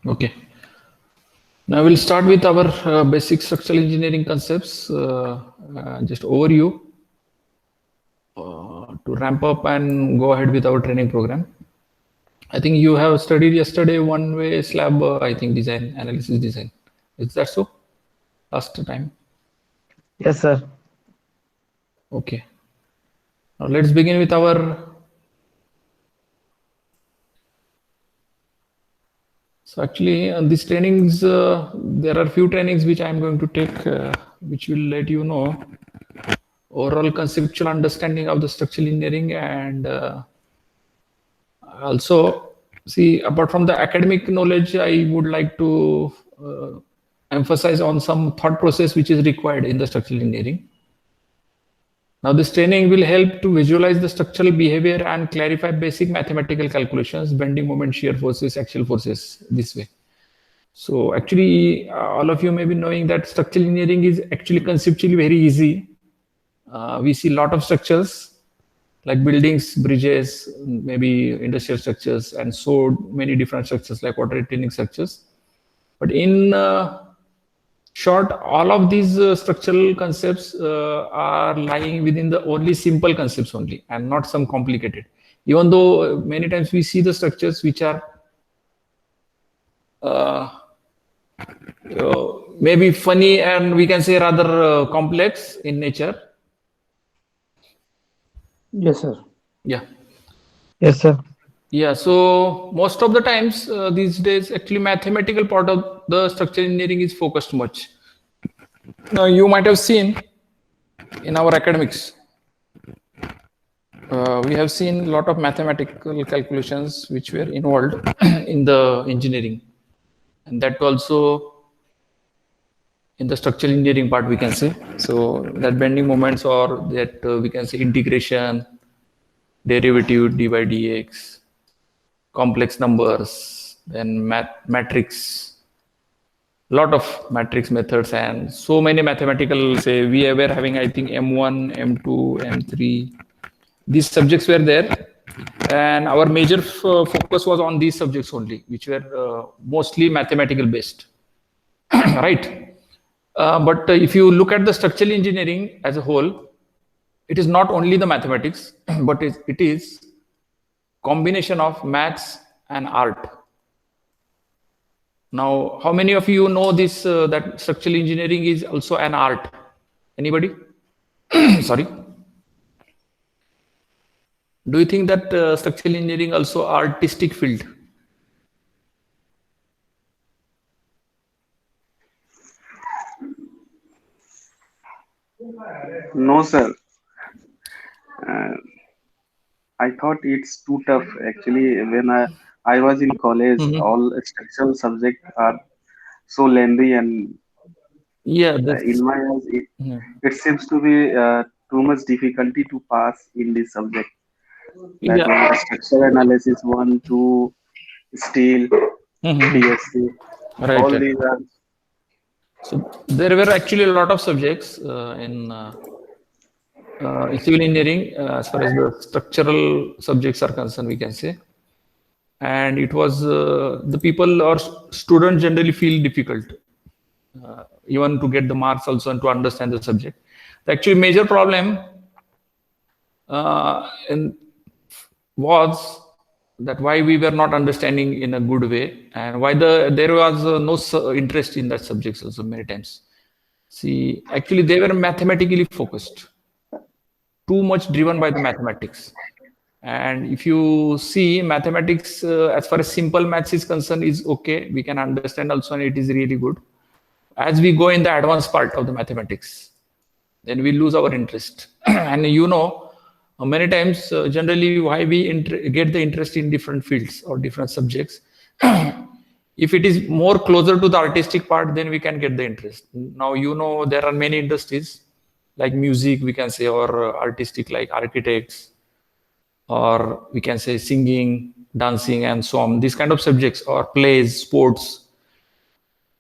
Okay. Now we'll start with our basic structural engineering concepts, just overview to ramp up and go ahead with our training program. I think you have studied yesterday one-way slab, I think design, analysis design. Is that so? Last time? Yes, sir. Okay. Now let's begin with our. So actually, these trainings, there are few trainings which I am going to take, which will let you know overall conceptual understanding of the structural engineering, and also see, apart from the academic knowledge, I would like to emphasize on some thought process which is required in the structural engineering. Now this training will help to visualize the structural behavior and clarify basic mathematical calculations, bending moment, shear forces, axial forces, this way. So actually, all of you may be knowing that structural engineering is actually conceptually very easy. We see a lot of structures like buildings, bridges, maybe industrial structures, and so many different structures like water retaining structures. But in short, all of these structural concepts are lying within the only simple concepts only, and not some complicated. Even though many times we see the structures which are maybe funny and we can say rather complex in nature. Yes, sir. Yeah. Yes, sir. Yeah, so most of the times these days, actually mathematical part of the structural engineering is focused much. Now you might have seen in our academics, we have seen a lot of mathematical calculations which were involved in the engineering, and that also in the structural engineering part we can say. So that bending moments, or that we can say integration, derivative, d by dx, complex numbers, then matrix, lot of matrix methods, and so many mathematical, say we were having, I think M1, M2, M3, these subjects were there, and our major focus was on these subjects only, which were mostly mathematical based. Right. But if you look at the structural engineering as a whole, it is not only the mathematics, but it is combination of maths and art. Now, how many of you know this, that structural engineering is also an art? Anybody? Sorry. Do you think that structural engineering also artistic field? No, sir. I thought it's too tough. Actually, when I was in college, all structural subjects are so lengthy, and Yeah, in my eyes, it seems to be too much difficulty to pass in this subject. Like structural analysis 1, 2, steel, PSC, all right. these are. So there were actually a lot of subjects in civil engineering as far as the structural subjects are concerned, we can say. And it was the people or students generally feel difficult, even to get the marks also and to understand the subject. The actually major problem was that why we were not understanding in a good way, and why there was no interest in that subjects also many times. See, actually they were mathematically focused, too much driven by the mathematics. And if you see mathematics, as far as simple maths is concerned, is okay, we can understand also, and it is really good. As we go in the advanced part of the mathematics, then we lose our interest. And you know, many times, generally, why we get the interest in different fields or different subjects. If it is more closer to the artistic part, then we can get the interest. Now, you know, there are many industries like music, we can say, or artistic like architects, or we can say singing, dancing, and so on. These kind of subjects, or plays, sports.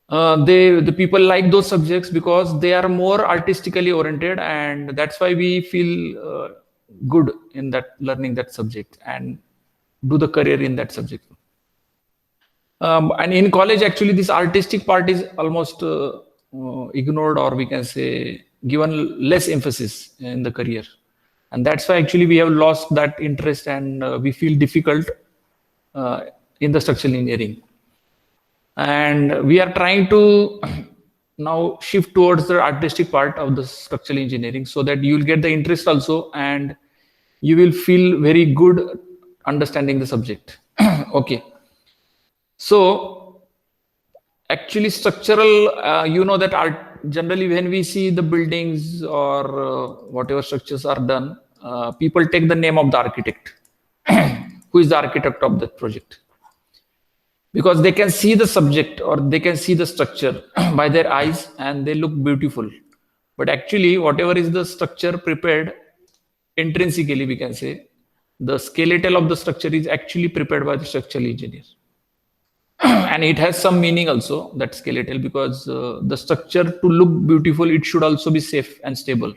The people like those subjects because they are more artistically oriented, and that's why we feel good in that learning that subject and do the career in that subject. And in college, actually, this artistic part is almost ignored, or we can say given less emphasis in the career. And that's why actually we have lost that interest, and we feel difficult in the structural engineering. And we are trying to now shift towards the artistic part of the structural engineering, so that you will get the interest also, and you will feel very good understanding the subject. Okay. So actually structural, you know that art, generally when we see the buildings or whatever structures are done, people take the name of the architect. Who is the architect of that project? Because they can see the subject or they can see the structure by their eyes and they look beautiful. But actually, whatever is the structure prepared intrinsically, we can say, the skeletal of the structure is actually prepared by the structural engineer. And it has some meaning also, that skeletal, because the structure to look beautiful, it should also be safe and stable.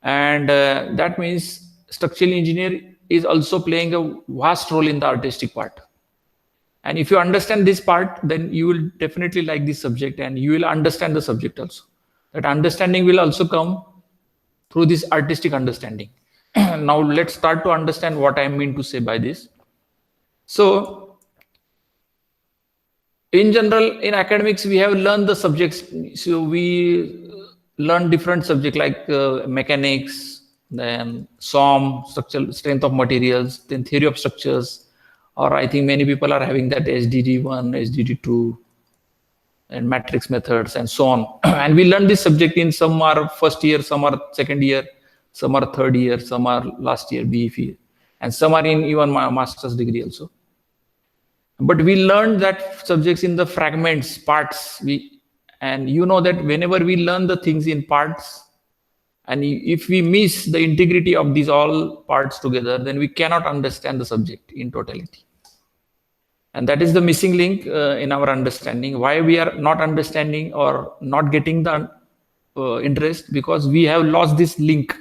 And that means structural engineer is also playing a vast role in the artistic part. And if you understand this part, then you will definitely like this subject and you will understand the subject also. That understanding will also come through this artistic understanding. Now let's start to understand what I mean to say by this. So in general, in academics, we have learned the subjects. So we learn different subjects like mechanics, then SOM, structural strength of materials, then theory of structures, or I think many people are having that SDD1, SDD2, and matrix methods, and so on. And we learn this subject in some are first year, some are second year, some are third year, some are last year, BFE, and some are in even master's degree also. But we learned that subjects in the fragments, parts. And you know that whenever we learn the things in parts, and if we miss the integrity of these all parts together, then we cannot understand the subject in totality. And that is the missing link in our understanding. Why we are not understanding or not getting the interest? Because we have lost this link,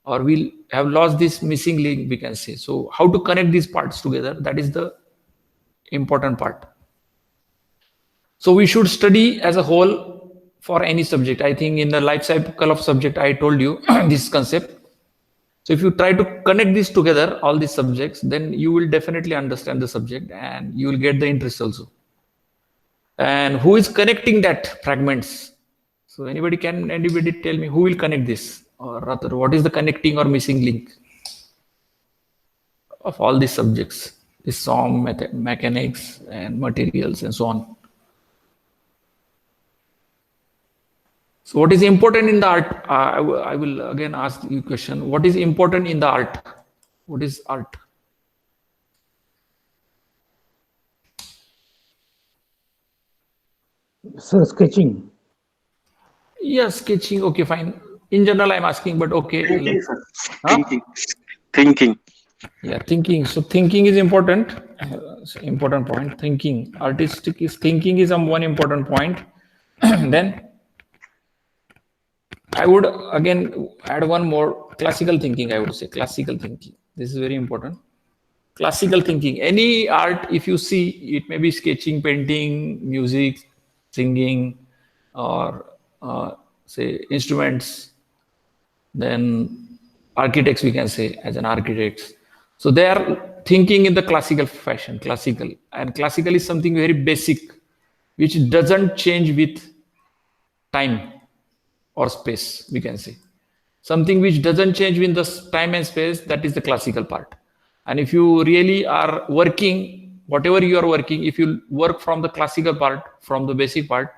or we have lost this missing link, we can say. So how to connect these parts together? That is the important part. So we should study as a whole for any subject. I think in the life cycle of subject, I told you this concept. So if you try to connect this together, all these subjects, then you will definitely understand the subject and you will get the interest also. And who is connecting that fragments? So anybody tell me who will connect this, or rather what is the connecting or missing link of all these subjects? This SOM, mechanics and materials and so on. So what is important in the art? I will again ask you a question. What is important in the art? What is art? Sir, sketching. Yeah, sketching. Okay, fine. In general, I'm asking, but okay. Thinking, sir. Huh? Thinking. Yeah, thinking. So thinking is important. Important point. Thinking. Artistic is thinking is one important point. Then I would again add one more, classical thinking. I would say classical thinking. This is very important. Classical thinking. Any art, if you see, it may be sketching, painting, music, singing, or say instruments. Then architects, we can say, as an architects. So they are thinking in the classical fashion, classical. And classical is something very basic, which doesn't change with time or space, we can say. Something which doesn't change with the time and space, that is the classical part. And if you really are working, whatever you are working, if you work from the classical part, from the basic part,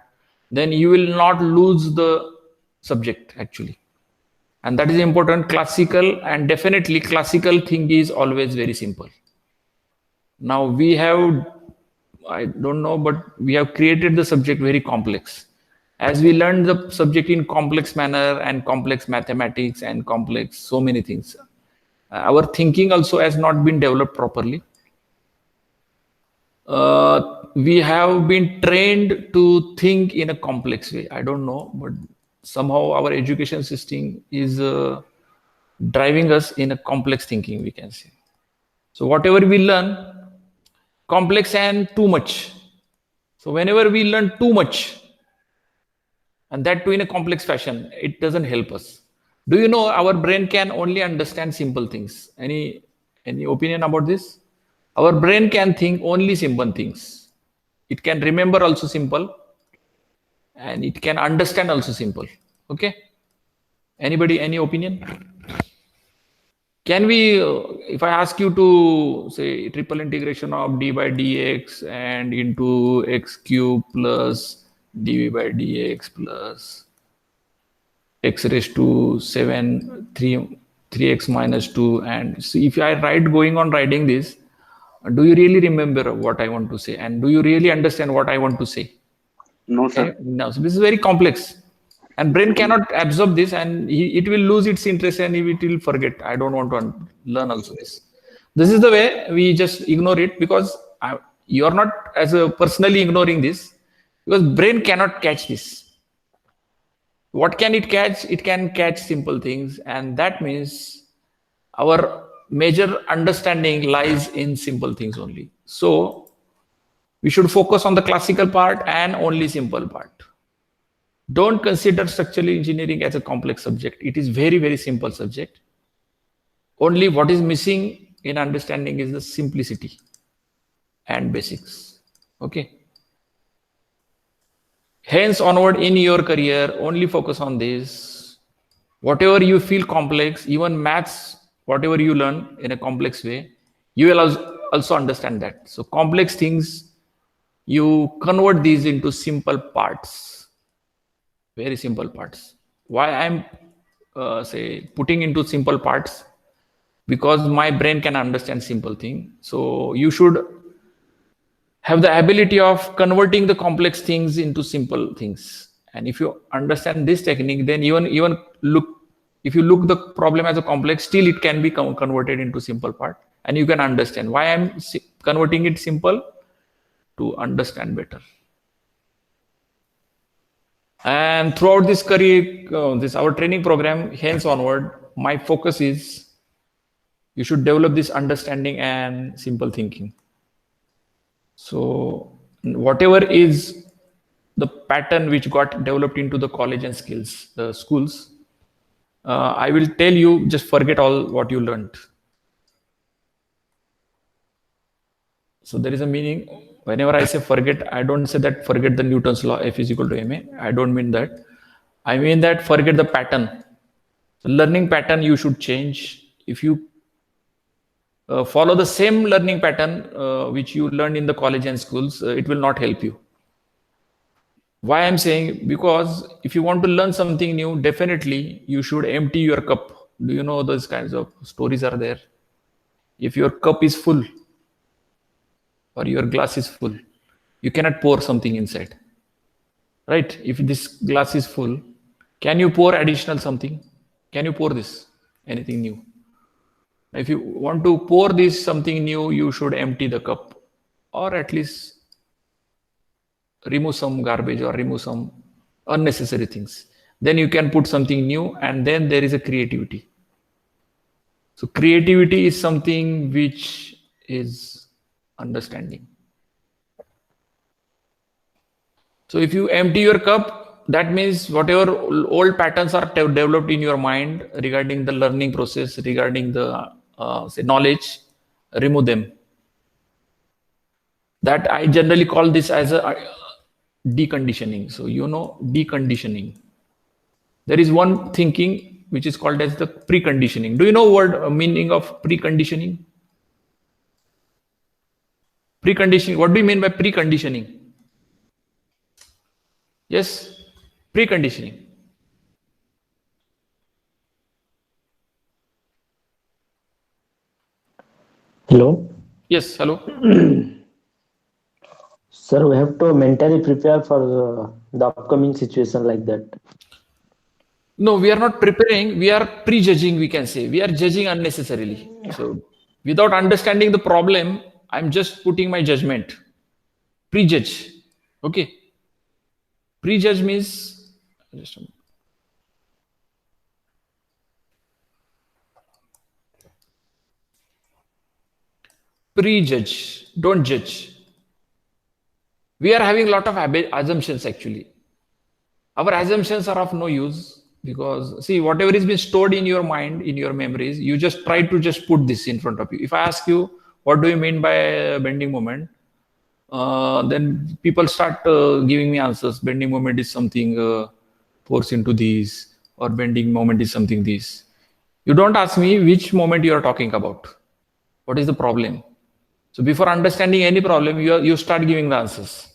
then you will not lose the subject actually. And that is important. Classical, and definitely classical thing is always very simple. Now we have, I don't know, but we have created the subject very complex. As we learn the subject in complex manner and complex mathematics and complex so many things, our thinking also has not been developed properly. We have been trained to think in a complex way. I don't know, but somehow our education system is driving us in a complex thinking, we can say. So whatever we learn, complex and too much. So whenever we learn too much, and that too in a complex fashion, it doesn't help us. Do you know our brain can only understand simple things? Any opinion about this? Our brain can think only simple things. It can remember also simple, and it can understand also simple. Okay. Anybody, any opinion? Can we, if I ask you to say triple integration of d by dx and into x cube plus dv by dx plus x raised to 7, 3x minus 2, and see if I going on writing this, do you really remember what I want to say? And do you really understand what I want to say? No, sir. No, so this is very complex. And brain cannot absorb this, and it will lose its interest and it will forget. I don't want to learn also this. This is the way we just ignore it, because you are not as a personally ignoring this, because brain cannot catch this. What can it catch? It can catch simple things, and that means our major understanding lies in simple things only. So we should focus on the classical part and only simple part. Don't consider structural engineering as a complex subject. It is very, very simple subject. Only what is missing in understanding is the simplicity and basics. Okay. Hence onward in your career, only focus on this. Whatever you feel complex, even maths, whatever you learn in a complex way, you will also understand that. So complex things, you convert these into simple parts. Very simple parts. Why I'm say putting into simple parts? Because my brain can understand simple thing. So you should have the ability of converting the complex things into simple things. And if you understand this technique, then even look, if you look the problem as a complex, still it can be converted into simple part, and you can understand why I'm converting it simple, to understand better. And throughout this career, this our training program, hence onward, my focus is you should develop this understanding and simple thinking. So whatever is the pattern which got developed into the college and the schools, I will tell you, just forget all what you learned. So there is a meaning. Whenever I say forget, I don't say that forget the Newton's law, F is equal to ma. I don't mean that. I mean that forget the pattern. So learning pattern you should change. If you follow the same learning pattern which you learned in the college and schools, it will not help you. Why I'm saying? Because if you want to learn something new, definitely you should empty your cup. Do you know those kinds of stories are there? If your cup is full or your glass is full, you cannot pour something inside. Right? If this glass is full, can you pour additional something? Can you pour this? Anything new? If you want to pour this something new, you should empty the cup, or at least remove some garbage or remove some unnecessary things. Then you can put something new, and then there is a creativity. So creativity is something which is understanding. So if you empty your cup, that means whatever old patterns are developed in your mind regarding the learning process, regarding the say knowledge, remove them. That I generally call this as a deconditioning. So you know deconditioning. There is one thinking which is called as the preconditioning. Do you know word meaning of preconditioning? Preconditioning. What do you mean by preconditioning? Yes, preconditioning. Hello. Yes, hello. Sir, we have to mentally prepare for the upcoming situation like that. No, we are not preparing. We are prejudging, we can say. We are judging unnecessarily. So without understanding the problem, I'm just putting my judgment. Prejudge. Okay. Prejudge means, prejudge, don't judge. We are having a lot of assumptions actually. Our assumptions are of no use because see, whatever is been stored in your mind, in your memories, you just try to just put this in front of you. If I ask you, what do you mean by bending moment? Then people start giving me answers. Bending moment is something force into these, or bending moment is something this. You don't ask me which moment you are talking about. What is the problem? So before understanding any problem, you start giving the answers.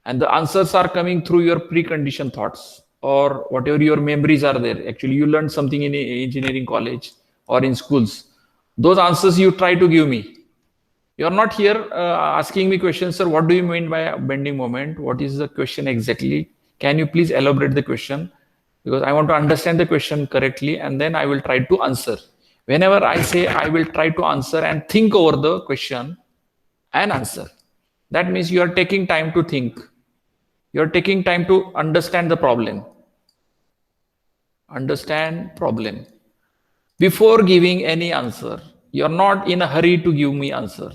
And the answers are coming through your preconditioned thoughts or whatever your memories are there. Actually, you learned something in engineering college or in schools. Those answers you try to give me. You're not here asking me questions, sir, what do you mean by bending moment? What is the question exactly? Can you please elaborate the question? Because I want to understand the question correctly and then I will try to answer. Whenever I say I will try to answer and think over the question and answer, that means you are taking time to think. You're taking time to understand the problem. Understand problem. Before giving any answer, you're not in a hurry to give me answer.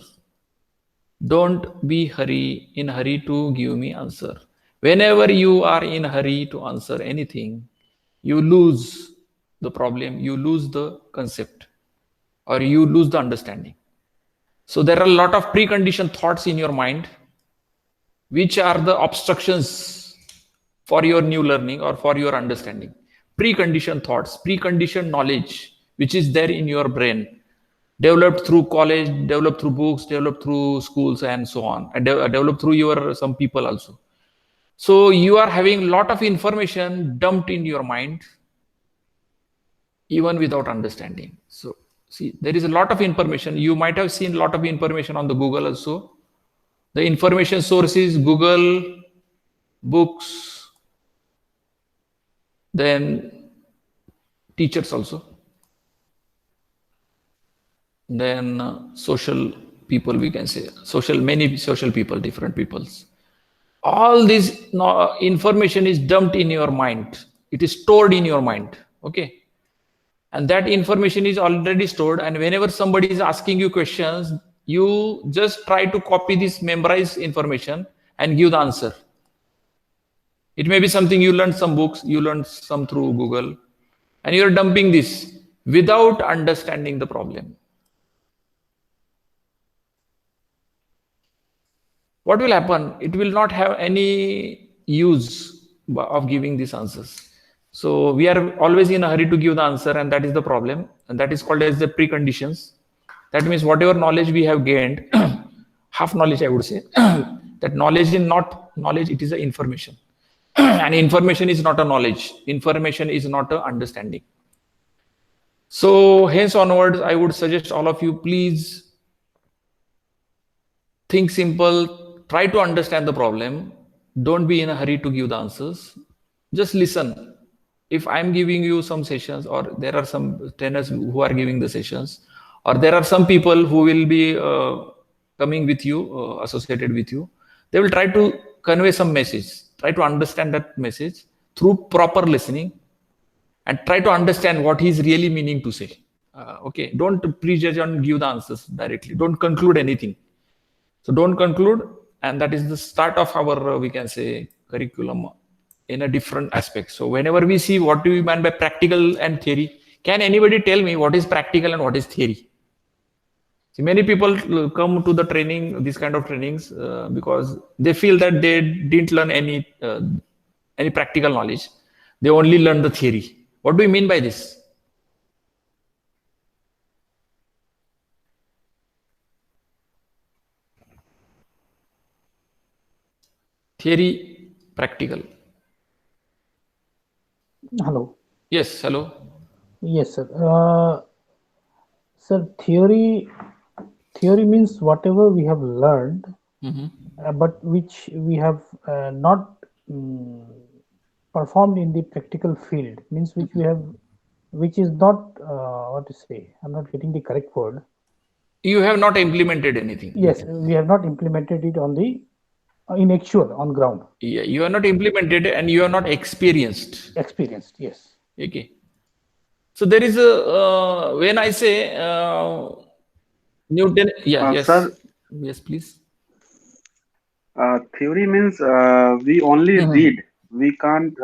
Don't be in a hurry to give me answer. Whenever you are in a hurry to answer anything, you lose the problem, you lose the concept, or you lose the understanding. So there are a lot of preconditioned thoughts in your mind, which are the obstructions for your new learning or for your understanding. Preconditioned thoughts, preconditioned knowledge, which is there in your brain, developed through college, developed through books, developed through schools and so on, and developed through your some people also. So you are having a lot of information dumped in your mind, even without understanding. So see, there is a lot of information. You might have seen a lot of information on the Google also. The information source is Google, books, then teachers also, then social people, we can say, many social people, different peoples. All this information is dumped in your mind. It is stored in your mind, okay? And that information is already stored. And whenever somebody is asking you questions, you just try to copy this memorized information and give the answer. It may be something you learned some books, you learned some through Google, and you're dumping this without understanding the problem. What will happen? It will not have any use of giving these answers. So we are always in a hurry to give the answer, and that is the problem. And that is called as the preconditions. That means whatever knowledge we have gained, half knowledge, I would say, that knowledge is not knowledge, it is the information. And information is not a knowledge. Information is not a understanding. So hence onwards, I would suggest all of you, please think simple, try to understand the problem. Don't be in a hurry to give the answers. Just listen. If I'm giving you some sessions, or there are some trainers who are giving the sessions, or there are some people who will be coming with you, associated with you, they will try to convey some message. Try to understand that message through proper listening and try to understand what he's really meaning to say. Okay, don't prejudge and give the answers directly. Don't conclude anything. So don't conclude, and that is the start of our, we can say, curriculum in a different aspect. So whenever we see what do we mean by practical and theory, can anybody tell me what is practical and what is theory? See, many people come to the training, these kind of trainings, because they feel that they didn't learn any practical knowledge. They only learn the theory. What do you mean by this? Theory, practical. Hello. Yes, hello. Yes, sir. Sir, theory means whatever we have learned, but which we have not performed in the practical field, means which is not, what to say, I'm not getting the correct word. You have not implemented anything. Yes, we have not implemented it in actual, on ground. Yeah, you are not implemented and you are not experienced. Experienced, yes. Okay. So there is a, when I say Newton, yeah, yes. Sir, Yes, please. theory means we only read. We can't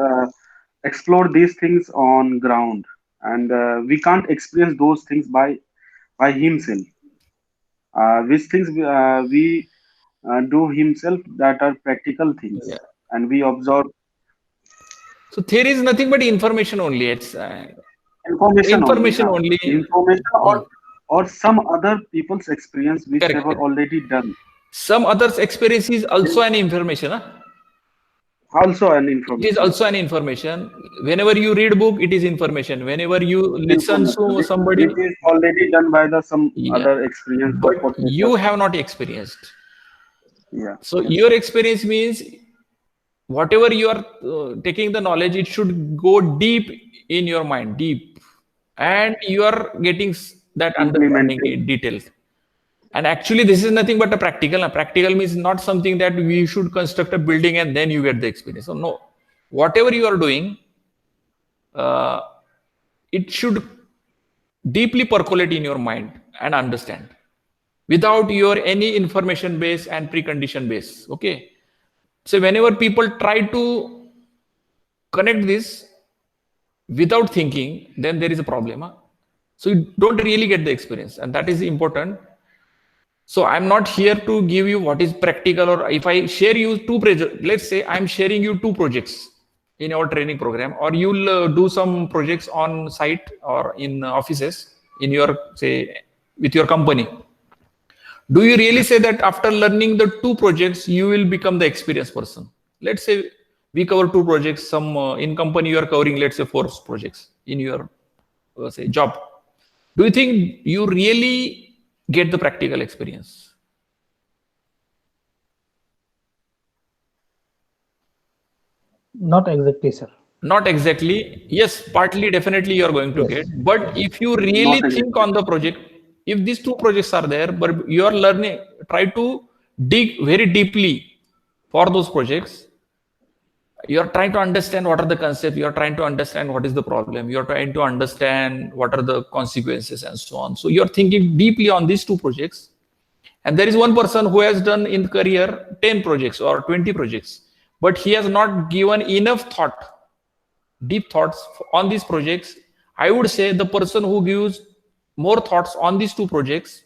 explore these things on ground, and we can't experience those things by himself. Which things we do himself that are practical things, Yeah. and we observe So theory is nothing but information only. It's information only, information only. information or some other people's experience which they Correct. were already done. Some others' experience is also an information. Huh? Also an It is information. also an information. Whenever you read book, it is information. Whenever you listen Information to somebody, which is already done by the some yeah, other experienced but professor. you have not experienced. Yeah. So your experience means whatever you are taking the knowledge, it should go deep in your mind, deep, and you are getting that understanding Implemented. in detail. And actually, this is nothing but a practical. A practical means not something that we should construct a building and then you get the experience. So no, whatever you are doing, uh, it should deeply percolate in your mind and understand without your any information base and precondition base. Okay. So whenever people try to connect this without thinking, then there is a problem. Huh? So you don't really get the experience, and that is important. So I'm not here to give you what is practical, or if I share you two projects, let's say I'm sharing you two projects in our training program, or you'll do some projects on site or in offices in your, say, with your company. Do you really say that after learning the two projects, you will become the experienced person? Let's say we cover two projects, some in company you are covering, let's say 4 projects in your say job. Do you think you really get the practical experience? Not exactly, sir. Not exactly. Yes, partly, definitely you are going to Yes. get. But if you really Not think exactly. on the project, if these two projects are there, but you are learning, try to dig very deeply for those projects. You are trying to understand what are the concepts. You are trying to understand what is the problem. You are trying to understand what are the consequences and so on. So you are thinking deeply on these two projects. And there is one person who has done in career 10 projects or 20 projects, but he has not given enough thought, deep thoughts on these projects. I would say the person who gives more thoughts on these two projects,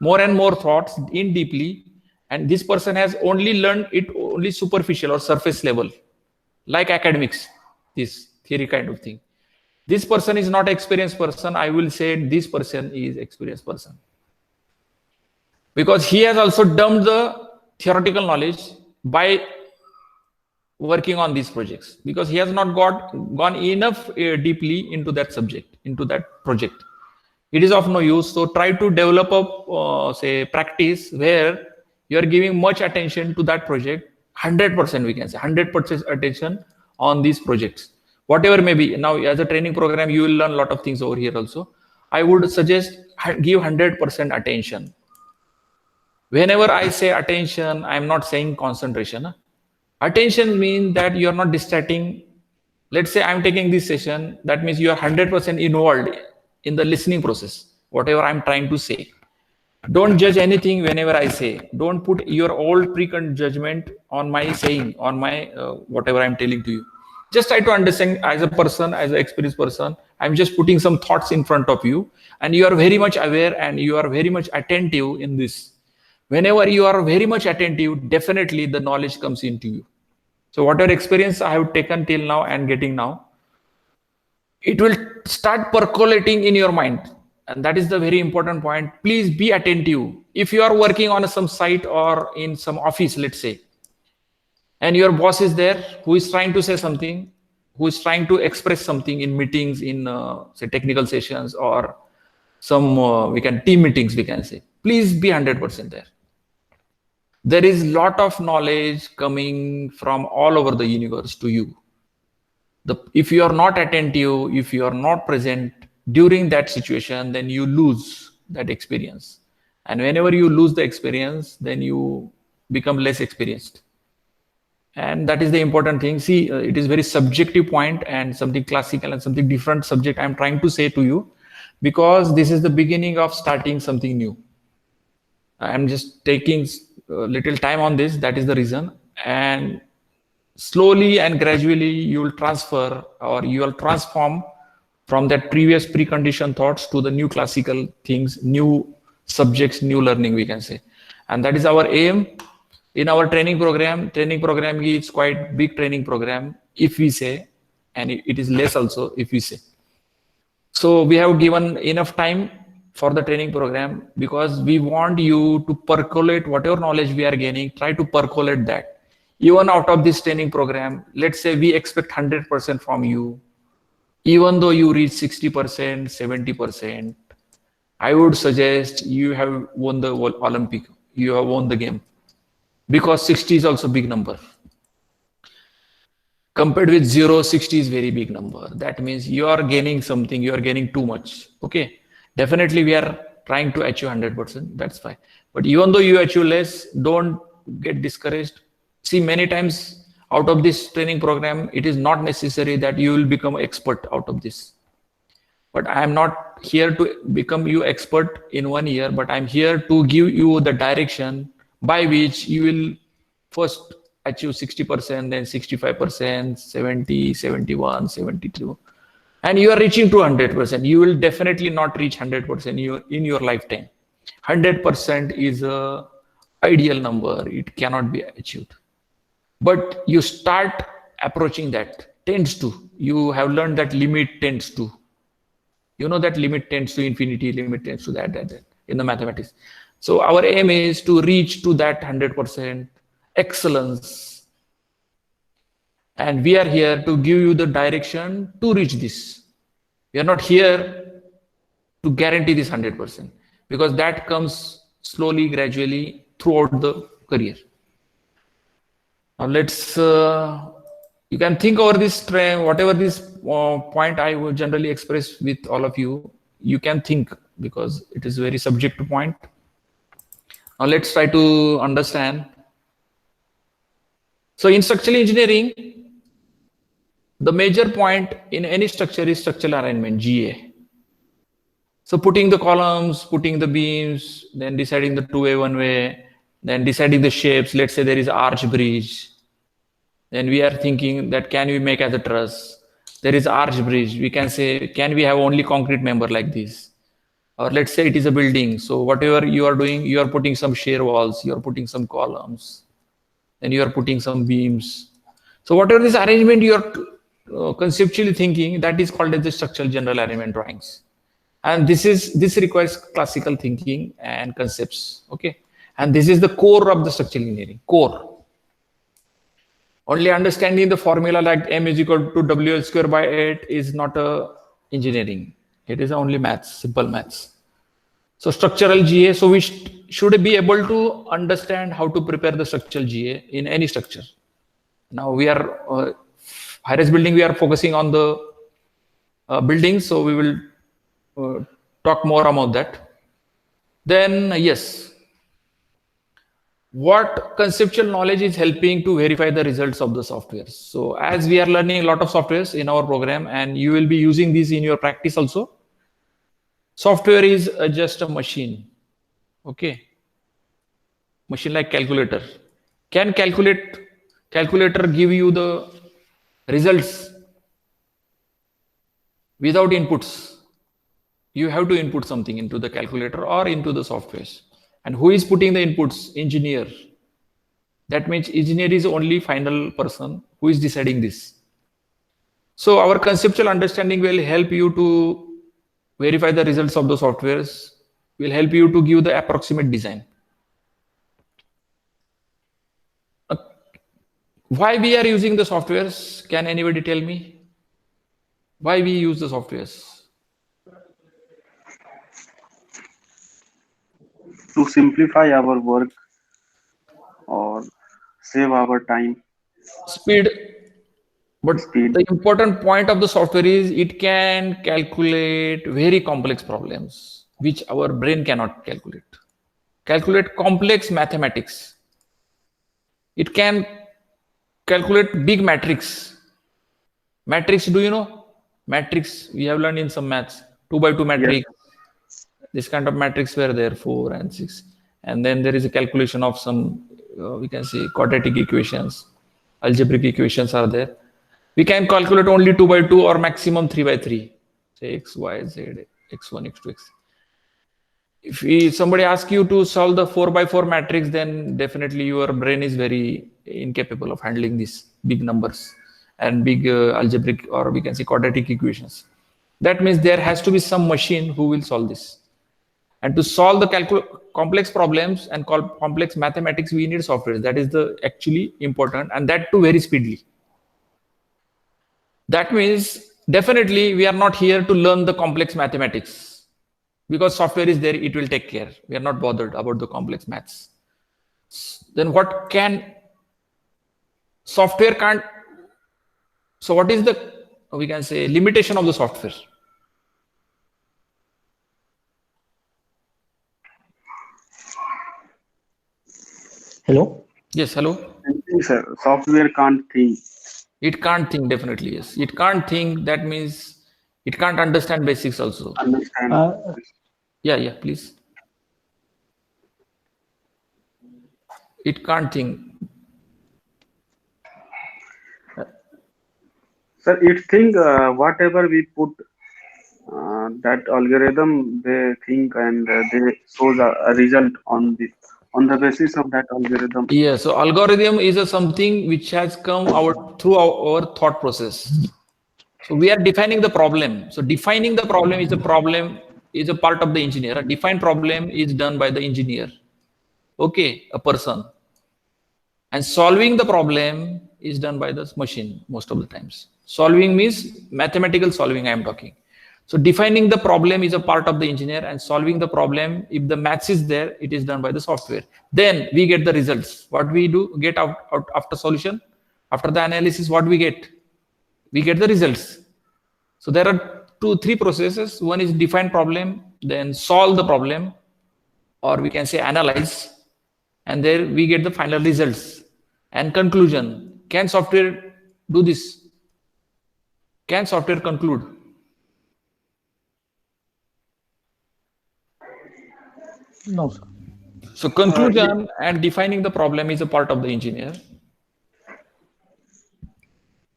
more and more thoughts in deeply, and this person has only learned it only superficial or surface level, like academics, this theory kind of thing. This person is not experienced person. I will say this person is experienced person, because he has also dumped the theoretical knowledge by working on these projects, because he has not gone enough deeply into that subject, into that project. It is of no use. So try to develop a say practice where you are giving much attention to that project. 100%, we can say 100% attention on these projects, whatever may be. Now as a training program, you will learn a lot of things over here also. I would suggest give 100% attention. Whenever I say attention, I'm not saying concentration. Huh? Attention means that you are not distracting. Let's say I'm taking this session, that means you are 100% involved in the listening process, whatever I'm trying to say. Don't judge anything whenever I say. Don't put your old pre-judgment on my saying, on my whatever I'm telling to you. Just try to understand as a person, as an experienced person. I'm just putting some thoughts in front of you, and you are very much aware and you are very much attentive in this. Whenever you are very much attentive, definitely the knowledge comes into you. So whatever experience I have taken till now and getting now, it will start percolating in your mind. And that is the very important point. Please be attentive. If you are working on some site or in some office, let's say, and your boss is there who is trying to say something, who is trying to express something in meetings, in say technical sessions, or some we can team meetings, we can say, please be 100% there. There is lot of knowledge coming from all over the universe to you. If you are not attentive, if you are not present during that situation, then you lose that experience. And whenever you lose the experience, then you become less experienced. And that is the important thing. See, it is very subjective point and something classical and something different subject I'm trying to say to you, because this is the beginning of starting something new. I'm just taking little time on this. That is the reason. And slowly and gradually you will transfer or you will transform from that previous precondition thoughts to the new classical things, new subjects, new learning, we can say. And that is our aim in our training program. Training program is quite big training program, if we say, and it is less also if we say. So we have given enough time for the training program because we want you to percolate whatever knowledge we are gaining, try to percolate that. Even out of this training program, let's say we expect 100% from you. Even though you reach 60%, 70%, I would suggest you have won the Olympic, you have won the game. Because 60 is also a big number. Compared with 0, 60 is very big number. That means you are gaining something, you are gaining too much. Okay, definitely we are trying to achieve 100%, that's fine. But even though you achieve less, don't get discouraged. See, many times out of this training program, it is not necessary that you will become expert out of this. But I am not here to become you expert in 1 year, but I'm here to give you the direction by which you will first achieve 60%, then 65%, 70, 71, 72, and you are reaching to 100%. You will definitely not reach 100% in your lifetime. 100% is a ideal number. It cannot be achieved. But you start approaching that, tends to. You have learned that limit tends to. You know that limit tends to infinity, limit tends to that in the mathematics. So our aim is to reach to that 100% excellence. And we are here to give you the direction to reach this. We are not here to guarantee this 100% because that comes slowly, gradually throughout the career. Now let's, you can think over this trend, whatever this point I would generally express with all of you, you can think because it is very subjective point. Now let's try to understand. So in structural engineering, the major point in any structure is structural alignment, GA. So putting the columns, putting the beams, then deciding the two-way, one-way, then deciding the shapes. Let's say there is arch bridge. Then we are thinking that can we make as a truss? There is arch bridge. We can say, can we have only concrete member like this? Or let's say it is a building. So whatever you are doing, you are putting some shear walls, you are putting some columns, then you are putting some beams. So whatever this arrangement you are conceptually thinking, that is called as the structural general arrangement drawings. And this requires classical thinking and concepts. Okay. And this is the core of the structural engineering, core. Only understanding the formula like m is equal to WL square by 8 is not a engineering. It is only maths, simple maths. So structural GA, so we should be able to understand how to prepare the structural GA in any structure. Now we are, high-rise building, we are focusing on the buildings, so we will talk more about that. Then yes. What conceptual knowledge is helping to verify the results of the software? So as we are learning a lot of softwares in our program and you will be using these in your practice also, software is just a machine. Okay. Machine like calculator. Can calculator give you the results without inputs? You have to input something into the calculator or into the softwares. And who is putting the inputs? Engineer. That means engineer is only final person who is deciding this. So our conceptual understanding will help you to verify the results of the softwares, will help you to give the approximate design. Why we are using the softwares? Can anybody tell me? Why we use the softwares? To simplify our work or save our time. Speed. But Speed. the important point of the software is it can calculate very complex problems, which our brain cannot calculate. Calculate complex mathematics. It can calculate big matrix. Matrix, do you know? Matrix, we have learned in some maths. 2 by 2 matrix. Yes. This kind of matrix were there, 4 and 6. And then there is a calculation of some, we can say quadratic equations, algebraic equations are there. We can calculate only 2 by 2 or maximum 3 by 3. Say x, y, z, x1, x2, x. If somebody asks you to solve the 4 by 4 matrix, then definitely your brain is very incapable of handling these big numbers and big algebraic, or we can say quadratic equations. That means there has to be some machine who will solve this. And to solve the complex problems and complex mathematics, we need software. That is the actually important, and that too very speedily. That means definitely we are not here to learn the complex mathematics, because software is there, it will take care. We are not bothered about the complex maths. Then what can software can't? So what is the, we can say, limitation of the software? Hello? Yes, hello? Sir, software can't think. It can't think, definitely, yes. It can't think, that means it can't understand basics also. Understand. Yeah, please. It can't think. Sir, it think whatever we put that algorithm, they think and they shows a result on the basis of that algorithm. Yeah, so algorithm is something which has come out through our thought process. So we are defining the problem. So defining the problem is a part of the engineer. A defined problem is done by the engineer. Okay, a person. And solving the problem is done by the machine most of the times. Solving means mathematical solving, I am talking. So defining the problem is a part of the engineer, and solving the problem, if the maths is there, it is done by the software. Then we get the results. What we do, get out after solution, after the analysis, what we get? We get the results. So there are 2-3 processes. One is define problem, then solve the problem, or we can say analyze, and there we get the final results and conclusion. Can software do this? Can software conclude? No, sir. So conclusion and defining the problem is a part of the engineer.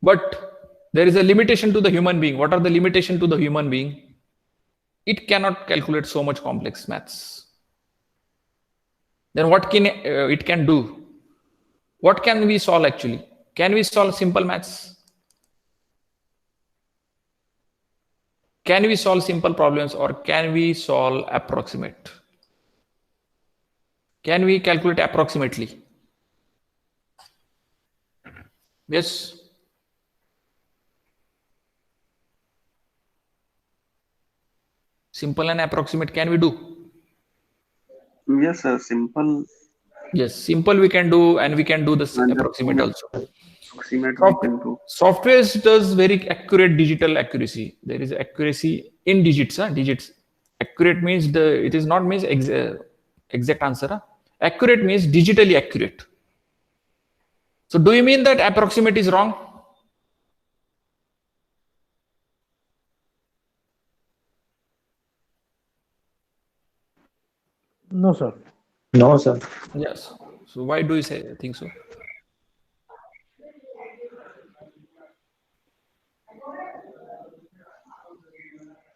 But there is a limitation to the human being. What are the limitations to the human being? It cannot calculate so much complex maths. Then what can it can do? What can we solve actually? Can we solve simple maths? Can we solve simple problems, or can we solve approximate? Can we calculate approximately? Yes. Simple and approximate, can we do? Yes, sir. Simple. Yes, simple we can do, and we can do this approximate also. Approximate we can do. Software does very accurate digital accuracy. There is accuracy in digits. Digits. Accurate means it is not means exact answer. Accurate means digitally accurate. So do you mean that approximate is wrong? No, sir. No, sir. Yes. So why do you think so?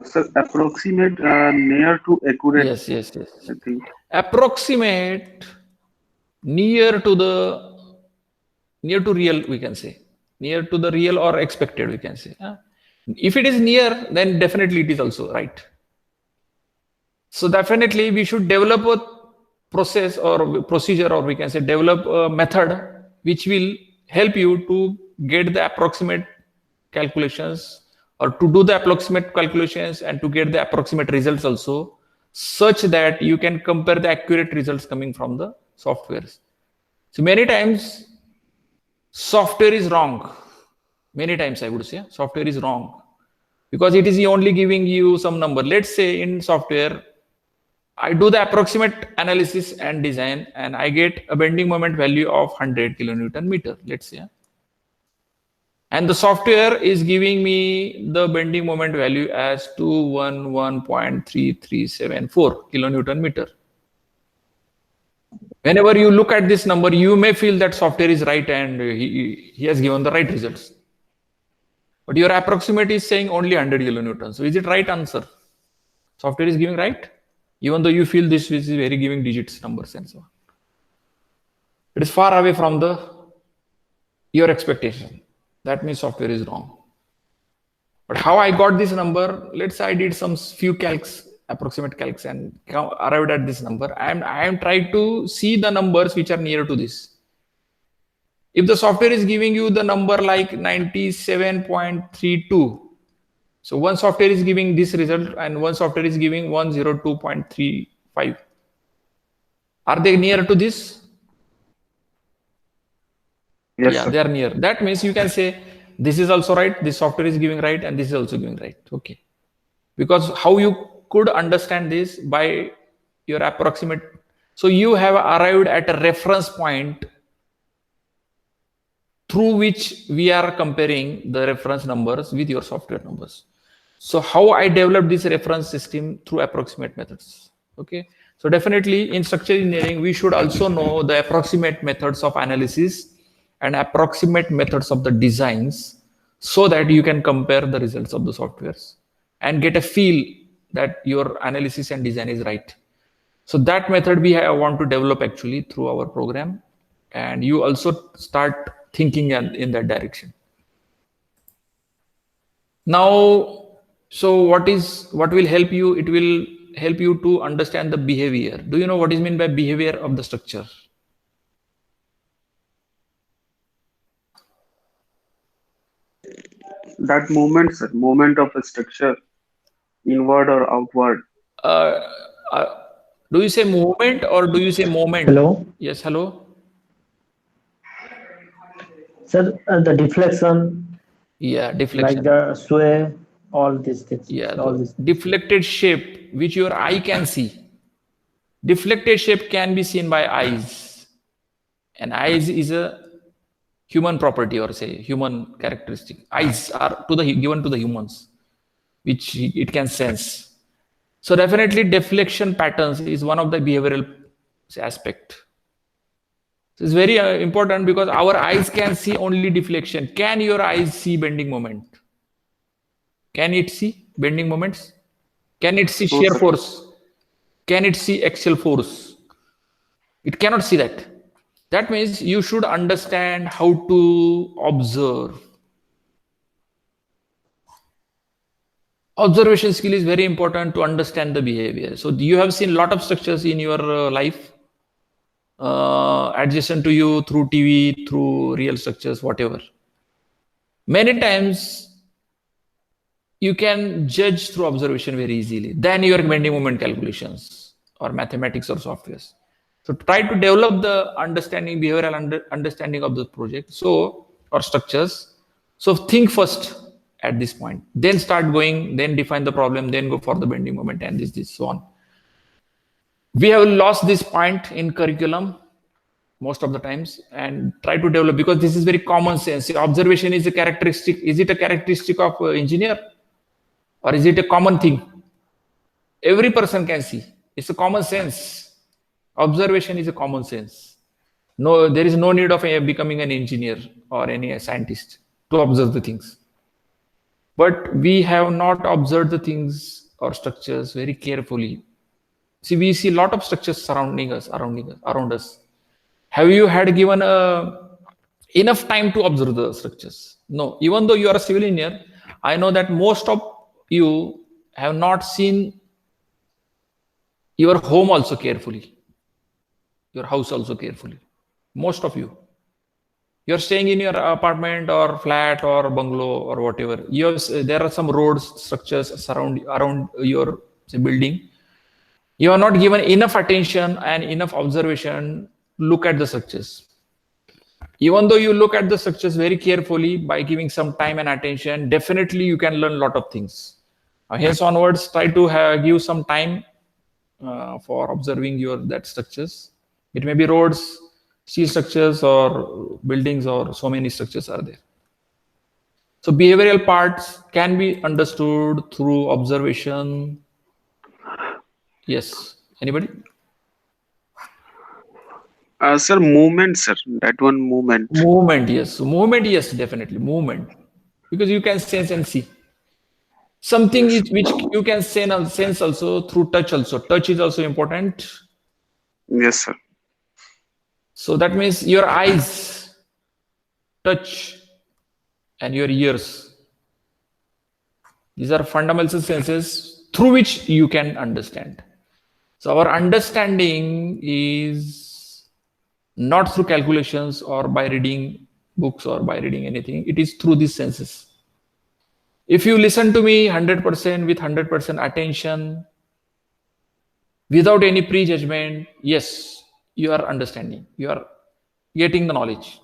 Sir, approximate near to accurate. Yes. I think. Approximate near to real, we can say. Near to the real or expected, we can say. If it is near, then definitely it is also right. So definitely we should develop a process or procedure, or we can say develop a method which will help you to get the approximate calculations, or to do the approximate calculations and to get the approximate results also, such that you can compare the accurate results coming from the softwares. So many times software is wrong. Many times I would say software is wrong, because it is only giving you some number. Let's say in software, I do the approximate analysis and design, and I get a bending moment value of 100 kilonewton meter, let's say. And the software is giving me the bending moment value as 211.3374 kilonewton meter. Whenever you look at this number, you may feel that software is right and he has given the right results. But your approximate is saying only 100 kilonewtons. So is it right answer? Software is giving right? Even though you feel this is very giving digits, numbers and so on. It is far away from your expectation. That means software is wrong. But how I got this number? Let's say I did some few calcs, approximate calcs, and arrived at this number. I am trying to see the numbers which are near to this. If the software is giving you the number like 97.32, so one software is giving this result and one software is giving 102.35. Are they near to this? Yes, Yeah, sir. they are near. That means you can say this is also right, this software is giving right, and this is also giving right. Okay. Because how you could understand this by your approximate. So you have arrived at a reference point through which we are comparing the reference numbers with your software numbers. So how I developed this reference system through approximate methods. Okay. So definitely in structural engineering, we should also know the approximate methods of analysis and approximate methods of the designs so that you can compare the results of the softwares and get a feel that your analysis and design is right. So that method we want to develop actually through our program, and you also start thinking in that direction. Now, so what will help you? It will help you to understand the behavior. Do you know what is meant by behavior of the structure? That movement, sir, movement of a structure, inward or outward. Uh, do you say movement or do you say moment? Hello? Yes, hello. Sir, the deflection, Yeah, like deflection. the sway, all these things. Yeah, all the these. deflected shape which your eye can see. Deflected shape can be seen by eyes, and eyes is a human property or say human characteristic. Eyes are given to the humans, which it can sense. So definitely deflection patterns is one of the behavioral aspect. So it's very important because our eyes can see only deflection. Can your eyes see bending moment? Can it see bending moments? Can it see No, shear sir. force? Can it see axial force? It cannot see that. That means you should understand how to observe. Observation skill is very important to understand the behavior. So you have seen a lot of structures in your life, adjacent to you through TV, through real structures, whatever. Many times you can judge through observation very easily than your bending moment calculations or mathematics or softwares. So try to develop the understanding, behavioral understanding of the project, or structures. So think first at this point, then start going, then define the problem, then go for the bending moment and this, so on. We have lost this point in curriculum most of the times and try to develop, because this is very common sense. Observation is a characteristic. Is it a characteristic of engineer? Or is it a common thing? Every person can see. It's a common sense. Observation is a common sense. No, there is no need of becoming an engineer or any scientist to observe the things. But we have not observed the things or structures very carefully. See, we see a lot of structures surrounding us, around us. Have you had given enough time to observe the structures? No. Even though you are a civil engineer, I know that most of you have not seen your home also carefully, your house also carefully. Most of you. You're staying in your apartment or flat or bungalow or whatever. There are some roads, structures around your building. You are not given enough attention and enough observation to look at the structures. Even though you look at the structures very carefully by giving some time and attention, definitely you can learn a lot of things. Hence onwards, try to give some time for observing that structures. It may be roads, steel structures, or buildings, or so many structures are there. So behavioral parts can be understood through observation. Yes. Anybody? Sir, movement, sir. That one movement. Movement, yes. Movement, yes, definitely. Movement. Because you can sense and see. Something Yes. is which you can sense also through touch also. Touch is also important. Yes, sir. So that means your eyes, touch, and your ears. These are fundamental senses through which you can understand. So our understanding is not through calculations or by reading books or by reading anything. It is through these senses. If you listen to me 100% with 100% attention, without any prejudgment, yes, you are understanding. You are getting the knowledge.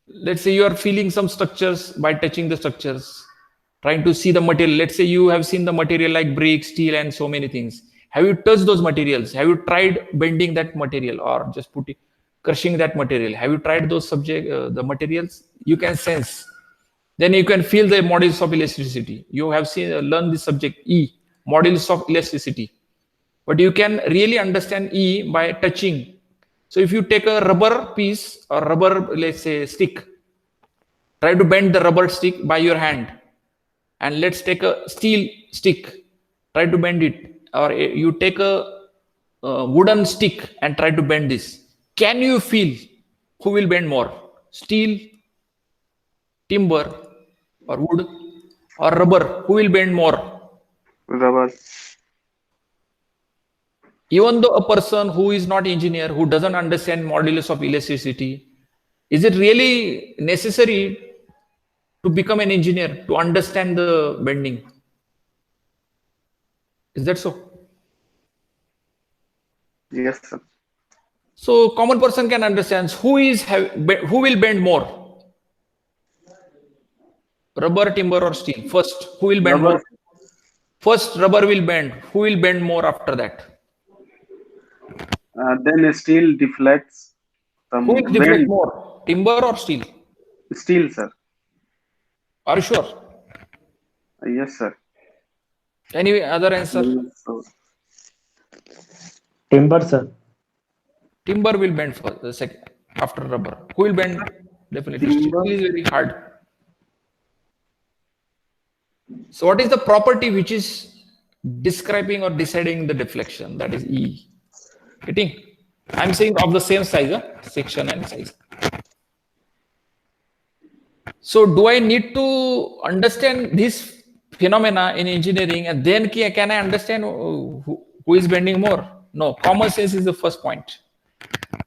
Let's say you are feeling some structures by touching the structures, trying to see the material. Let's say you have seen the material like brick, steel, and so many things. Have you touched those materials? Have you tried bending that material or just crushing that material? Have you tried those the materials? You can sense. Then you can feel the modulus of elasticity. You have learned the subject E, modulus of elasticity. But you can really understand E by touching. So if you take a rubber piece or rubber, let's say, stick, try to bend the rubber stick by your hand. And let's take a steel stick, try to bend it. Or you take a wooden stick and try to bend this. Can you feel who will bend more? Steel, timber, or wood, or rubber? Who will bend more? Rubber. Even though a person who is not engineer, who doesn't understand modulus of elasticity, is it really necessary to become an engineer to understand the bending? Is that so? Yes, sir. So common person can understand who will bend more, rubber, timber, or steel. First, who will bend Rubber. more? First, rubber will bend. Who will bend more after that? Then steel deflects Who some will deflect bend. more, timber or steel? Steel, sir. Are you sure? Yes, sir. Any other answer? So, Timber, sir. Timber will bend first, the second after rubber. Who will bend? Definitely steel. timber. Steel is very hard. So what is the property which is describing or deciding the deflection? That is E. Getting? I'm saying of the same size, section and size. So do I need to understand this phenomena in engineering and then can I understand who is bending more? No, common sense is the first point.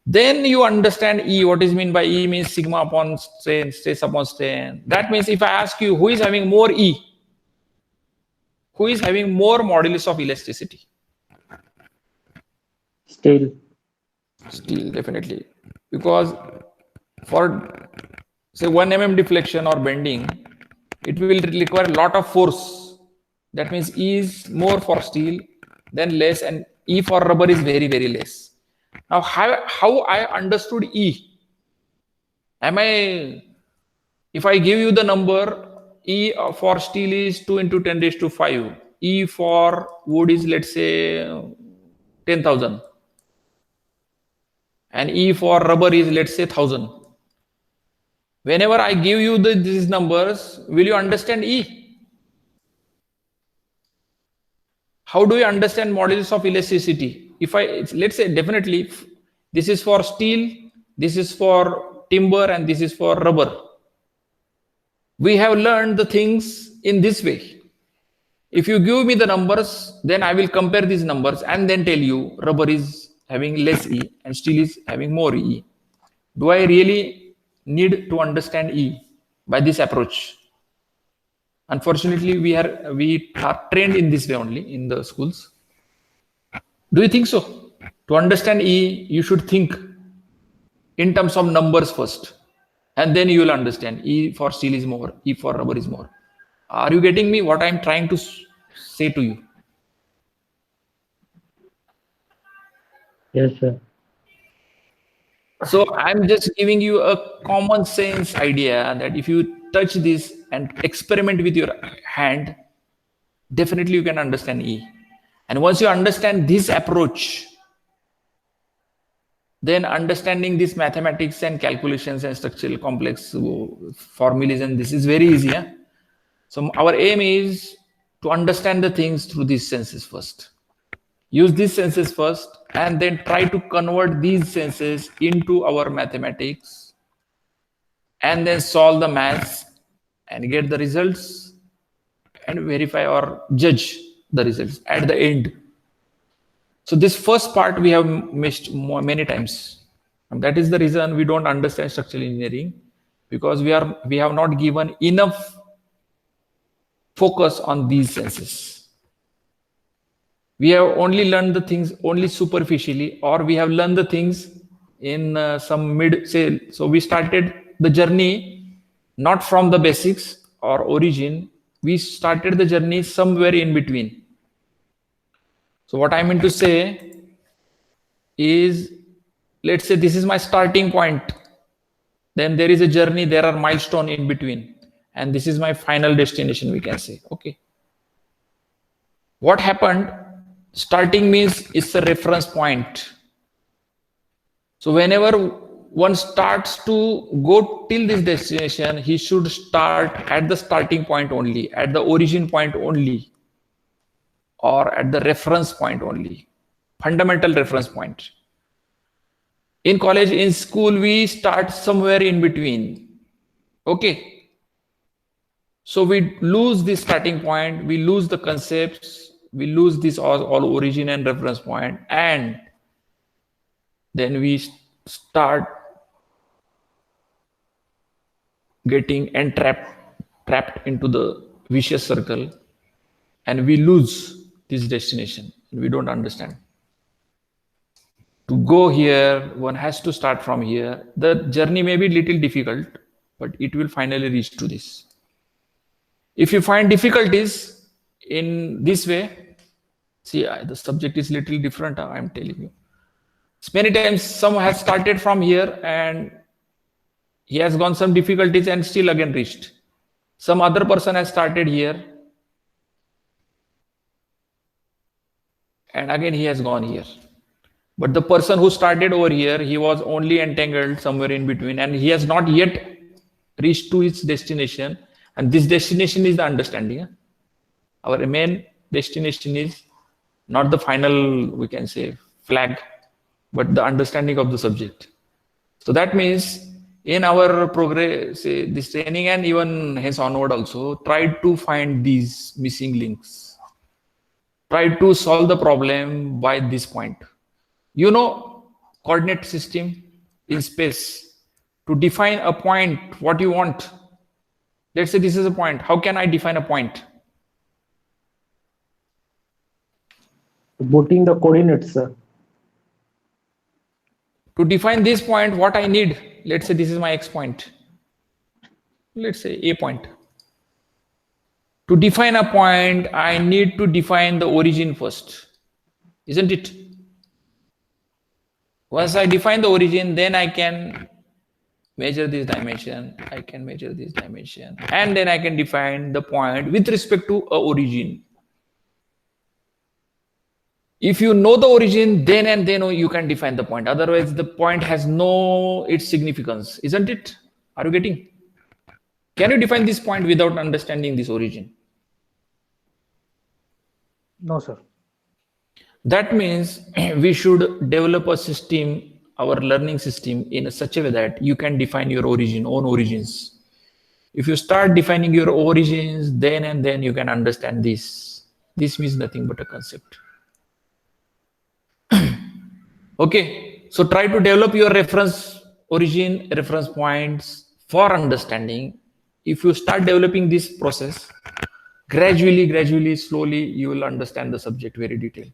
Then you understand E. What is meant by E means sigma upon strain, stress upon strain. That means if I ask you who is having more E, who is having more modulus of elasticity? Steel. Steel, definitely. Because for say 1 mm deflection or bending, it will require a lot of force. That means E is more for steel, then less, and E for rubber is very, very less. Now, how I understood E? If I give you the number, E for steel is 2 into 10 raised to 5. E for wood is, let's say, 10,000. And E for rubber is, let's say, 1,000. Whenever I give you these numbers, will you understand E? How do you understand modulus of elasticity? Let's say, definitely, this is for steel, this is for timber, and this is for rubber. We have learned the things in this way. If you give me the numbers, then I will compare these numbers and then tell you rubber is having less E and steel is having more E. Do I really need to understand E by this approach? Unfortunately, we are trained in this way only in the schools. Do you think so? To understand E, you should think in terms of numbers first, and then you will understand E for steel is more, E for rubber is more. Are you getting me what I'm trying to say to you? Yes, sir. So I'm just giving you a common sense idea that if you touch this and experiment with your hand, definitely you can understand E. And once you understand this approach, Then understanding this mathematics and calculations and structural complex formulas, and this is very easy. Huh? So our aim is to understand the things through these senses first. Use these senses first and then try to convert these senses into our mathematics and then solve the maths and get the results and verify or judge the results at the end. So this first part we have missed many times. And that is the reason we don't understand structural engineering, because we have not given enough focus on these senses. We have only learned the things only superficially, or we have learned the things in some mid-say. So we started the journey not from the basics or origin. We started the journey somewhere in between. So what I mean to say is, let's say this is my starting point. Then there is a journey, there are milestones in between. And this is my final destination, we can say. Okay. What happened? Starting means it's a reference point. So whenever one starts to go till this destination, he should start at the starting point only, at the origin point only, or at the reference point only, fundamental reference point. In college, in school, we start somewhere in between. Okay. So we lose the starting point, we lose the concepts, we lose this all origin and reference point, and then we start getting trapped into the vicious circle, and we lose this destination. We don't understand. To go here, one has to start from here. The journey may be little difficult, but it will finally reach to this. If you find difficulties in this way, see, the subject is little different, I'm telling you. Many times someone has started from here and he has gone some difficulties and still again reached. Some other person has started here and again he has gone here. But the person who started over here, he was only entangled somewhere in between, and he has not yet reached to his destination. And this destination is the understanding. Our main destination is not the final, we can say, flag, but the understanding of the subject. So that means in our progress, this training and even hence onward also, try to find these missing links. Try to solve the problem by this point. You know, coordinate system in space. To define a point, what you want. Let's say this is a point. How can I define a point? Putting the coordinates, sir. To define this point, what I need, let's say this is my X point. Let's say A point. To define a point, I need to define the origin first, isn't it? Once I define the origin, then I can measure this dimension, I can measure this dimension, and then I can define the point with respect to a origin. If you know the origin, then and then you can define the point. Otherwise, the point has no its significance, isn't it? Are you getting? Can you define this point without understanding this origin? No, sir. That means we should develop a system, our learning system, in such a way that you can define your own origins. If you start defining your origins, then and then you can understand this. This means nothing but a concept. Okay, so try to develop your reference points for understanding. If you start developing this process, gradually, slowly, you will understand the subject very detailed.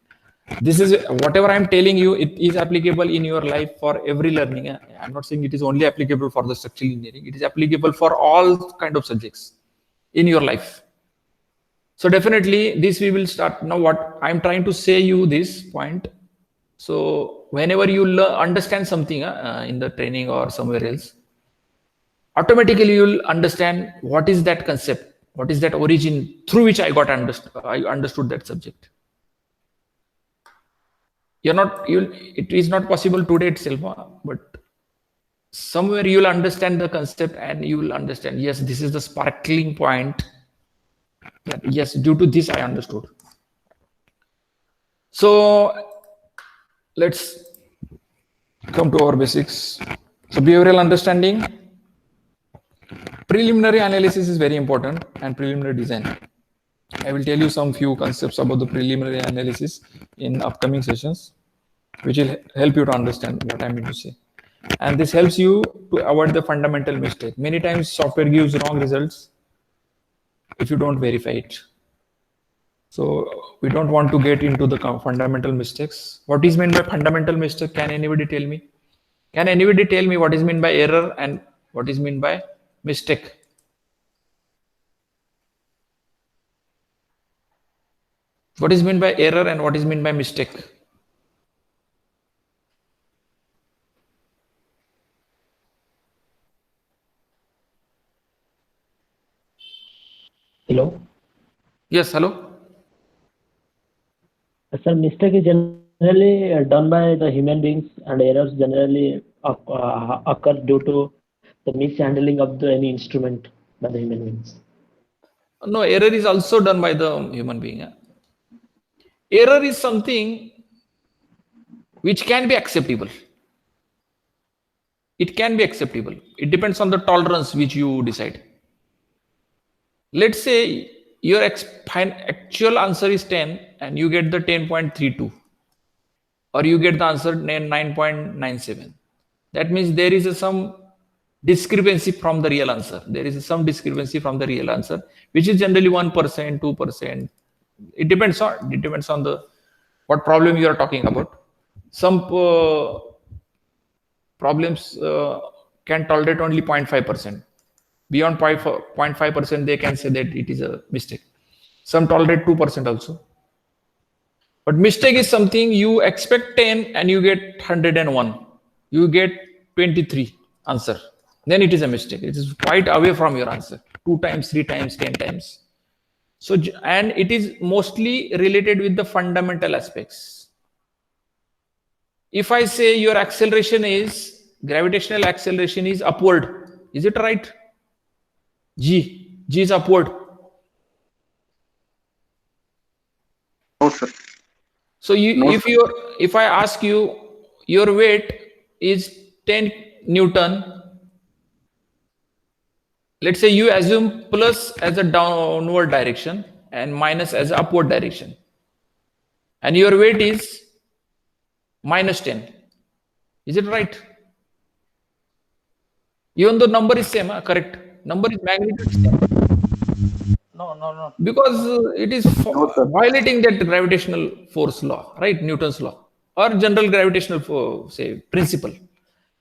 This is whatever I'm telling you, it is applicable in your life for every learning. I'm not saying it is only applicable for the structural engineering. It is applicable for all kind of subjects in your life. So definitely this we will start. Now what I'm trying to say you this point. So whenever you understand something in the training or somewhere else, automatically you'll understand what is that concept, what is that origin through which I understood that subject. it is not possible today itself, but somewhere you'll understand the concept and you will understand, yes, this is the sparkling point. That, yes, due to this I understood. So let's come to our basics. So behavioral understanding, preliminary analysis is very important, and preliminary design. I will tell you some few concepts about the preliminary analysis in upcoming sessions, which will help you to understand what I mean to say. And this helps you to avoid the fundamental mistake. Many times software gives wrong results if you don't verify it. So we don't want to get into the fundamental mistakes. What is meant by fundamental mistake? Can anybody tell me? Can anybody tell me what is meant by error and what is meant by mistake? What is meant by error and what is meant by mistake? Hello? Yes, hello? Sir, mistake is generally done by the human beings, and errors generally occur due to the mishandling of any instrument by the human beings. No, error is also done by the human being. Error is something which can be acceptable. It can be acceptable. It depends on the tolerance which you decide. Let's say your actual answer is 10 and you get the 10.32, or you get the answer 9.97. That means there is some discrepancy from the real answer. There is some discrepancy from the real answer, which is generally 1%, 2%. It depends on the what problem you are talking about. Some problems can tolerate only 0.5%. Beyond 0.5%, they can say that it is a mistake. Some tolerate 2% also. But mistake is something you expect 10 and you get 101. You get 23 answer. Then it is a mistake. It is quite away from your answer. 2 times, 3 times, 10 times. So, and it is mostly related with the fundamental aspects. If I say your acceleration is, gravitational acceleration is upward, is it right? G is upward. No, sir. So if I ask you, your weight is 10 Newton, let's say you assume plus as a downward direction and minus as an upward direction, and your weight is minus 10. Is it right? Even though number is same, correct? Number is magnitude same. No. Because it is violating that gravitational force law, right? Newton's law or general gravitational principle.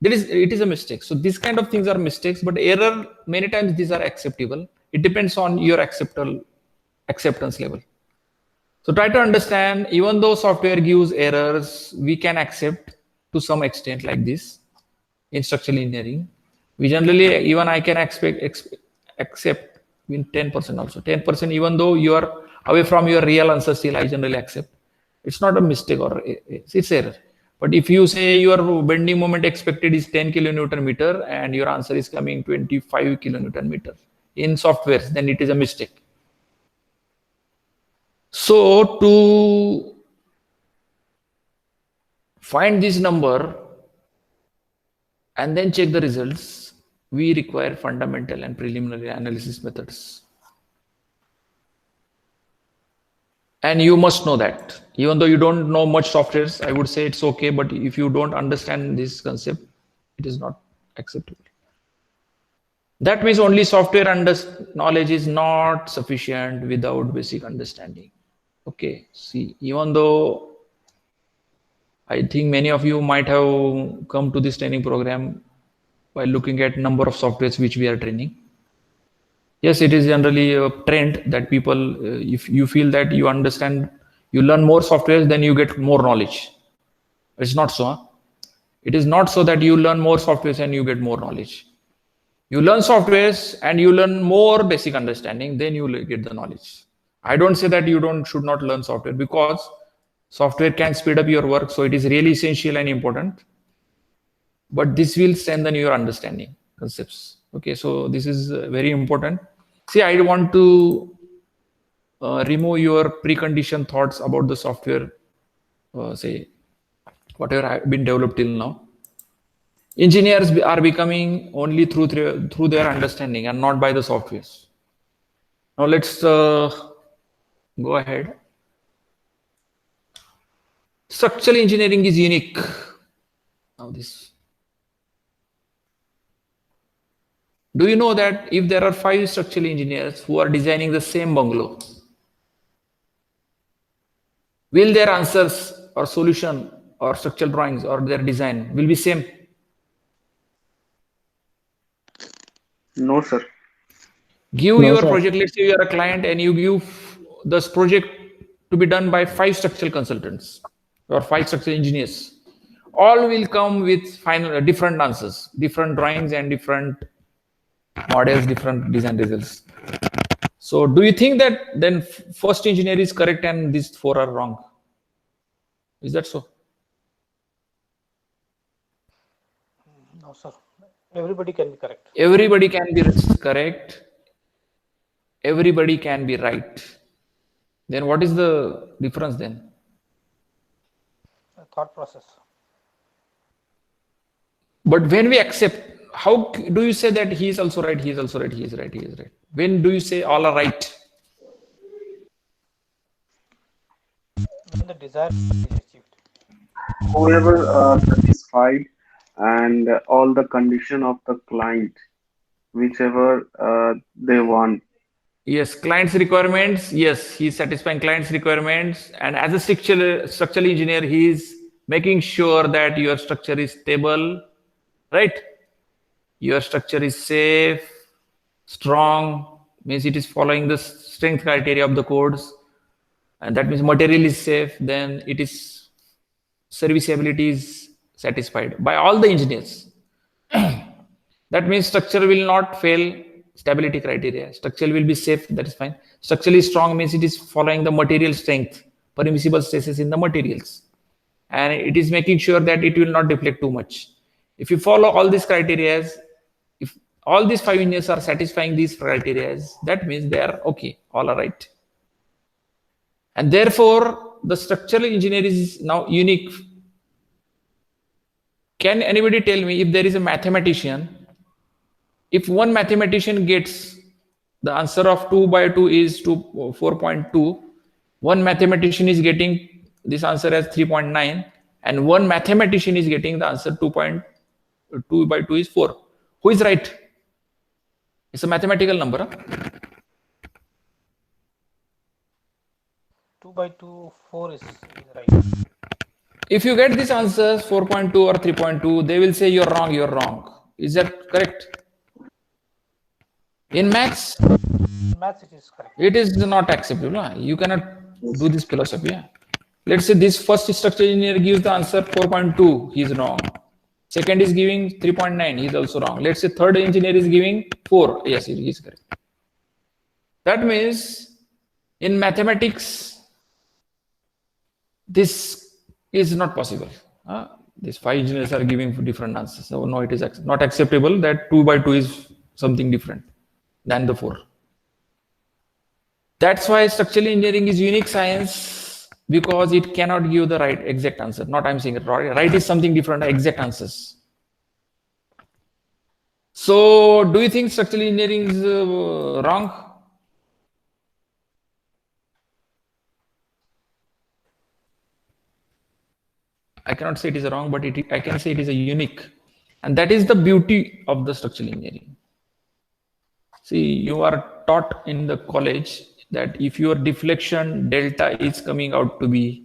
It is a mistake. So these kind of things are mistakes, but error, many times these are acceptable. It depends on your acceptance level. So try to understand, even though software gives errors, we can accept to some extent like this in structural engineering. We generally, even I can accept in 10% also. 10%, even though you are away from your real answer, still I generally accept. It's not a mistake or it's error. But if you say your bending moment expected is 10 kilonewton meter and your answer is coming 25 kilonewton meter in softwares, then it is a mistake. So to find this number and then check the results, we require fundamental and preliminary analysis methods. And you must know that. Even though you don't know much softwares, I would say it's okay. But if you don't understand this concept, it is not acceptable. That means only software knowledge is not sufficient without basic understanding. Okay, see, even though I think many of you might have come to this training program by looking at number of softwares which we are training. Yes, it is generally a trend that people, if you feel that you understand, you learn more softwares, then you get more knowledge. It's not so. Huh? It is not so that you learn more softwares and you get more knowledge. You learn softwares and you learn more basic understanding, then you will get the knowledge. I don't say that you should not learn software, because Software can speed up your work, so it is really essential and important. But this will strengthen your understanding concepts. Okay, so this is very important. See, I want to remove your preconditioned thoughts about the software, say, whatever have been developed till now. Engineers are becoming only through their understanding and not by the softwares. Now let's go ahead. Structural engineering is unique. Now this. Do you know that if there are 5 structural engineers who are designing the same bungalow, will their answers or solution or structural drawings or their design will be same? No, sir. Give No, your sir. project, let's say you are a client and you give this project to be done by 5 structural consultants or 5 structural engineers. All will come with final different answers, different drawings and different models, different design results. So do you think that then first engineer is correct and these 4 are wrong? Is that so? No, sir. Everybody can be correct. Everybody can be correct. Everybody can be right. Then what is the difference then? Thought process. But when we accept, how do you say that he is also right, he is also right, he is right, he is right? When do you say all are right? When the desire is achieved. Whoever satisfied and all the condition of the client, whichever they want. Yes, client's requirements. Yes, he is satisfying client's requirements. And as a structural engineer, he is making sure that your structure is stable, right? Your structure is safe, strong, means it is following the strength criteria of the codes. And that means material is safe, then it is serviceability is satisfied by all the engineers. That means structure will not fail stability criteria. Structure will be safe, that is fine. Structurally strong means it is following the material strength, permissible stresses in the materials. And it is making sure that it will not deflect too much. If you follow all these criteria, if all these 5 engineers are satisfying these criteria, that means they are okay, all are right. And therefore, the structural engineer is now unique. Can anybody tell me if there is a mathematician, if one mathematician gets the answer of 2 by 2 is 4.2, one mathematician is getting this answer as 3.9, and one mathematician is getting the answer 2.2 by 2 is 4. Who is right? It's a mathematical number. Huh? 2 by 2, 4 is right. If you get this answer 4.2 or 3.2, they will say you're wrong, you're wrong. Is that correct? In maths, It is correct. it is not acceptable. Huh? You cannot do this philosophy. Huh? Let's say this first structural engineer gives the answer 4.2, he is wrong. Second is giving 3.9, he is also wrong. Let's say third engineer is giving 4, yes, he is correct. That means in mathematics, this is not possible. These 5 engineers are giving different answers. So no, it is not acceptable that 2 by 2 is something different than the 4. That's why structural engineering is unique science, because it cannot give the right exact answer. Not I'm saying it right. Right is something different, exact answers. So do you think structural engineering is wrong? I cannot say it is wrong, but I can say it is a unique. And that is the beauty of the structural engineering. See, you are taught in the college that if your deflection delta is coming out to be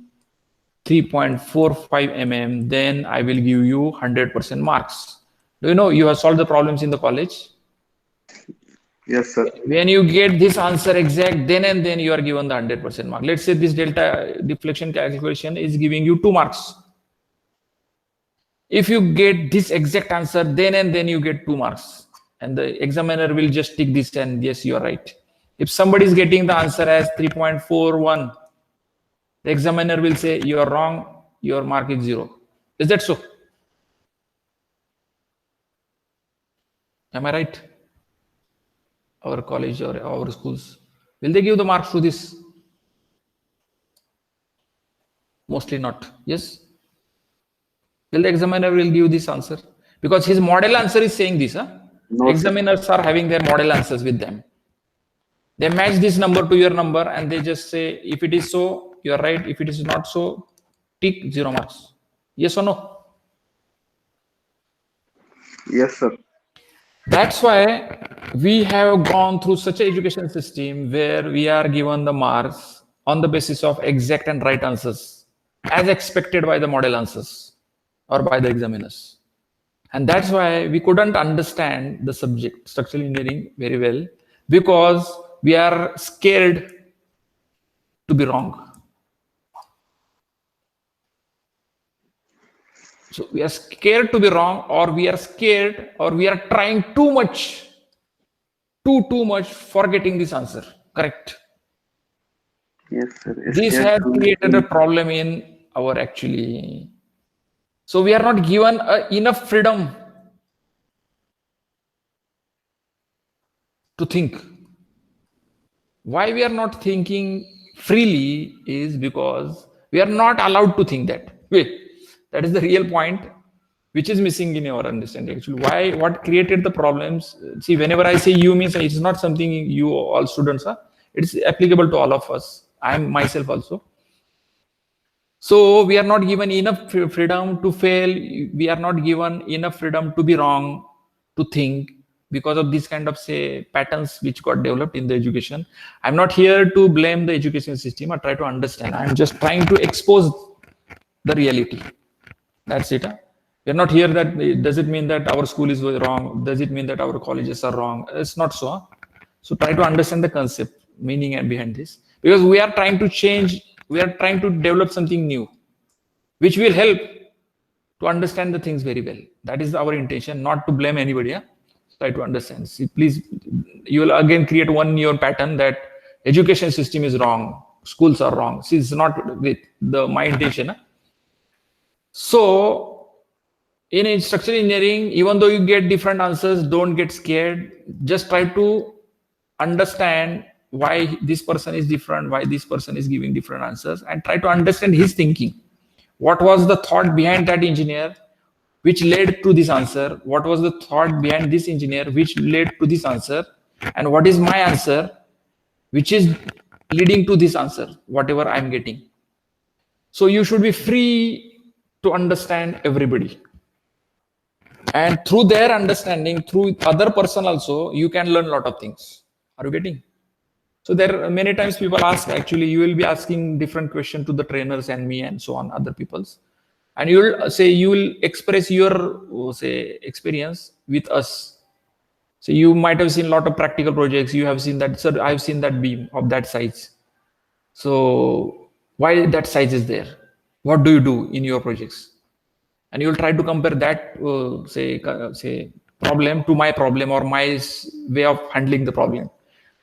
3.45 mm, then I will give you 100% marks. Do you know you have solved the problems in the college? Yes, sir. When you get this answer exact, then and then you are given the 100% mark. Let's say this delta deflection calculation is giving you 2 marks. If you get this exact answer, then and then you get 2 marks. And the examiner will just tick this and yes, you are right. If somebody is getting the answer as 3.41, the examiner will say you are wrong, your mark is 0. Is that so? Am I right? Our college or our schools, will they give the marks to this? Mostly not. Yes. Will the examiner will give this answer? Because his model answer is saying this. No, Examiners are having their model answers with them. They match this number to your number and they just say, if it is so, you are right. If it is not so, tick 0 marks. Yes or no? yes, sir. That's why we have gone through such an education system where we are given the marks on the basis of exact and right answers as expected by the model answers or by the examiners. And that's why we couldn't understand the subject structural engineering very well, because we are scared to be wrong. So we are scared to be wrong, or we are scared, or we are trying too much for getting this answer correct. Yes, sir. This has created a problem in our actually. So we are not given enough freedom to think. Why we are not thinking freely is because we are not allowed to think that way. That is the real point which is missing in our understanding. Actually, why, what created the problems? See, whenever I say you, means it's not something you all students are. It's applicable to all of us. I am myself also. So we are not given enough freedom to fail. We are not given enough freedom to be wrong, to think, because of this kind of, say, patterns which got developed in the education. I'm not here to blame the education system or try to understand. I'm just trying to expose the reality. That's it. We're not here that, does it mean that our school is wrong? Does it mean that our colleges are wrong? It's not so. So try to understand the concept, meaning and behind this. Because we are trying to change, we are trying to develop something new, which will help to understand the things very well. That is our intention, not to blame anybody. Try to understand. See, please, you will again create one new pattern that education system is wrong, schools are wrong. See, it's not with my intention. So in structural engineering, even though you get different answers, don't get scared. Just try to understand why this person is different, why this person is giving different answers, and try to understand his thinking. What was the thought behind that engineer which led to this answer? What was the thought behind this engineer which led to this answer? And what is my answer which is leading to this answer, whatever I'm getting? So you should be free to understand everybody. And through their understanding, through other person also, you can learn a lot of things. Are you getting? So there are many times people ask, actually, you will be asking different questions to the trainers and me and so on, other people's. And you will say, you will express your, say, experience with us. So you might have seen a lot of practical projects. You have seen that, sir, I've seen that beam of that size. So why that size is there? What do you do in your projects? And you will try to compare that, say problem to my problem or my way of handling the problem.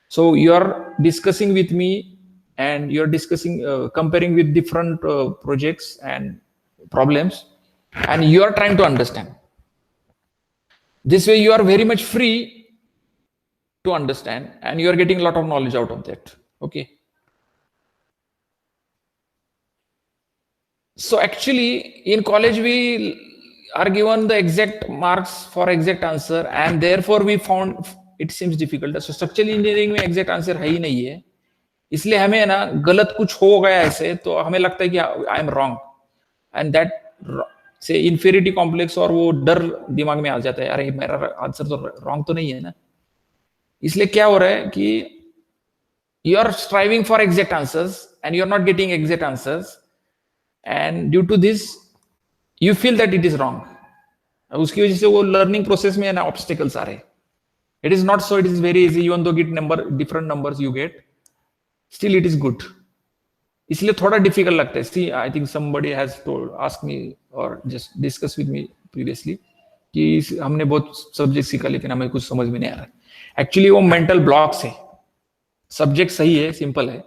So you are discussing with me, and you're discussing, comparing with different projects and problems, and you are trying to understand. This way you are very much free to understand, and you are getting a lot of knowledge out of that. Okay. So actually in college we are given the exact marks for exact answer, and therefore we found it seems difficult. So structural engineering में exact answer है ही नहीं है, इसलिए हमें ना गलत कुछ हो गया ऐसे तो हमें लगता है कि I am wrong, and that से inferiority complex और वो डर दिमाग में आ जाता है, अरे मेरा आंसर तो wrong तो नहीं है ना. इसलिए क्या हो रहा है कि you are striving for exact answers and you are not getting exact answers, and due to this you feel that it is wrong. उसकी वजह से वो learning process में ना obstacles आ रहे. It is not so, it is very easy, even though get different numbers you get, still it is good. इसलिए थोड़ा difficult लगता है. See, I think somebody has asked me or just discussed with me previously कि हमने बहुत subject सीखा लेकिन हमें कुछ समझ में नहीं आ रहा है. Actually वो mental blocks है. Subject सही है, simple है,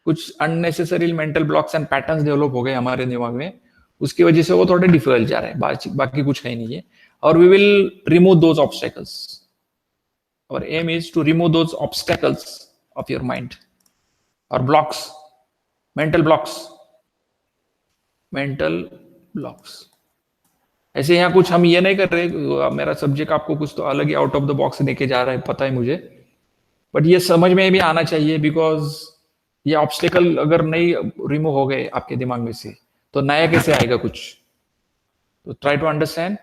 कुछ unnecessary mental blocks and patterns develop हो गए हमारे दिमाग में, उसकी वजह से वो थोड़े डिफिकल्ट जा रहे हैं, बाकी कुछ है नहीं है. और we will remove those obstacles. Our aim is to remove those obstacles of your mind or blocks, mental blocks. ऐसे यहाँ कुछ हम ये नहीं कर रहे, मेरा सब्जेक्ट आपको कुछ तो अलग ही आउट ऑफ द बॉक्स लेके जा रहा है, पता है मुझे, बट ये समझ में भी आना चाहिए, बिकॉज ये ऑब्स्टेकल अगर नहीं रिमूव हो गए आपके दिमाग में से तो नया कैसे आएगा कुछ. तो try to understand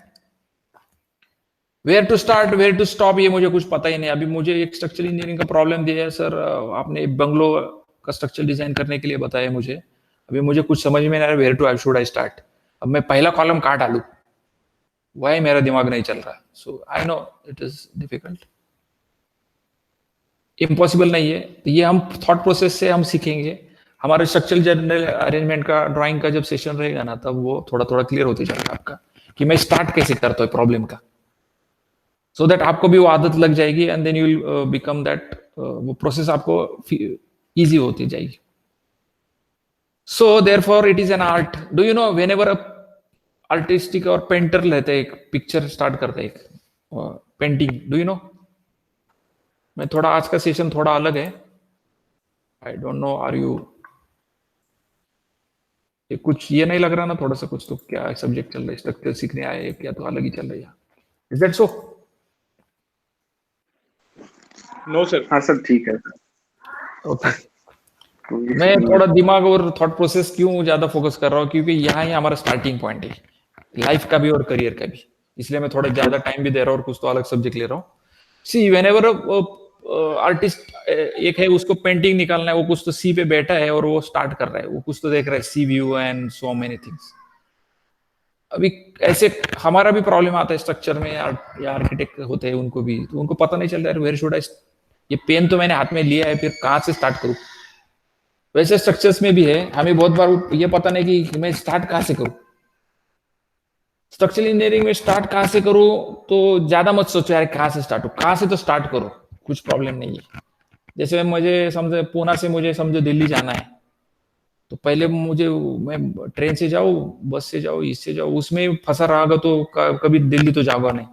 where to start where to stop. ये मुझे कुछ पता ही नहीं. अभी मुझे एक स्ट्रक्चरल इंजीनियरिंग का प्रॉब्लम दिया है सर, आपने बंगलो का स्ट्रक्चर डिजाइन करने के लिए बताया मुझे. अभी मुझे कुछ समझ में नहीं आ रहा where to should I start. अब मैं पहला कॉलम कहाँ डालूं, वाई मेरा दिमाग नहीं चल रहा. So I know it is difficult, impossible नहीं है. तो ये हम थॉट प्रोसेस से हम सीखेंगे. हमारे स्ट्रक्चरल जनरल अरेंजमेंट का ड्राइंग का जब सेशन रहेगा ना, तब वो थोड़ा थोड़ा क्लियर होते जाएगा आपका कि मैं स्टार्ट कैसे करता हूँ प्रॉब्लम का, सो दैट आपको भी वो आदत लग जाएगी and then you will become that, वो प्रोसेस आपको इजी होती जाएगी. So therefore it is an art. Do you know whenever artistic और पेंटर रहते हैं, एक पिक्चर स्टार्ट करते हैं, एक पेंटिंग, डू यू नो. मैं थोड़ा आज का सेशन थोड़ा अलग है, I don't know are you, ये कुछ ये नहीं लग रहा ना थोड़ा सा कुछ, तो क्या सब्जेक्ट चल रहा है, स्ट्रक्चर सीखने आए क्या तो अलग ही चल रही है. Is that so? No sir. हाँ सर ठीक है. ओके. मैं थोड़ा दिमाग और थॉट प्रोसेस क्यों ज्यादा फोकस कर रहा हूँ, क्योंकि यहाँ ही हमारा स्टार्टिंग पॉइंट है लाइफ का भी और करियर का भी, इसलिए मैं थोड़ा ज्यादा टाइम भी दे रहा हूँ और कुछ तो अलग सब्जेक्ट ले रहा हूँ. सी व्हेनेवर आर्टिस्ट एक है, उसको पेंटिंग निकालना है, वो कुछ तो सी पे बैठा है और वो स्टार्ट कर रहा है, वो कुछ तो देख रहा है सी view and so many things. अभी ऐसे हमारा भी प्रॉब्लम आता है स्ट्रक्चर में, या आर्किटेक्ट होते हैं उनको भी, तो उनको पता नहीं चल रहा है वेयर शुड आई, ये पेन तो मैंने हाथ में लिया है, फिर कहाँ से स्टार्ट करूं. वैसे स्ट्रक्चर्स में भी है, हमें बहुत बार ये पता नहीं कि मैं स्टार्ट कहाँ से करूं. स्ट्रक्चरल इंजीनियरिंग में स्टार्ट कहाँ से करूं, तो ज्यादा मत सोचो यार कहाँ से स्टार्ट हो, कहाँ से तो स्टार्ट करो, कुछ प्रॉब्लम नहीं है. जैसे मुझे समझे पूना से मुझे समझो दिल्ली जाना है, तो पहले मैं ट्रेन से जाऊँ, बस से जाऊँ, इससे जाऊँ, उसमें फंसा रहा तो कभी दिल्ली तो जाऊंगा नहीं.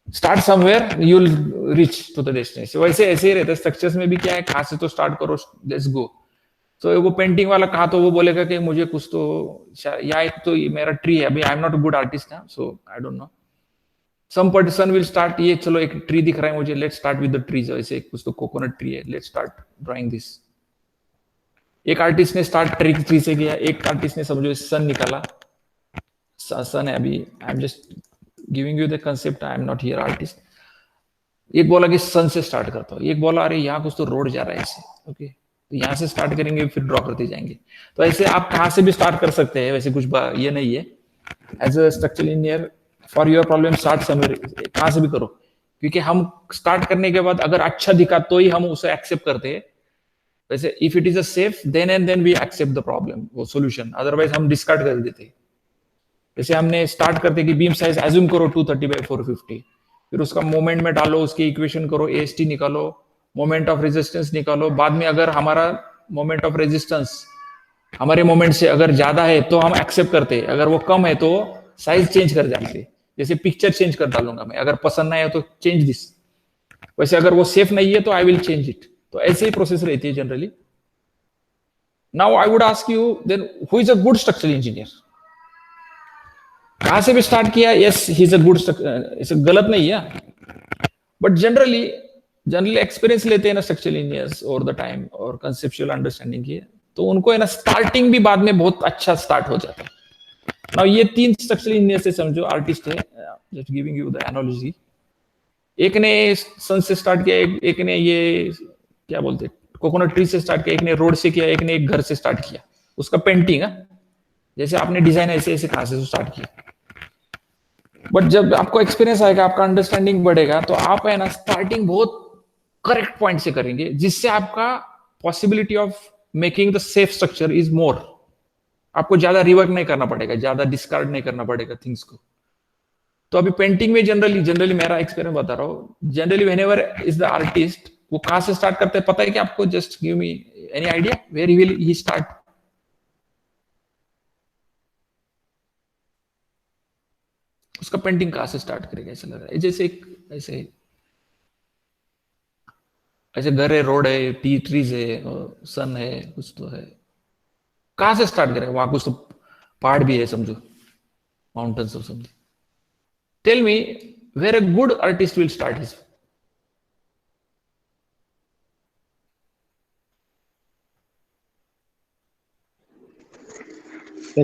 Start somewhere you will reach to the destination. वैसे ऐसे ही रहता है स्ट्रक्चर्स में भी, क्या है कहाँ से तो स्टार्ट करो, लेट्स गो. तो वो पेंटिंग वाला कहा तो वो बोलेगा कि मुझे कुछ तो, या एक तो मेरा ट्री है, अभी I am not a good artist ना, so I don't know. Some person will start, ये चलो एक ट्री दिख रहा है मुझे, let's start with the trees. ऐसे कुछ तो कोकोनट ट्री है, लेट्स स्टार्ट ड्राइंग दिस. एक आर्टिस्ट ने स्टार्ट ट्री से किया, एक आर्टिस्ट ने समझो सन निकाला, सन है. अभी I am just giving you the concept, I am not here artist. एक बोला कि सन से स्टार्ट करता हूँ, एक बोला अरे यहाँ कुछ तो रोड जा रहा है ऐसे, ओके तो यहाँ से स्टार्ट करेंगे फिर ड्रॉ करते जाएंगे. तो ऐसे आप कहाँ से भी स्टार्ट कर सकते हैं, वैसे कुछ ये नहीं है. As a structural engineer for your problem start somewhere, कहाँ से भी करो, क्योंकि हम स्टार्ट करने के बाद अगर अच्छा दिखा तो ही हम उसे एक्सेप्ट करते हैं. वैसे if it is a safe then and then we accept the problem, वो सोल्यूशन, अदरवाइज हम डिस्कार्ड कर देते. जैसे हमने स्टार्ट करते कि बीम साइज एज्यूम करो 230/450, फिर उसका मोमेंट में डालो, उसकी इक्वेशन करो, एएसटी निकालो, मोमेंट ऑफ रेजिस्टेंस निकालो. बाद में अगर हमारा मोमेंट ऑफ रेजिस्टेंस हमारे मोमेंट से अगर ज्यादा है तो हम एक्सेप्ट करते, अगर वो कम है तो साइज चेंज कर जाते. जैसे पिक्चर चेंज कर डालूंगा मैं, अगर पसंद नहीं है तो चेंज दिस. वैसे अगर वो सेफ नहीं है तो आई विल चेंज इट. तो ऐसे ही प्रोसेस रहती है generally. Now I would ask you then, who is a good structural engineer? कहां से भी स्टार्ट किया, yes he is a good, इसे गलत नहीं है, बट जनरली एक्सपीरियंस लेते हैं ना structural engineers over the time और कंसेप्चुअल अंडरस्टैंडिंग की, तो उनको है ना स्टार्टिंग भी बाद में बहुत अच्छा स्टार्ट हो जाता है. नाउ ये 3 स्ट्रक्चरल इंजीनियर से समझो आर्टिस्ट है, just giving you the analogy. एक ने सन से स्टार्ट किया, एक ने ये क्या बोलते कोकोनट ट्री से स्टार्ट किया, एक ने रोड से किया, एक ने एक घर से स्टार्ट किया. उसका पेंटिंग है, जैसे आपने डिजाइन ऐसे ऐसे कहां से स्टार्ट किया. बट जब आपको एक्सपीरियंस आएगा, आपका अंडरस्टैंडिंग बढ़ेगा, तो आप है ना स्टार्टिंग बहुत करेक्ट पॉइंट से करेंगे, जिससे आपका possibility of making the safe structure is more. आपको ज्यादा रिवर्क नहीं करना पड़ेगा, ज्यादा डिस्कार्ड नहीं करना पड़ेगा थिंग्स को. तो अभी पेंटिंग में जनरली मेरा एक्सपीरियंस बता रहा हूँ, generally whenever is the artist, वो कहां से स्टार्ट करते हैं पता है कि आपको? Just give me any idea where will he start? उसका पेंटिंग कहाँ से स्टार्ट करेगा? ऐसा लग रहा है जैसे ऐसे ऐसे घर है, रोड है, ट्रीज है, सन है, कुछ तो है, कहाँ से स्टार्ट करेगा? वहां कुछ तो पहाड़ भी है समझो, माउंटेन्स और something. Tell me where a good artist will start his.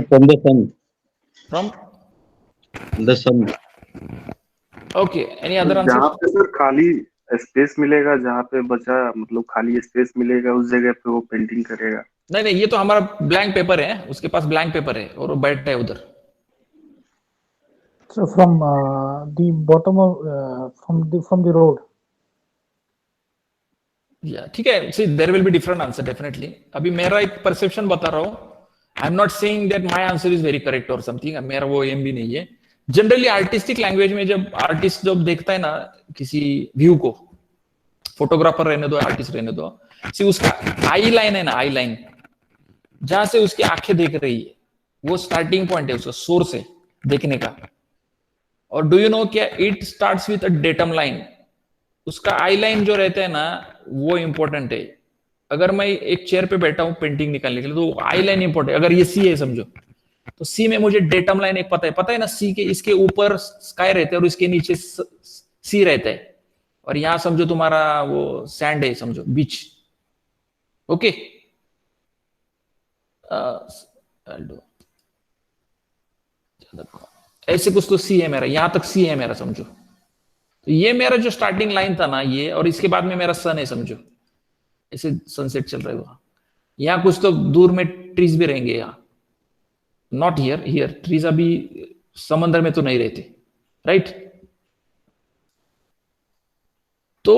From the sun. From The sun. okay, any other जहाँ answer? पे सर खाली स्पेस मिलेगा, जहाँ पे बचा मतलब खाली स्पेस मिलेगा, उस जगह पे वो पेंटिंग करेगा. नहीं नहीं, ये तो हमारा ब्लैंक पेपर है, उसके पास ब्लैंक पेपर है और वो बैठता है उधर. So from the bottom of from the road. या ठीक है, see there will be different answer definitely. अभी मेरा एक परसेप्शन बता रहा हूँ. I am not saying that my answer is very correct और समथिंग. मेरा वो एम भी नहीं है. जनरली आर्टिस्टिक लैंग्वेज में जब आर्टिस्ट जब देखता है ना किसी व्यू को, फोटोग्राफर रहने दो, आर्टिस्ट रहने दो, सी उसका आई लाइन है ना, आई लाइन जहां से उसकी आंखें देख रही है, वो स्टार्टिंग पॉइंट है उसका, सोर्स है देखने का. और डू यू नो क्या it starts with a datum line. उसका आई लाइन जो रहता है ना वो इंपॉर्टेंट है. अगर मैं एक चेयर पे बैठा हूं पेंटिंग निकालने के लिए तो आई लाइन इंपॉर्टेंट है. अगर ये सी है समझो, तो सी में मुझे डेटम लाइन एक पता है ना, सी के इसके ऊपर स्काई रहता है और इसके नीचे सी रहता है. और यहां समझो तुम्हारा वो सैंड है समझो, बीच. ओके, ऐसे कुछ तो सी है मेरा, यहां तक सी है मेरा समझो. तो ये मेरा जो स्टार्टिंग लाइन था ना ये, और इसके बाद में मेरा सन है समझो, ऐसे सनसेट चल रहा है वहां. यहां कुछ तो दूर में ट्रीज भी रहेंगे. यहाँ नॉट हियर, हियर ट्रीज अभी समंदर में तो नहीं रहते, राइट. तो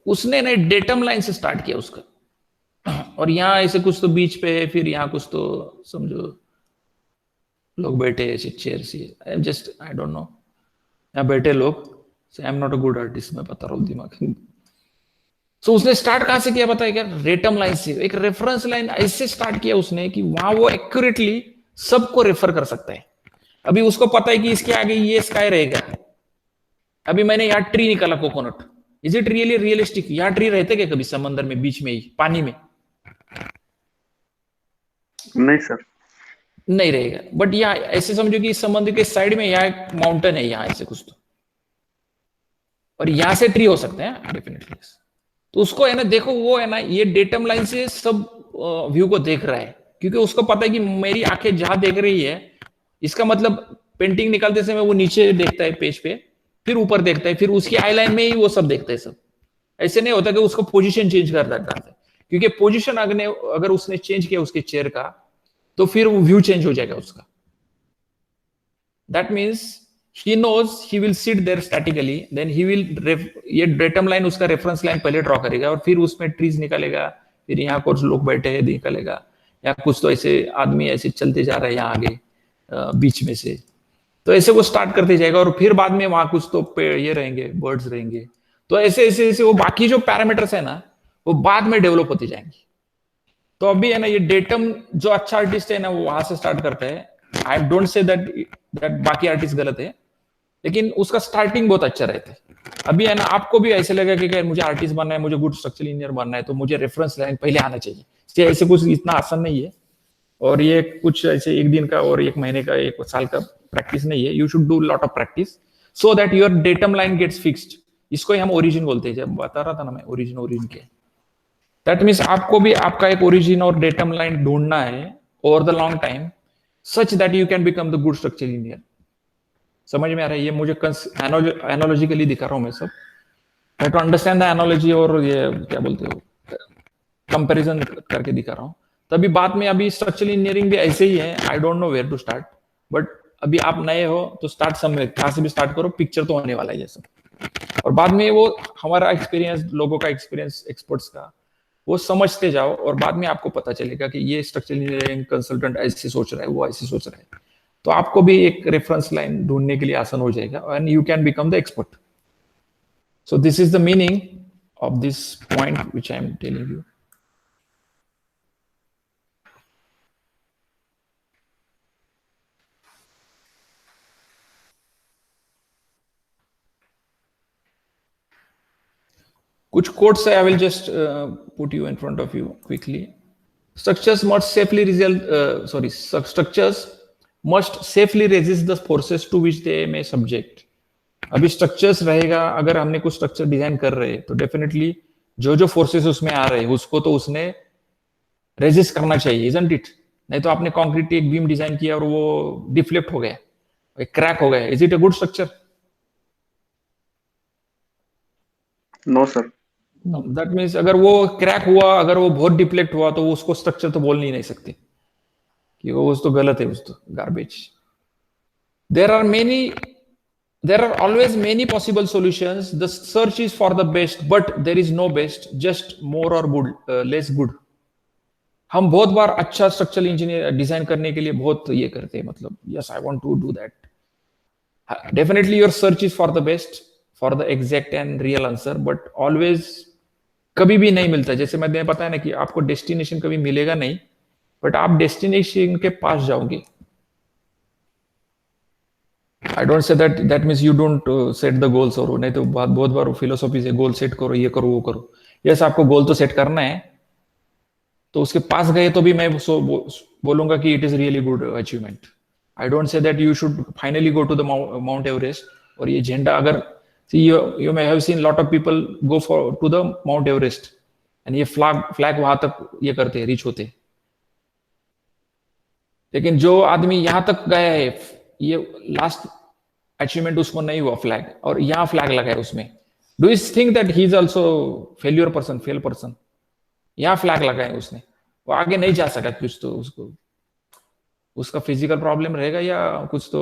उसने ना डेटम लाइन से स्टार्ट किया उसका. और यहाँ ऐसे कुछ तो बीच पे है, फिर यहाँ कुछ तो समझो लोग बैठे ऐसे चेयर से. I am just I don't no, यहाँ बैठे लोग. आई am not a good artist, मैं बता रहा हूँ दिमाग. सो उसने स्टार्ट कहां से किया बताया क्या? रेटम लाइन से. एक रेफरेंस लाइन ऐसे स्टार्ट किया उसने कि वहां वो एक्यूरेटली सबको रेफर कर सकता है. अभी उसको पता है कि इसके आगे ये स्काई रहेगा. अभी मैंने यहाँ ट्री निकाला, coconut. Is it really realistic? यहाँ ट्री रहते क्या कभी समंदर में, बीच में ही, पानी में? नहीं सर, नहीं रहेगा. बट यहाँ ऐसे समझो कि समुद्र के साइड में यहाँ एक माउंटेन है, यहाँ ऐसे कुछ तो, और यहां से ट्री हो सकते हैं डेफिनेटली. तो उसको है ना, देखो वो है ना, ये डेटम लाइन से सब व्यू को देख रहा है, क्योंकि उसको पता है कि मेरी आंखें जहां देख रही है, इसका मतलब पेंटिंग निकालते समय वो नीचे देखता है पेज पे, फिर ऊपर देखता है, फिर उसकी आई लाइन में ही वो सब देखता है सब. ऐसे नहीं होता कि उसको पोजीशन चेंज कर देता है, क्योंकि पोजीशन अगर उसने चेंज किया उसके चेयर का, तो फिर वो व्यू चेंज हो जाएगा उसका. That means he knows he will sit there statically, then he will ये डेटम लाइन उसका रेफरेंस लाइन पहले ड्रॉ करेगा, और फिर उसमें ट्रीज निकालेगा, फिर यहाँ कुछ लोग बैठे हैं निकालेगा, या कुछ तो ऐसे आदमी ऐसे चलते जा रहे हैं यहाँ आगे बीच में से. तो ऐसे वो स्टार्ट करते जाएगा, और फिर बाद में वहां कुछ तो पेड़ ये रहेंगे, बर्ड्स रहेंगे. तो ऐसे ऐसे ऐसे वो बाकी जो पैरामीटर्स है ना वो बाद में डेवलप होते जाएंगे. तो अभी है ना ये डेटम, जो अच्छा आर्टिस्ट है ना वो वहां से स्टार्ट करता है. आई डोंट से दैट बाकी आर्टिस्ट गलत है, लेकिन उसका स्टार्टिंग बहुत अच्छा रहता है. अभी है ना आपको भी ऐसे लगा कि मुझे आर्टिस्ट बनना है, मुझे गुड स्ट्रक्चरल इंजीनियर बनना है, तो मुझे रेफरेंस लाइन पहले आना चाहिए. ऐसे कुछ इतना आसान नहीं है, और ये कुछ ऐसे एक दिन का और एक महीने का, एक साल का प्रैक्टिस नहीं है. You should do lot of practice so that your datum line gets fixed. इसको ही हम ओरिजिन बोलते हैं. जब बता रहा था ना मैं ओरिजिन के, दैट मीन्स आपको भी आपका एक ओरिजिन और डेटम लाइन ढूंढना है over the long time, such that you can become the good structural engineer. समझ में आ रहा है? ये मुझे एनालॉजिकली दिखा रहा हूं मैं सब. मैं टू अंडरस्टैंड द एनालॉजी, और ये क्या बोलते हो कंपैरिजन करके दिखा रहा हूं. तभी बाद में अभी स्ट्रक्चरल इंजीनियरिंग भी ऐसे ही है. I don't know where to start, but अभी आप नए हो तो स्टार्ट समवेयर, कहां से भी स्टार्ट करो, पिक्चर तो होने वाला है ये सब. और बाद में वो हमारा एक्सपीरियंस, लोगों का एक्सपीरियंस, एक्सपर्ट्स का, वो समझते जाओ, और बाद में आपको पता चलेगा कि ये स्ट्रक्चरल इंजीनियरिंग कंसल्टेंट ऐसे सोच रहा है, वो ऐसे सोच रहा है. तो आपको भी एक रेफरेंस लाइन ढूंढने के लिए आसान हो जाएगा, and you can become the expert. So this is the meaning of this point which I am telling you. कुछ quotes I will just put you in front of you quickly. Structures must safely structures must safely resist the forces to which they may subject. अभी structures रहेगा, अगर हमने कुछ structure design कर रहे हैं तो डेफिनेटली जो जो फोर्सेस उसमें आ रहे हैं उसको तो उसने रेजिस्ट करना चाहिए, इजंट इट? नहीं तो आपने कंक्रीट एक बीम डिजाइन किया और वो डिफ्लेक्ट हो गया, क्रैक हो गया, is it a good structure? No sir. That means अगर वो क्रैक हुआ, अगर वो बहुत डिफ्लेक्ट हुआ तो उसको स्ट्रक्चर तो बोल नहीं सकते कि वो उस तो गलत है, उस तो garbage. There are always many possible solutions. The search is for the best, but there is no best, just more or good, less good. हम बहुत बार अच्छा स्ट्रक्चरल इंजीनियर डिजाइन करने के लिए बहुत ये करते हैं, मतलब yes I want to do that. Definitely your search is for the best, for the exact and real answer, but always कभी भी नहीं मिलता। जैसे मैंने बताया ना कि आपको डेस्टिनेशन कभी मिलेगा नहीं, बट आप डेस्टिनेशन के पास जाओगे। आई don't say that means you don't set the goals, और नहीं तो बहुत बार फिलोसॉफी से गोल सेट करो, ये करो वो करो। यस आपको गोल तो सेट करना है, तो उसके पास गए तो भी मैं बोलूंगा कि it is really good achievement. I don't say that you should finally go to the Mount Everest, और ये झंडा अगर you may have seen lot of people go to the Mount Everest and ये फ्लैग वहां तक ये करते हैं, रीच होते। लेकिन जो आदमी यहां तक गया है, ये लास्ट अचीवमेंट उसको नहीं हुआ फ्लैग, और यहां फ्लैग लगा है उसमें, do you think that he is also fail person? यहां फ्लैग लगा है उसने, वो आगे नहीं जा सका, कुछ तो उसका फिजिकल प्रॉब्लम रहेगा या कुछ तो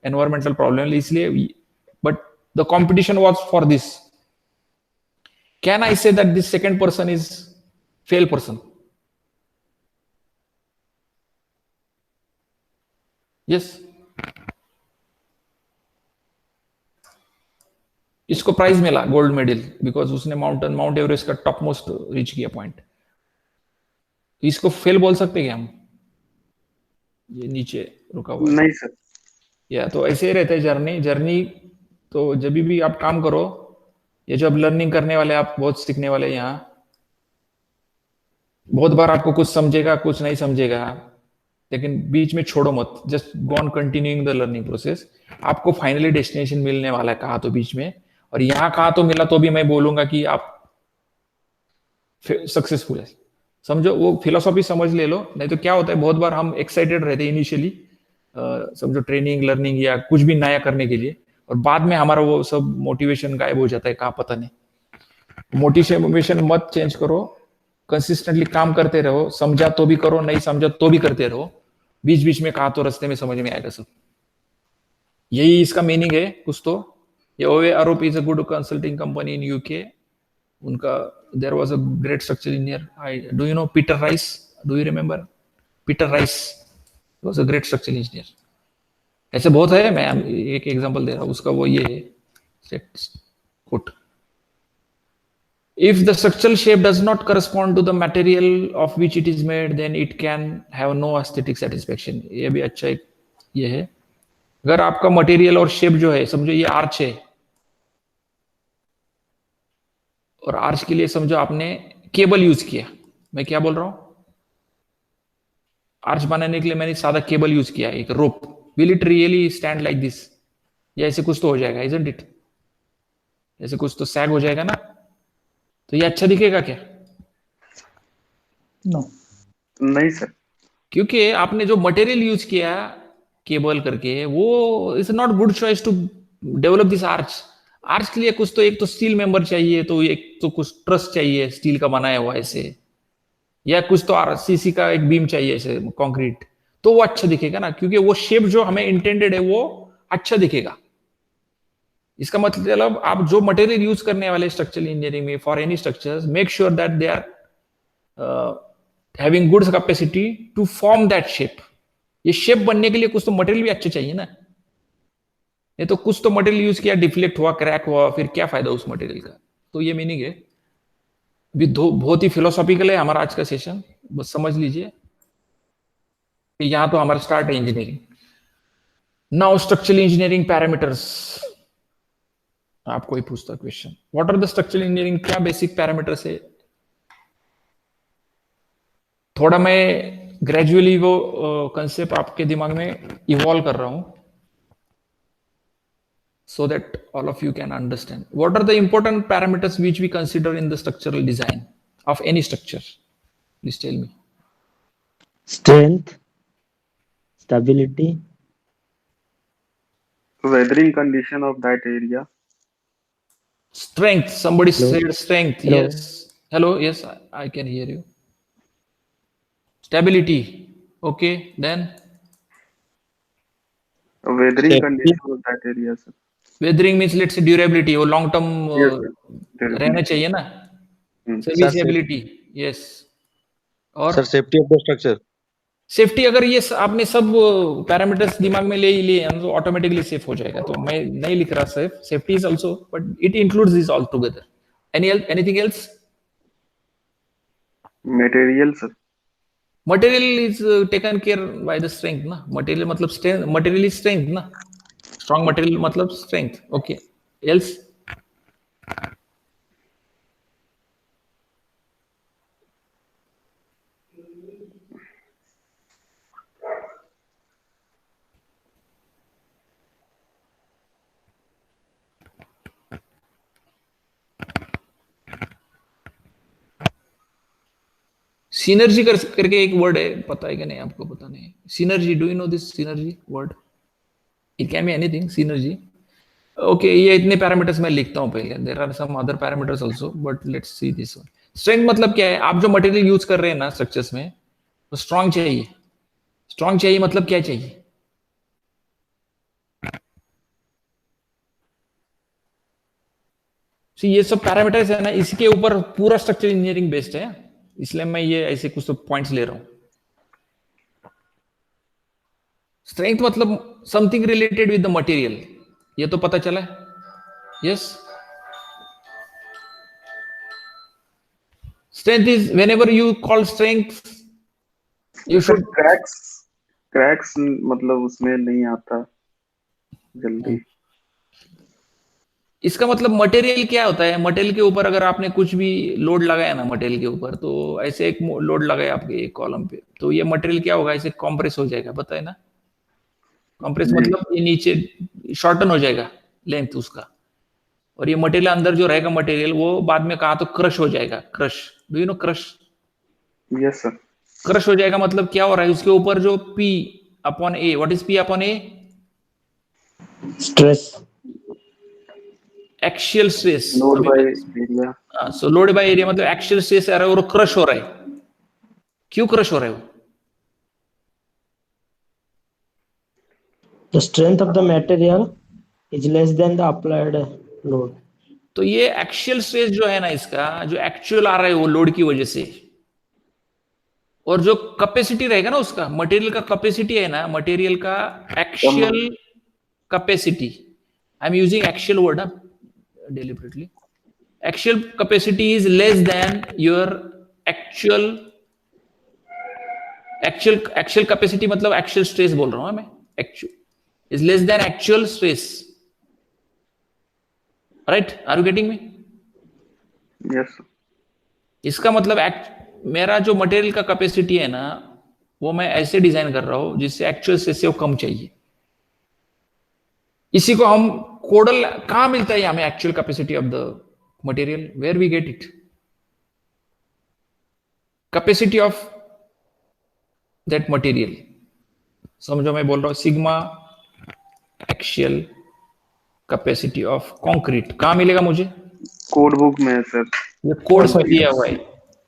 एनवायरमेंटल प्रॉब्लम, इसलिए। But the competition was for this. Can I say that this second person is fail person? Yes. इसको प्राइज मिला गोल्ड मेडल, बिकॉज उसने माउंट एवरेस्ट का टॉप मोस्ट रीच किया पॉइंट। इसको फेल बोल सकते क्या हम? ये नीचे रुका हुआ नहीं सर। या तो ऐसे ही रहते हैं जर्नी। तो जब भी आप काम करो, ये जो अब लर्निंग करने वाले, आप बहुत सीखने वाले, यहाँ बहुत बार आपको कुछ समझेगा कुछ नहीं समझेगा, लेकिन बीच में छोड़ो मत, just go on continuing the learning process. आपको फाइनली डेस्टिनेशन मिलने वाला है, कहा तो बीच में, और यहाँ कहा तो मिला तो भी मैं बोलूंगा कि आप सक्सेसफुल है। समझो, वो फिलोसॉफी समझ ले लो। नहीं तो क्या होता है, बहुत बार हम एक्साइटेड रहते हैं इनिशियली, समझो ट्रेनिंग लर्निंग या कुछ भी नया करने के लिए, और बाद में हमारा वो सब मोटिवेशन गायब हो जाता है, कहाँ पता नहीं। मोटिवेशन मत चेंज करो, कंसिस्टेंटली काम करते रहो, समझा तो भी करो, नहीं समझा तो भी करते रहो, बीच बीच में कहा तो रास्ते में समझ में आएगा सब। यही इसका मीनिंग है कुछ तो। ये Ove Arup is a good consulting company in UK. उनका there was a great structural engineer, do you know Peter Rice? Do you remember Peter Rice? Was a great structural engineer. ऐसे बहुत है, मैं एक एग्जांपल दे रहा हूं उसका। वो ये है coat, if the structural shape does not correspond to the material of which it is made, then it can have no aesthetic satisfaction. ये भी अच्छा एक ये है। अगर आपका मटेरियल और शेप जो है, समझो ये आर्च है, और आर्च के लिए समझो आपने केबल यूज किया। मैं क्या बोल रहा हूं, आर्च बनाने के लिए मैंने सादा केबल यूज किया, एक rope. Will it really stand like this? या ऐसे कुछ तो हो जाएगा, इजंट इट? ऐसे कुछ तो सैग हो जाएगा ना, तो ये अच्छा दिखेगा क्या? नो, नहीं सर। क्योंकि आपने जो मटेरियल यूज किया केबल करके, वो is not good choice to develop this arch. Arch के लिए कुछ तो, एक तो स्टील मेंबर चाहिए, तो एक तो कुछ ट्रस चाहिए स्टील का बनाया हुआ ऐसे, या कुछ तो आरसीसी का एक बीम चाहिए ऐसे कंक्रीट, तो वो अच्छा दिखेगा ना, क्योंकि वो शेप जो हमें इंटेंडेड है वो अच्छा दिखेगा। इसका मतलब आप जो मटेरियल यूज करने वाले स्ट्रक्चरल इंजीनियरिंग में for any structures, make sure that they are having good capacity to form that shape. ये शेप बनने के लिए कुछ तो मटेरियल भी अच्छे चाहिए ना, नहीं तो कुछ तो मटेरियल यूज किया, डिफ्लेक्ट हुआ, क्रैक हुआ, फिर क्या फायदा उस मटेरियल का? तो ये मीनिंग है। बहुत ही फिलोसॉफिकल है हमारा आज का सेशन, बस समझ लीजिए कि यहां तो हमारा स्टार्ट है engineering. Now structural engineering parameters. आपको ही पूछता question, what are the structural engineering, क्या बेसिक पैरामीटर्स है। थोड़ा मैं ग्रेजुअली वो कंसेप्ट आपके दिमाग में इवॉल्व कर रहा हूं, so that all of you can understand what are the important parameters which we consider in the structural design of any structure. Please tell me. Strength, stability, weathering condition of that area. Strength, somebody Hello? said strength. Hello? Yes, hello, yes, I can hear you. Stability, okay, then weathering Safety. condition of that area, sir. weathering means let's say durability, वो long term Yes, sir. रहना चाहिए ना, serviceability, yes. और Sir, safety of the structure. Safety, अगर ये आपने सब parameters दिमाग में ले ही लिए तो ऑटोमेटिकली सेफ हो जाएगा, तो मैं नहीं लिख रहा safe, safety is also but it includes this all together. Anything else? material, sir. Material is taken care by the strength ना, मटेरियल मतलब स्ट्रेंथ, मटेरियल इज स्ट्रेंथ ना, स्ट्रॉन्ग मटेरियल मतलब स्ट्रेंथ, ओके. एल्स? सिनर्जी करके एक word है, पता है कि नहीं आपको? पता नहीं. Synergy, do you know this synergy word? It can be anything, synergy. Okay, ये इतने पैरामीटर्स मैं लिखता हूं पहले. There are some other parameters also but let's see this one. Strength मतलब क्या है? आप जो मटेरियल यूज कर रहे हैं ना स्ट्रक्चर्स में, तो स्ट्रांग चाहिए. स्ट्रांग चाहिए मतलब क्या चाहिए? ये सब पैरामीटर्स है ना, इसके ऊपर पूरा स्ट्रक्चर इंजीनियरिंग बेस्ड है, इसलिए मैं ये ऐसे कुछ तो पॉइंट्स ले रहा हूं. स्ट्रेंथ मतलब something related with the material, ये तो पता चला है. Yes, strength is whenever you call strength you should. cracks मतलब उसमें नहीं आता जल्दी. इसका मतलब मटेरियल क्या होता है? मटेरियल के ऊपर अगर आपने कुछ भी लोड लगाया ना मटेरियल के ऊपर, तो ऐसे एक लोड लगाया आपके एक कॉलम पे, तो ये मटेरियल क्या होगा? ऐसे कॉम्प्रेस हो जाएगा, पता है ना? कॉम्प्रेस मतलब ये नीचे शॉर्टन हो जाएगा लेंथ उसका, और ये मटेरियल अंदर जो रहेगा मटेरियल, वो बाद में कहा तो क्रश हो जाएगा. Crush, do you no crush? Yes sir. Crush हो जाएगा मतलब क्या हो रहा है? उसके ऊपर जो P upon A, what is P upon A? stress, axial stress. Load by area. So load by area मतलब एक्शियल स्ट्रेस आ रहा है और क्रश हो रहा है. क्यों क्रश हो रहा है वो? the strength of the material is less than the applied load. तो ये एक्शियल स्ट्रेस जो है ना, इसका जो एक्चुअल आ रहा है वो लोड की वजह से, और जो कैपेसिटी रहेगा ना उसका, मटेरियल का कैपेसिटी है ना, मटेरियल का axial capacity, I am using axial word deliberately. Actual capacity is less than your actual capacity, मतलब actual stress बोल रहा हूं मैं. Actual is less than actual stress, right? Are you getting me? Yes. इसका मतलब मेरा जो मटेरियल का कैपेसिटी है ना, वो मैं ऐसे डिजाइन कर रहा हूं जिससे एक्चुअल स्ट्रेस से वो कम चाहिए. इसी को हम कोडल, कहां मिलता है हमें actual capacity of the material? Where we get it? Capacity of that material. समझो मैं बोल रहा हूं sigma axial capacity of concrete. कहां मिलेगा मुझे? कोड बुक में है सर. ये कोड में दिया हुआ है.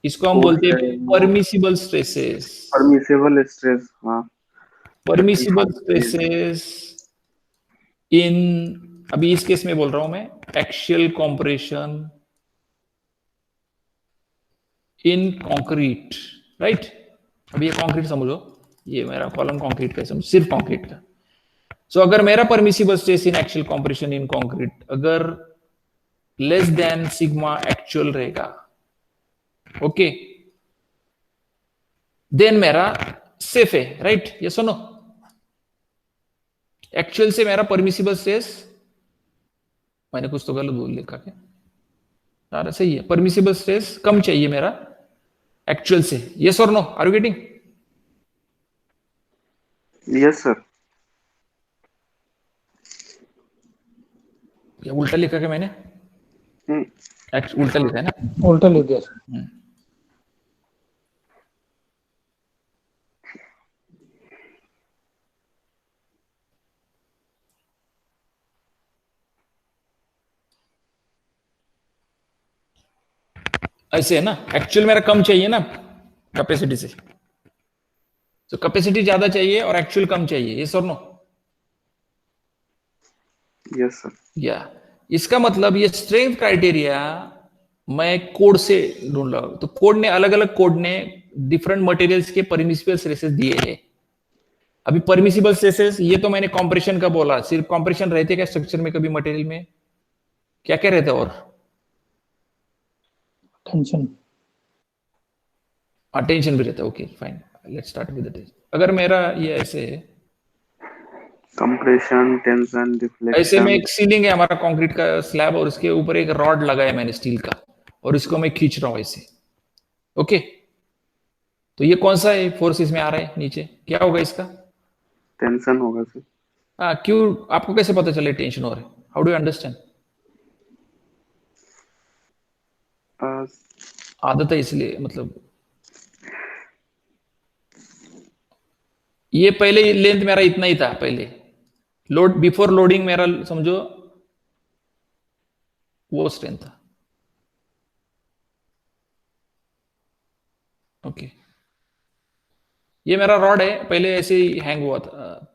इसको हम बोलते हैं परमिसिबल स्ट्रेसेस. Permissible stress. हाँ, परमिसिबल स्ट्रेसेस इन, अभी इस केस में बोल रहा हूं मैं, एक्शियल कॉम्प्रेशन इन कंक्रीट, राइट? अभी ये कंक्रीट समझो, ये मेरा कॉलम कंक्रीट का, समझो सिर्फ कंक्रीट का. सो अगर मेरा permissible stress in axial compression in concrete अगर लेस देन सिग्मा एक्चुअल रहेगा, ओके, देन मेरा सेफ है, राइट? ये सुनो, एक्चुअल से मेरा परमिसिबल स्ट्रेस मैंने कुछ तो गलत बोल लिखा क्या? सारा सही है। परमिसिबल स्ट्रेस कम चाहिए मेरा एक्चुअल से, यस और no, are you getting? Yes sir. या उल्टा लिखा क्या मैंने? उल्टा लिखा है ना? उल्टा लिख दिया सर। ऐसे है ना, एक्चुअल मेरा कम चाहिए ना कैपेसिटी से, तो कैपेसिटी ज्यादा चाहिए और एक्चुअल कम चाहिए, यस और नो? Yes sir. या इसका मतलब ये स्ट्रेंथ क्राइटेरिया मैं कोड से ढूंढ रहा हूं, तो कोड ने अलग अलग कोड ने डिफरेंट मटेरियल्स के परमिसिबल स्ट्रेसेस दिए हैं। अभी परमिसिबल स्ट्रेसेस ये तो मैंने कंप्रेशन का बोला, सिर्फ कंप्रेशन रहते क्या स्ट्रक्चर में, कभी मटेरियल में क्या क्या रहता है? और टेंशन, टेंशन भी रहता है। Okay fine, let's start with the tension. अगर मेरा ये ऐसे है, कंप्रेशन, टेंशन, ऐसे में डिफ्लेक्शन। एक सीलिंग है हमारा कंक्रीट का स्लैब और उसके ऊपर एक रॉड लगाया मैंने स्टील का, और इसको मैं खींच रहा हूं ऐसे। ओके, तो ये कौन सा है फोर्स इसमें आ रहा है नीचे, क्या होगा इसका? टेंशन होगा सर। क्यों, आपको कैसे पता चले टेंशन हो रहा है? How do you understand? आदत है इसलिए, मतलब ये पहले लेंथ मेरा इतना ही था, पहले लोड बिफोर लोडिंग मेरा समझो वो स्ट्रेंथ था। ओके, ये मेरा रॉड है, पहले ऐसे ही हैंग हुआ था,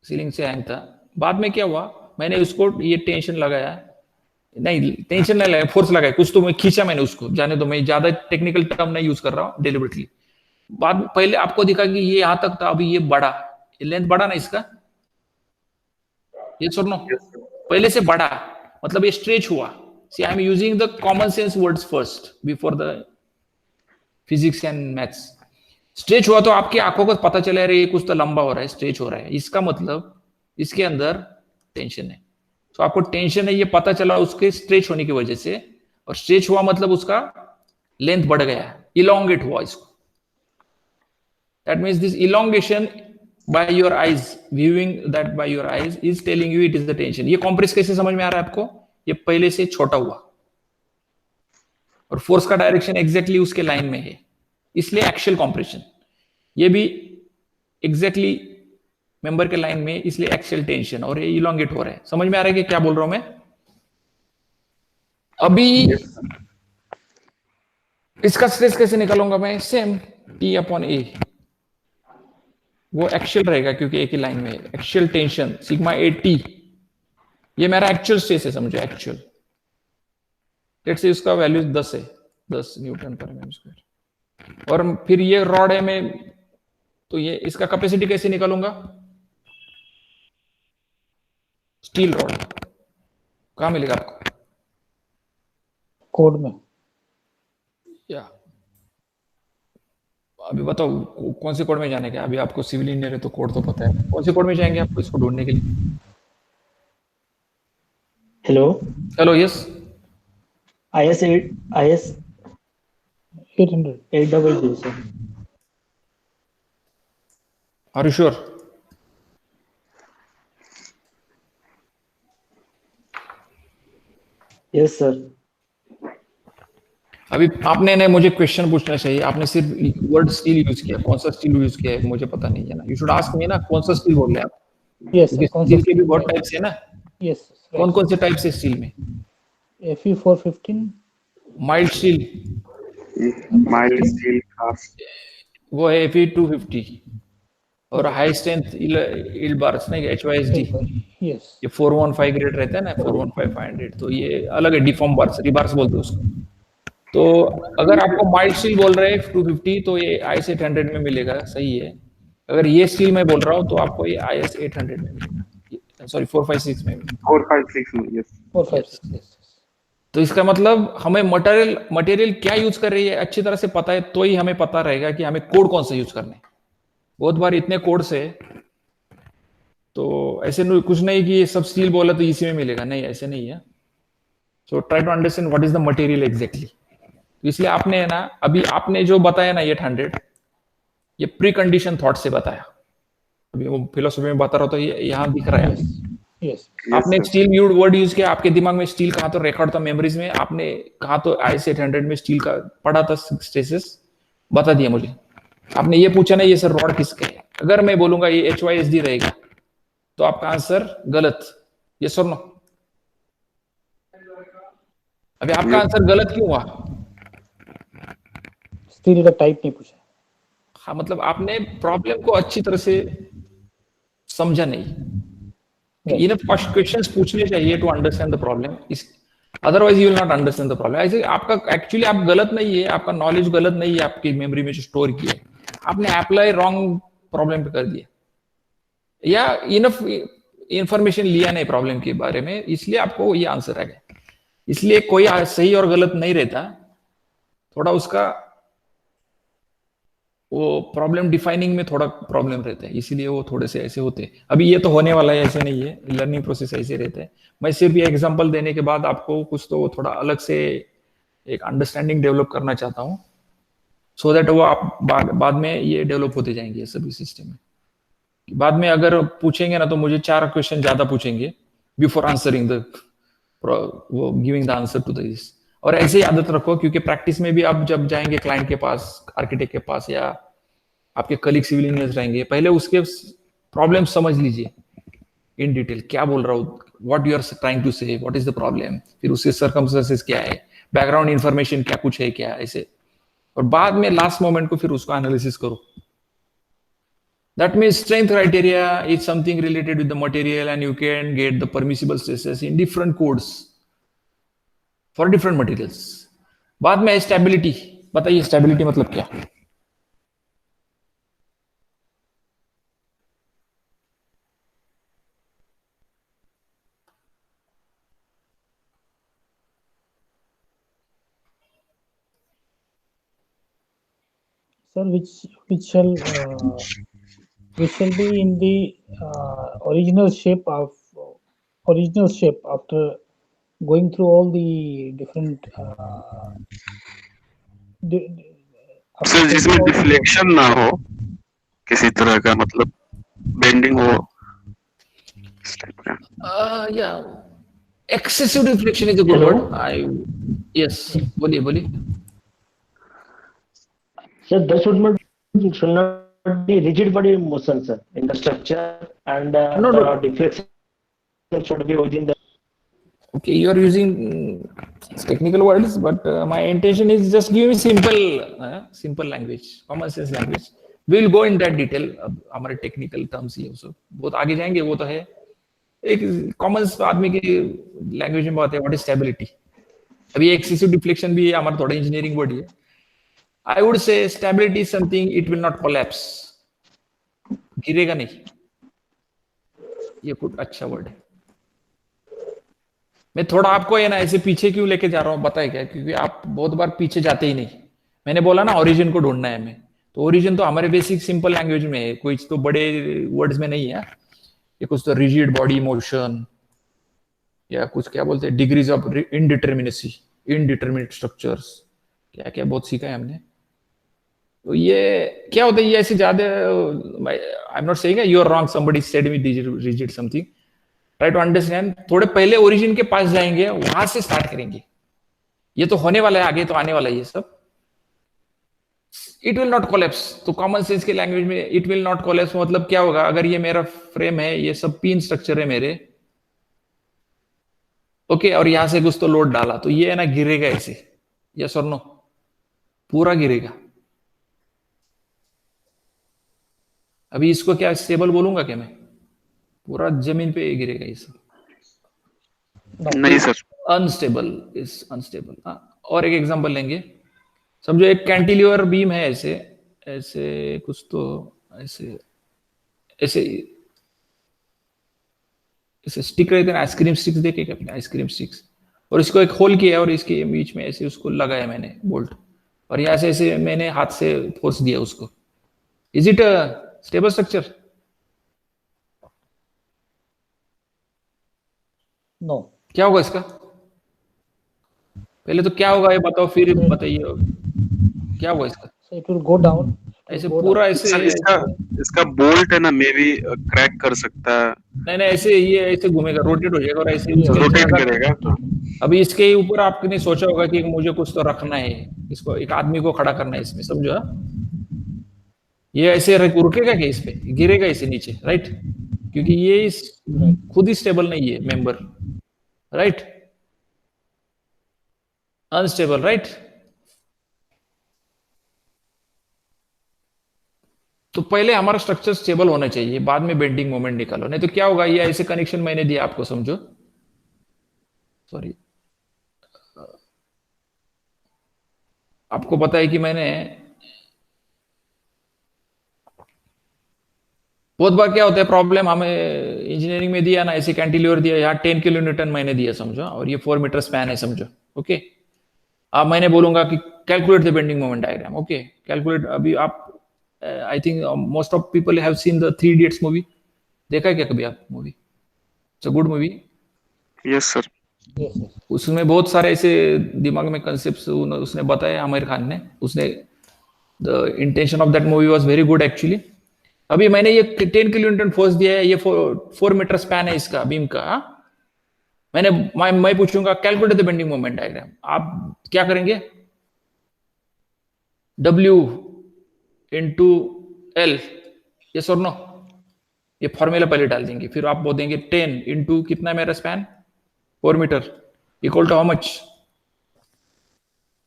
सीलिंग से हैंग था। बाद में क्या हुआ, मैंने उसको ये टेंशन लगाया, नहीं टेंशन नहीं लगाया, फोर्स लगाया, कुछ तो मैं खींचा मैंने उसको, जाने दो, मैं ज्यादा टेक्निकल टर्म नहीं यूज कर रहा हूँ डेलिबरेटली। बाद में पहले आपको दिखा कि ये यहां तक था, अभी ये बढ़ा, ये लेंथ बढ़ा ना इसका, ये सुनो, पहले से बढ़ा, मतलब ये स्ट्रेच हुआ। See I am using the common sense words first before the physics and maths. Stretch हुआ तो आपकी आंखों को पता चला रहा है ये कुछ तो लंबा हो रहा है, स्ट्रेच हो रहा है, इसका मतलब इसके अंदर टेंशन है। तो आपको टेंशन है ये पता चला उसके स्ट्रेच होने की वजह से, और स्ट्रेच हुआ मतलब उसका लेंथ बढ़ गया, इलोंगेट हुआ इसको। That means this elongation by your eyes, viewing that by your eyes is telling you it is the tension. ये कॉम्प्रेस कैसे समझ में आ रहा है आपको? ये पहले से छोटा हुआ और फोर्स का डायरेक्शन एग्जैक्टली उसके लाइन में है, इसलिए एक्शियल कॉम्प्रेशन। ये भी एग्जैक्टली मेंबर के लाइन में, इसलिए एक्शियल टेंशन, और ये इलोंगेट हो रहा है। समझ में आ रहा है कि क्या बोल रहा हूं मैं? अभी इसका स्ट्रेस कैसे निकालूंगा मैं? सेम T/A, वो एक्शियल रहेगा क्योंकि एक ही लाइन में एक्शियल टेंशन सिग्मा AT, ये मेरा एक्चुअल स्ट्रेस है, समझो एक्चुअल। लेट्स से उसका वैल्यू 10 है, 10 न्यूटन पर mm स्क्वायर। और फिर ये रॉड है, मैं तो ये इसका कैपेसिटी कैसे निकालूंगा? स्टील रॉड कहां मिलेगा आपको? कोड में। या अभी बताओ कौन से कोड में जाने का? अभी आपको सिविल इंजीनियर है तो कोड तो पता है, कौन से कोड में जाएंगे आपको इसको ढूंढने के लिए? Hello, hello, yes, IS 800 sir. Are you sure? Yes sir. अभी आपने ने मुझे क्वेश्चन पूछना चाहिए, आपने सिर्फ वर्ड स्टील यूज किया, कौन सा स्टील यूज किया है मुझे पता नहीं है ना। यू शुड आस्क मी ना कौन सा स्टील बोल रहे हैं आप, यस क्योंकि सर, कौन स्टील सा? के भी बहुत टाइप्स है ना। यस, कौन कौन से टाइप से स्टील में? Fe 415, mild steel, mild steel, cast. वो है Fe 250, और हाई स्ट्रेंथ इल्ड बार्स नहीं, HYSD, यस। ये 415 ग्रेड रहता है ना, 415 500, तो ये अलग है, डिफॉर्म बार्स, रिबार्स बोलते हैं उसको। तो अगर आपको माइल्ड स्टील बोल रहे हैं 250 तो ये IS 800 में मिलेगा, सही है। अगर ये स्टील मैं बोल रहा हूँ तो आपको ये IS 800 में मिलेगा, सॉरी 456 में मिलेगा, 456 में। Yes 456, yes. तो इसका मतलब हमें मटेरियल क्या यूज कर रही है अच्छी तरह से पता है, तो ही हमें पता रहेगा कि हमें कोड कौन सा यूज करना है। बहुत बार इतने कोड से तो ऐसे कुछ नहीं कि ये सब स्टील बोला तो इसी में मिलेगा, नहीं ऐसे नहीं है. So try to understand what is the material exactly. इसलिए आपने ना अभी आपने जो बताया ना 800, ये प्री कंडीशन थॉट से बताया. अभी वो फिलोसफी में बता रहा था, ये यहाँ दिख रहा है. Yes. आपने स्टील वर्ड यूज किया, आपके दिमाग में स्टील कहा तो रिकॉर्ड था मेमोरीज में, आपने कहा तो IS 800 में स्टील का पढ़ा था स्ट्रेसेस, बता दिया मुझे. आपने ये पूछा ना ये सर रॉड किसका है, अगर मैं बोलूंगा ये HYSD रहेगा तो आपका आंसर गलत. ये सुनो, अभी आपका आंसर गलत क्यों हुआ? स्टील का टाइप नहीं पूछा. हाँ, मतलब आपने प्रॉब्लम को अच्छी तरह से समझा नहीं. इनफ क्वेश्चंस पूछने चाहिए to understand the problem, otherwise you will not understand the problem. ऐसे आपका एक्चुअली आप गलत नहीं है, आपका नॉलेज गलत नहीं है, आपकी मेमोरी में जो स्टोर किया है, आपने अप्लाई रॉन्ग प्रॉब्लम पे कर दिया, या इनफ इंफॉर्मेशन लिया नहीं प्रॉब्लम के बारे में, इसलिए आपको ये आंसर आ गया. इसलिए कोई सही और गलत नहीं रहता, थोड़ा उसका वो प्रॉब्लम डिफाइनिंग में थोड़ा प्रॉब्लम रहता है, इसीलिए वो थोड़े से ऐसे होते हैं. अभी ये तो होने वाला है, ऐसे नहीं है, लर्निंग प्रोसेस ऐसे रहता है. मैं सिर्फ ये एग्जांपल देने के बाद आपको कुछ तो थोड़ा अलग से एक अंडरस्टैंडिंग डेवलप करना चाहता हूँ, सो दैट वो आप बाद में ये डेवलप होते जाएंगे सभी सिस्टम में. बाद में अगर पूछेंगे ना तो मुझे 4 क्वेश्चन ज्यादा पूछेंगे बिफोर आंसरिंग द वो giving the answer to this. और ऐसे ही आदत रखो, क्योंकि प्रैक्टिस में भी आप जब जाएंगे क्लाइंट के पास, आर्किटेक्ट के पास, या आपके कलीग सिविल इंजीनियर रहेंगे, पहले उसके प्रॉब्लम समझ लीजिए इन डिटेल, क्या बोल रहा हूँ, what you are trying to say, what is the problem, फिर उसके सर्कमस्टेंसेस क्या है, बैकग्राउंड इन्फॉर्मेशन क्या कुछ है क्या ऐसे, और बाद में लास्ट मोमेंट को फिर उसको एनालिसिस करो. That means strength criteria is something related with the material, and you can get the permissible stresses in different codes for different materials. बाद में स्टेबिलिटी, बताइए स्टेबिलिटी मतलब क्या? Sir, which shall be in the original shape after going through all the different sir जिसमें deflection ना हो किसी तरह का, मतलब बेंडिंग हो. Yeah, excessive deflection is a good word. Yes, बोलिए. Sir, there should not be rigid body motion, sir, in the structure, and No. deflection should be within the. Okay, you are using technical words, but my intention is just give me simple language, common sense language. We will go in that detail. अब हमारे technical terms ही सब बहुत आगे जाएंगे, वो तो है. एक कॉमन आदमी की लैंग्वेज में बात है, व्हाट इज स्टेबिलिटी. अभी एक्सेसिव डिफ्लेक्शन भी हमारा थोड़ा इंजीनियरिंग वर्ड है. I would say stability is something it will not collapse, गिरेगा नहीं. ये कुछ अच्छा वर्ड है. मैं थोड़ा आपको है ना ऐसे पीछे क्यों लेके जा रहा हूँ बताए क्या, क्योंकि आप बहुत बार पीछे जाते ही नहीं. मैंने बोला ना ओरिजिन को ढूंढना है हमें, तो ओरिजिन तो हमारे बेसिक सिंपल लैंग्वेज में है, कोई तो बड़े वर्ड्स में नहीं है. ये कुछ तो रिजिड बॉडी मोशन, या कुछ क्या बोलते हैं degrees of indeterminacy, indeterminate structures, क्या क्या बहुत सीखा है हमने. तो ये क्या होता है, ये ऐसे ज्यादा, I am not saying you are wrong, somebody said me rigid something. Try to understand, थोड़े पहले ओरिजिन के पास जाएंगे, वहां से स्टार्ट करेंगे. ये तो होने वाला है, आगे तो आने वाला है ये सब. इट विल नॉट कोलैप्स, तो कॉमन सेंस के लैंग्वेज में इट विल नॉट कोलैप्स मतलब क्या होगा, अगर ये मेरा फ्रेम है, ये सब पिन स्ट्रक्चर है मेरे, ओके, और यहां से कुछ तो लोड डाला, तो ये है ना गिरेगा ऐसे, यस और नो, पूरा गिरेगा. अभी इसको क्या स्टेबल बोलूंगा क्या मैं? पूरा जमीन पे गिरेगा ये सब. नहीं सर, अनस्टेबल इज अनस्टेबल. और एक एग्जांपल लेंगे, समझो एक कैंटिलीवर बीम है, ऐसे ऐसे कुछ तो ऐसे ऐसे ऐसे स्टिक रहते हैं, आइसक्रीम स्टिक्स देखे क्या अपने, आइसक्रीम स्टिक्स, और इसको एक होल किया और इसके बीच में ऐसे उसको लगाया मैंने बोल्ट, और यहाँ से ऐसे मैंने हाथ से फोर्स दिया उसको. Is it a stable structure? No. क्या होगा इसका? पहले तो क्या होगा ये बताओ, फिर बताइए क्या होगा इसका। So it will go down. It ऐसे will go पूरा down. ऐसे सर इसका बोल्ट है ना, मे बी क्रैक कर सकता है, नहीं नहीं, ऐसे ये ऐसे घूमेगा, रोटेट हो जाएगा और ऐसे Yes. टेंशन रोटेट अगर करेगा। अभी इसके ऊपर आपने सोचा होगा कि मुझे कुछ तो रखना है, इसको एक आदमी को खड़ा करना है इसमें, समझो हाँ? ये ऐसे रुकेगा क्या, इस पे गिरेगा इसे नीचे, राइट? क्योंकि ये खुद ही स्टेबल नहीं है मेंबर, राइट? Unstable, right? तो पहले हमारा स्ट्रक्चर स्टेबल होना चाहिए, बाद में बेंडिंग मोमेंट निकालो, नहीं तो क्या होगा, ये ऐसे कनेक्शन मैंने दिया आपको, समझो, सॉरी, आपको पता है कि मैंने बहुत बार क्या होता है प्रॉब्लम, हमें इंजीनियरिंग में दिया ना, ऐसे कैंटिलीवर दिया, यहाँ 10 किलो न्यूटन मैंने दिया, समझो, और ये 4 मीटर स्पैन है, समझो, ओके। अब मैंने बोलूंगा कि calculate the bending moment diagram, okay, calculate. अभी आप I think most of people have seen the 3 idiots movie, देखा है क्या कभी आप movie? It's a good movie. Yes sir. Yes. Yes. उसमें बहुत सारे ऐसे दिमाग में कंसेप्ट उसने बताया, आमिर खान ने, उसने the intention of that movie was very good actually. अभी मैंने ये 10 किलो न्यूटन फोर्स दिया है, ये 4 मीटर स्पैन है इसका बीम का, मैं पूछूंगा calculate the bending moment diagram, आप क्या करेंगे? W इंटू एल, यस और नो, ये फॉर्मूला पहले डाल देंगे, फिर आप बोलेंगे 10 इंटू कितना मेरा span, 4 metre, equal to how much,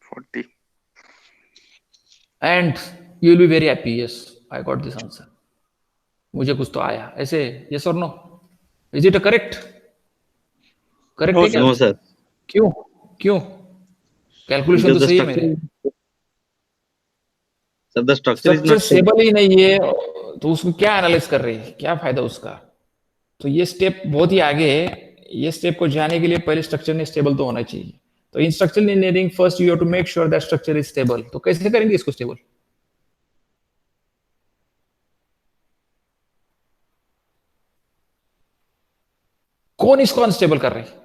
40, and you will be very happy, yes I got this answer, मुझे कुछ तो आया, ऐसे, यस और no, is it correct? Correct है क्या? No, sir. क्यों? क्यों? कैलकुलेशन तो Because the सही है structure, मेरे, sir, the structure is structure not stable. Stable ही नहीं है, तो उसको क्या एनालाइज कर रही है, क्या फायदा उसका? तो ये स्टेप बहुत ही आगे है, ये स्टेप को जाने के लिए पहले स्ट्रक्चर ने स्टेबल तो होना चाहिए। तो in structural engineering first you have to make sure that structure is stable. तो कैसे करेंगे इसको स्टेबल? कौन इसको अनस्टेबल कर रहा है?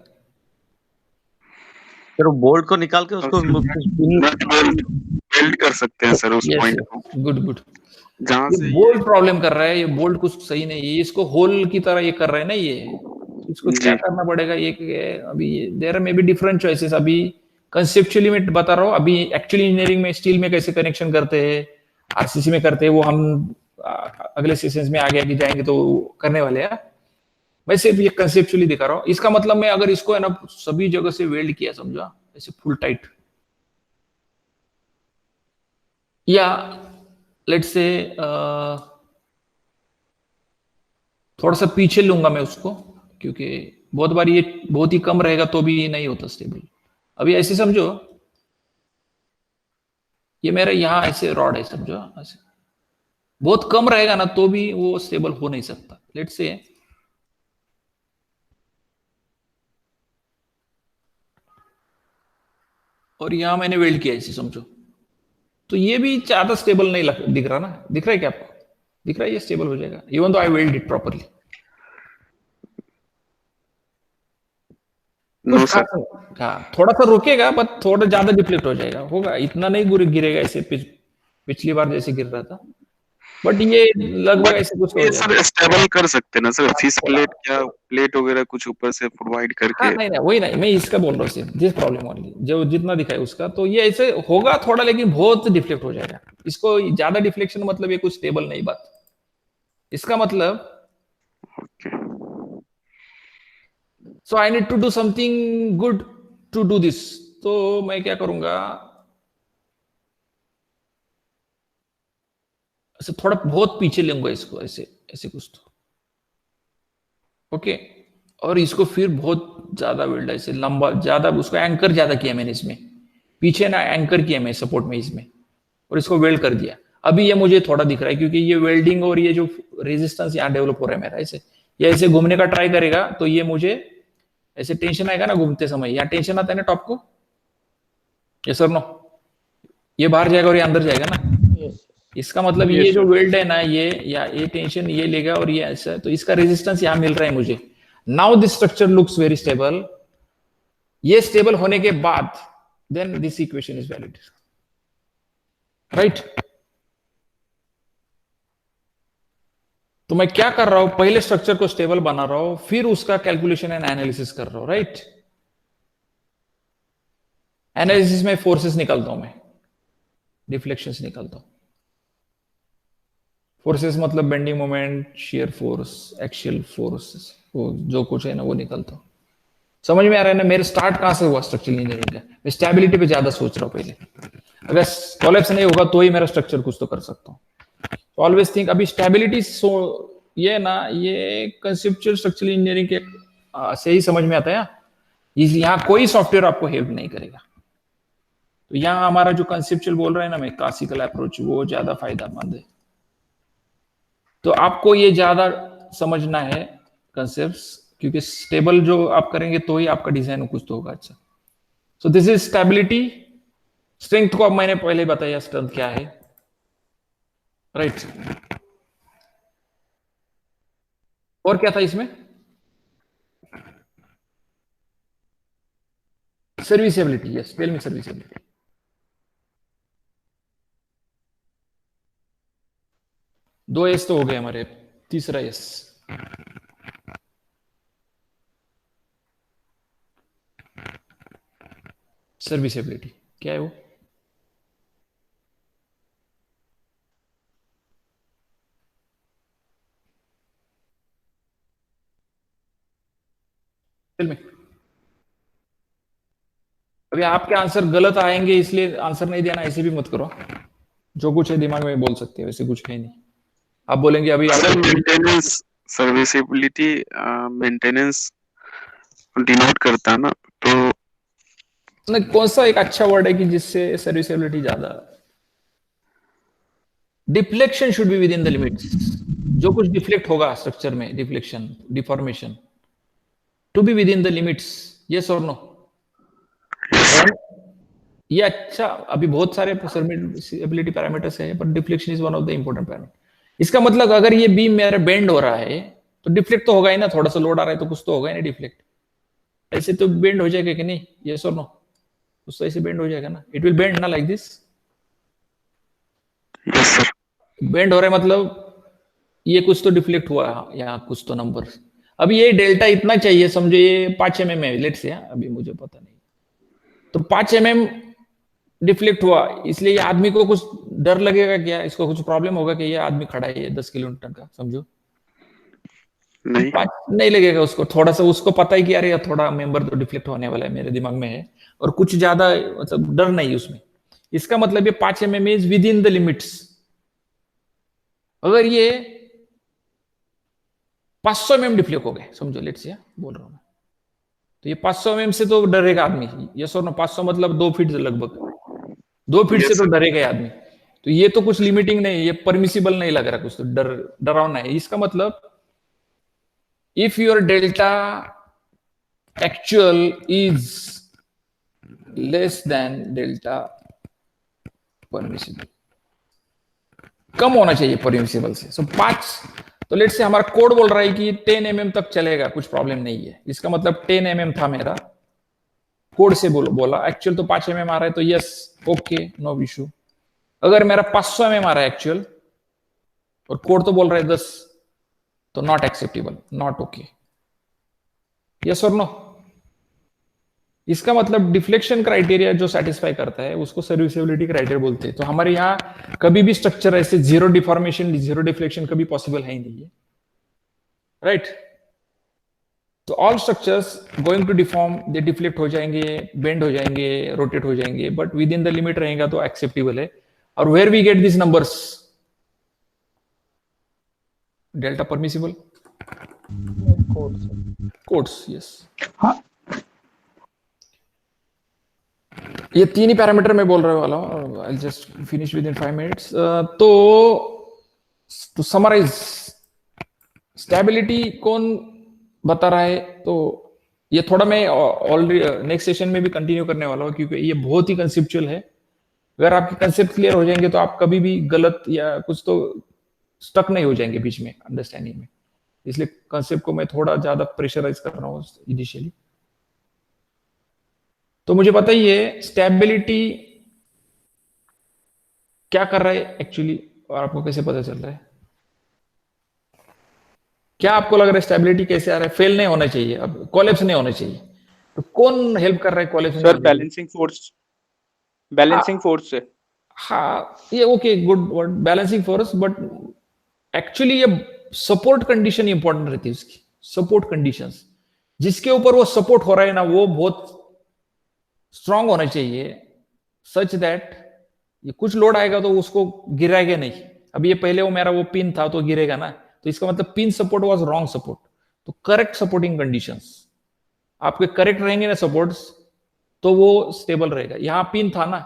सर वो बोल्ट को निकाल के उसको वेल्ड कर सकते हैं सर उस पॉइंट को, गुड गुड। जहां ये से बोल्ट प्रॉब्लम कर रहा है, ये बोल्ट कुछ सही नहीं है, इसको होल की तरह ये कर रहा है ना ये, तो इसको क्या करना पड़ेगा? ये अभी there may be different choices, अभी कंसेप्चुअली मैं बता रहा हूँ, अभी एक्चुअली इंजीनियरिंग में स्टील में कैसे कनेक्शन करते हैं, आरसीसी में करते हैं, वो हम अगले सेशंस में आगे आगे जाएंगे तो करने वाले हैं। मैं सिर्फ ये कंसेप्चुअली दिखा रहा हूँ। इसका मतलब मैं अगर इसको है ना सभी जगह से वेल्ड किया, समझा, ऐसे फुल टाइट, या लेट्स से थोड़ा सा पीछे लूंगा मैं उसको, क्योंकि बहुत बार ये बहुत ही कम रहेगा तो भी नहीं होता स्टेबल। अभी ऐसे समझो, ये मेरा यहाँ ऐसे रॉड है, समझो, ऐसे बहुत कम रहेगा ना तो भी वो स्टेबल हो नहीं सकता। लेट्स से और यहां मैंने वेल्ड किया ऐसे, समझो, तो ये भी ज्यादा स्टेबल नहीं दिख रहा ना? दिख रहा है क्या आपको? दिख रहा है ये स्टेबल हो जाएगा even though I weld it properly? No sir, हाँ, थोड़ा सा रुकेगा बट थोड़ा ज्यादा डिफ्लेक्ट हो जाएगा, होगा, इतना नहीं गिरेगा ऐसे पिछली बार जैसे गिर रहा था, बट ये लगभग ऐसे कुछ हो ये जाएगा। सर स्टेबल कर सकते हैं ना सर, फिश प्लेट क्या प्लेट वगैरह कुछ ऊपर से प्रोवाइड करके। हाँ, नहीं वही नहीं, मैं इसका बोल रहा हूँ सिर्फ जिस प्रॉब्लम वाली जो जितना दिखाए उसका, तो ये ऐसे होगा थोड़ा, लेकिन बहुत डिफ्लेक्ट हो जाएगा। इसको ज्यादा डिफ्लेक्शन मतलब ये कुछ स्टेबल नहीं बात, इसका मतलब so I need to do something good to do this. तो मैं क्या करूंगा, ऐसे थोड़ा बहुत पीछे लूंगा इसको, ऐसे ऐसे कुछ तो, ओके, और इसको फिर बहुत ज्यादा वेल्ड ऐसे लंबा ज्यादा, उसको एंकर ज्यादा किया मैंने इसमें, पीछे ना एंकर किया मैं सपोर्ट में इसमें, और इसको वेल्ड कर दिया। अभी ये मुझे थोड़ा दिख रहा है क्योंकि ये वेल्डिंग और ये जो रेजिस्टेंस यहाँ डेवलप हो रहा है मेरा, ऐसे ये ऐसे घूमने का ट्राई करेगा तो ये मुझे ऐसे टेंशन आएगा ना घूमते समय, यहाँ टेंशन आता है ना टॉप को, ये सर नो, ये बाहर जाएगा और ये अंदर जाएगा ना। इसका मतलब ये जो वेल्ड है ना, ये या ये टेंशन ये लेगा और ये ऐसा, तो इसका रेजिस्टेंस यहाँ मिल रहा है मुझे। Now this structure looks very stable, ये स्टेबल होने के बाद then this equation is valid, right. तो मैं क्या कर रहा हूं, पहले स्ट्रक्चर को स्टेबल बना रहा हूं, फिर उसका कैलकुलेशन एंड एनालिसिस कर रहा हूं, राइट। एनालिसिस में फोर्सेस निकालता हूं, मैं डिफ्लेक्शंस निकालता हूं। फोर्सेस मतलब bending moment, shear force, axial force, वो जो कुछ है ना वो निकालता हूं। समझ में आ रहा है ना, मेरे स्टार्ट कहां से हुआ स्ट्रक्चरल इंजीनियरिंग का। मैं स्टेबिलिटी पे ज्यादा सोच रहा हूं पहले, अगर कोलैप्स नहीं होगा तो ही मेरा स्ट्रक्चर कुछ तो कर सकता हूं। ऑलवेज थिंक अभी स्टेबिलिटी ये ना, ये कंसेप्चुअल स्ट्रक्चरल इंजीनियरिंग के से ही समझ में आता है। यहाँ कोई सॉफ्टवेयर आपको हेल्प नहीं करेगा। तो यहाँ हमारा जो कंसेप्चुअल बोल रहे हैं ना, मैं क्लासिकल अप्रोच, वो ज्यादा फायदेमंद है। तो आपको ये ज्यादा समझना है कंसेप्ट्स, क्योंकि स्टेबल जो आप करेंगे तो ही आपका डिजाइन कुछ तो होगा अच्छा। So this is stability. Strength को अब मैंने पहले बताया स्ट्रेंथ क्या है, राइट। और क्या था इसमें, serviceability. Yes, tell me serviceability. दो एस तो हो गए हमारे, तीसरा एस सर्विसेबिलिटी क्या है वो? Tell me. अभी आपके आंसर गलत आएंगे इसलिए आंसर नहीं देना, ऐसे भी मत करो। जो कुछ है दिमाग में बोल सकते हो, वैसे कुछ है नहीं। आप बोलेंगे अभी आप मेंटेनेंस, सर्विसेबिलिटी मेंटेनेंस डिनोट करता है ना, तो कौन सा एक अच्छा वर्ड है कि जिससे सर्विसेबिलिटी ज्यादा। Deflection should be within the limits. जो कुछ डिफ्लेक्ट होगा स्ट्रक्चर में, deflection, deformation, to be within the limits. Yes और नो? ये अच्छा, अभी बहुत सारे सर्विसेबिलिटी पैरामीटर्स है, but deflection is one of the important parameter. इसका मतलब अगर ये बीम मेरा बेंड हो रहा है तो डिफ्लेक्ट तो होगा ही ना, थोड़ा सा लोड आ रहा है तो कुछ तो होगा ही ना डिफ्लेक्ट। ऐसे तो बेंड हो जाएगा कि नहीं? यस और नो? कुछ तो ऐसे बेंड हो जाएगा ना, इट विल बेंड ना, like this. Yes sir. Bend हो रहा है मतलब ये कुछ तो डिफ्लेक्ट हुआ या कुछ तो नंबर। अभी ये डेल्टा इतना चाहिए, समझो ये 5 mm है, लेट्स से, अभी मुझे पता नहीं, तो 5 mm डिफ्लेक्ट हुआ, इसलिए ये आदमी को कुछ डर लगेगा क्या? इसको कुछ प्रॉब्लम होगा कि ये आदमी खड़ा है, ये 10 किलोमीटर का, समझो नहीं, नहीं लगेगा उसको। थोड़ा सा उसको पता है कि यार ये थोड़ा मेंबर तो डिफ्लेक्ट होने वाला है, मेरे दिमाग में है, और कुछ ज्यादा मतलब डर नहीं उसमें। इसका मतलब ये 5 mm is with in the limits. अगर ये 500 mm डिफ्लेक्ट हो गए, समझो, लेट्स से बोल रहा हूं मैं, तो ये 500 mm से तो डरेगा आदमी। ये सो ना, 500 मतलब 2 फीट से, लगभग 2 फीट से तो डरेगा आदमी। तो ये तो कुछ लिमिटिंग नहीं, ये परमिसिबल नहीं लग रहा, कुछ तो डरावना है। इसका मतलब if your delta actual is less than delta permissible, कम होना चाहिए परमिसिबल से। सो 5, तो लेट से हमारा कोड बोल रहा है कि 10 mm तक चलेगा, कुछ प्रॉब्लम नहीं है। इसका मतलब 10 mm था मेरा, कोड से बोला, एक्चुअल तो 5 mm आ रहा है, तो यस, ओके, नो इशू। अगर मेरा 500 mm आ रहा है एक्चुअल और कोड तो बोल रहा है 10, तो not acceptable, not okay. Yes और नो? इसका मतलब डिफ्लेक्शन क्राइटेरिया जो सेटिस्फाई करता है उसको सर्विसेबिलिटी क्राइटेरिया बोलते हैं। तो हमारे यहाँ कभी भी स्ट्रक्चर ऐसे जीरो डिफॉर्मेशन, जीरो डिफ्लेक्शन कभी पॉसिबल है ही नहीं है, राइट। तो all structures going to deform, they deflect हो जाएंगे, बेंड हो जाएंगे, रोटेट हो जाएंगे, but within the limit रहेगा तो एक्सेप्टेबल है। और where we get this numbers? Delta permissible codes, yes. ये 3 ही पैरामीटर मैं बोल रहे वाला हूं, I just finish within 5 minutes. तो समराइज, स्टेबिलिटी कौन बता रहा है? तो ये थोड़ा मैं ऑलरेडी नेक्स्ट सेशन में भी कंटिन्यू करने वाला हूं, क्योंकि ये बहुत ही कंसेप्चुअल है। अगर आपके कंसेप्ट क्लियर हो जाएंगे तो आप कभी भी गलत या कुछ तो स्टक नहीं हो जाएंगे बीच में अंडरस्टैंडिंग में। इसलिए कंसेप्ट को मैं थोड़ा ज्यादा प्रेशराइज कर रहा हूँ इनिशियली। तो मुझे बताइए स्टेबिलिटी क्या कर रहा है एक्चुअली, और आपको कैसे पता चल रहा है? क्या आपको लग रहा है स्टेबिलिटी कैसे आ रहा है? फेल नहीं होना चाहिए, अब कोलैप्स नहीं होना चाहिए, तो कौन हेल्प कर रहा है कोलैप्स? सर बैलेंसिंग फोर्स से। हाँ, ये okay, good word, balancing force, but actually ये सपोर्ट कंडीशन इंपॉर्टेंट रहती है उसकी। सपोर्ट कंडीशंस जिसके ऊपर वो सपोर्ट हो रहा है ना, वो बहुत स्ट्रांग होना चाहिए, सच दैट ये कुछ लोड आएगा तो उसको गिराएगा नहीं। अब ये पहले वो मेरा वो पिन था तो गिरेगा ना, तो इसका मतलब pin support was wrong support. तो करेक्ट सपोर्टिंग कंडीशंस आपके करेक्ट रहेंगे ना सपोर्ट्स, तो वो स्टेबल रहेगा। यहां पिन था ना,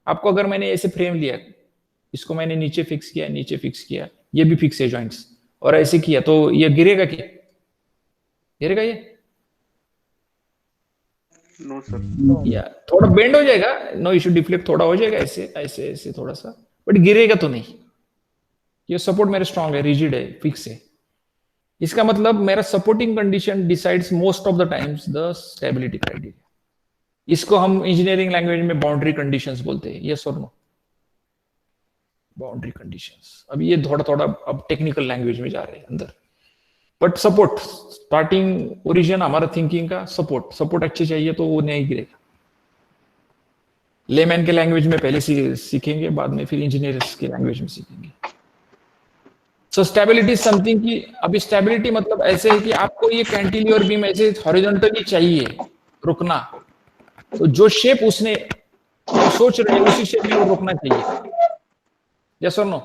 आपको अगर मैंने ऐसे फ्रेम लिया, इसको मैंने नीचे फिक्स किया, नीचे फिक्स किया, ये भी फिक्स है जॉइंट्स, और ऐसे किया, तो ये गिरेगा क्या? गिरेगा ये? No sir. या थोड़ा बेंड हो जाएगा, नो इशू, डिफ्लेक्ट थोड़ा हो जाएगा ऐसे ऐसे ऐसे थोड़ा सा, बट गिरेगा तो नहीं। ये सपोर्ट मेरे स्ट्रांग है, रिजिड है, फिक्स है। इसका मतलब मेरा supporting condition decides most of the times the stability criteria. इसको हम इंजीनियरिंग लैंग्वेज में बाउंड्री कंडीशंस बोलते हैं, यस और नो? Boundary conditions. अब ये थोड़ा थोड़ा अब टेक्निकल लैंग्वेज में जा रहे हैं अंदर, बट सपोर्ट स्टार्टिंग ओरिजिन हमारा थिंकिंग का सपोर्ट अच्छे चाहिए तो वो नहीं गिरेगा। लेमैन के लैंग्वेज में पहले सीखेंगे, बाद में फिर इंजीनियर्स के लैंग्वेज में सीखेंगे। सो स्टेबिलिटी समथिंग की, अभी स्टेबिलिटी मतलब ऐसे है कि आपको ये कैंटिलीवर बीम ऐसे हॉरिजॉन्टली चाहिए रुकना, तो जो शेप उसने सोच रहे हैं उसी शेप में वो रुकना चाहिए, यस और नो?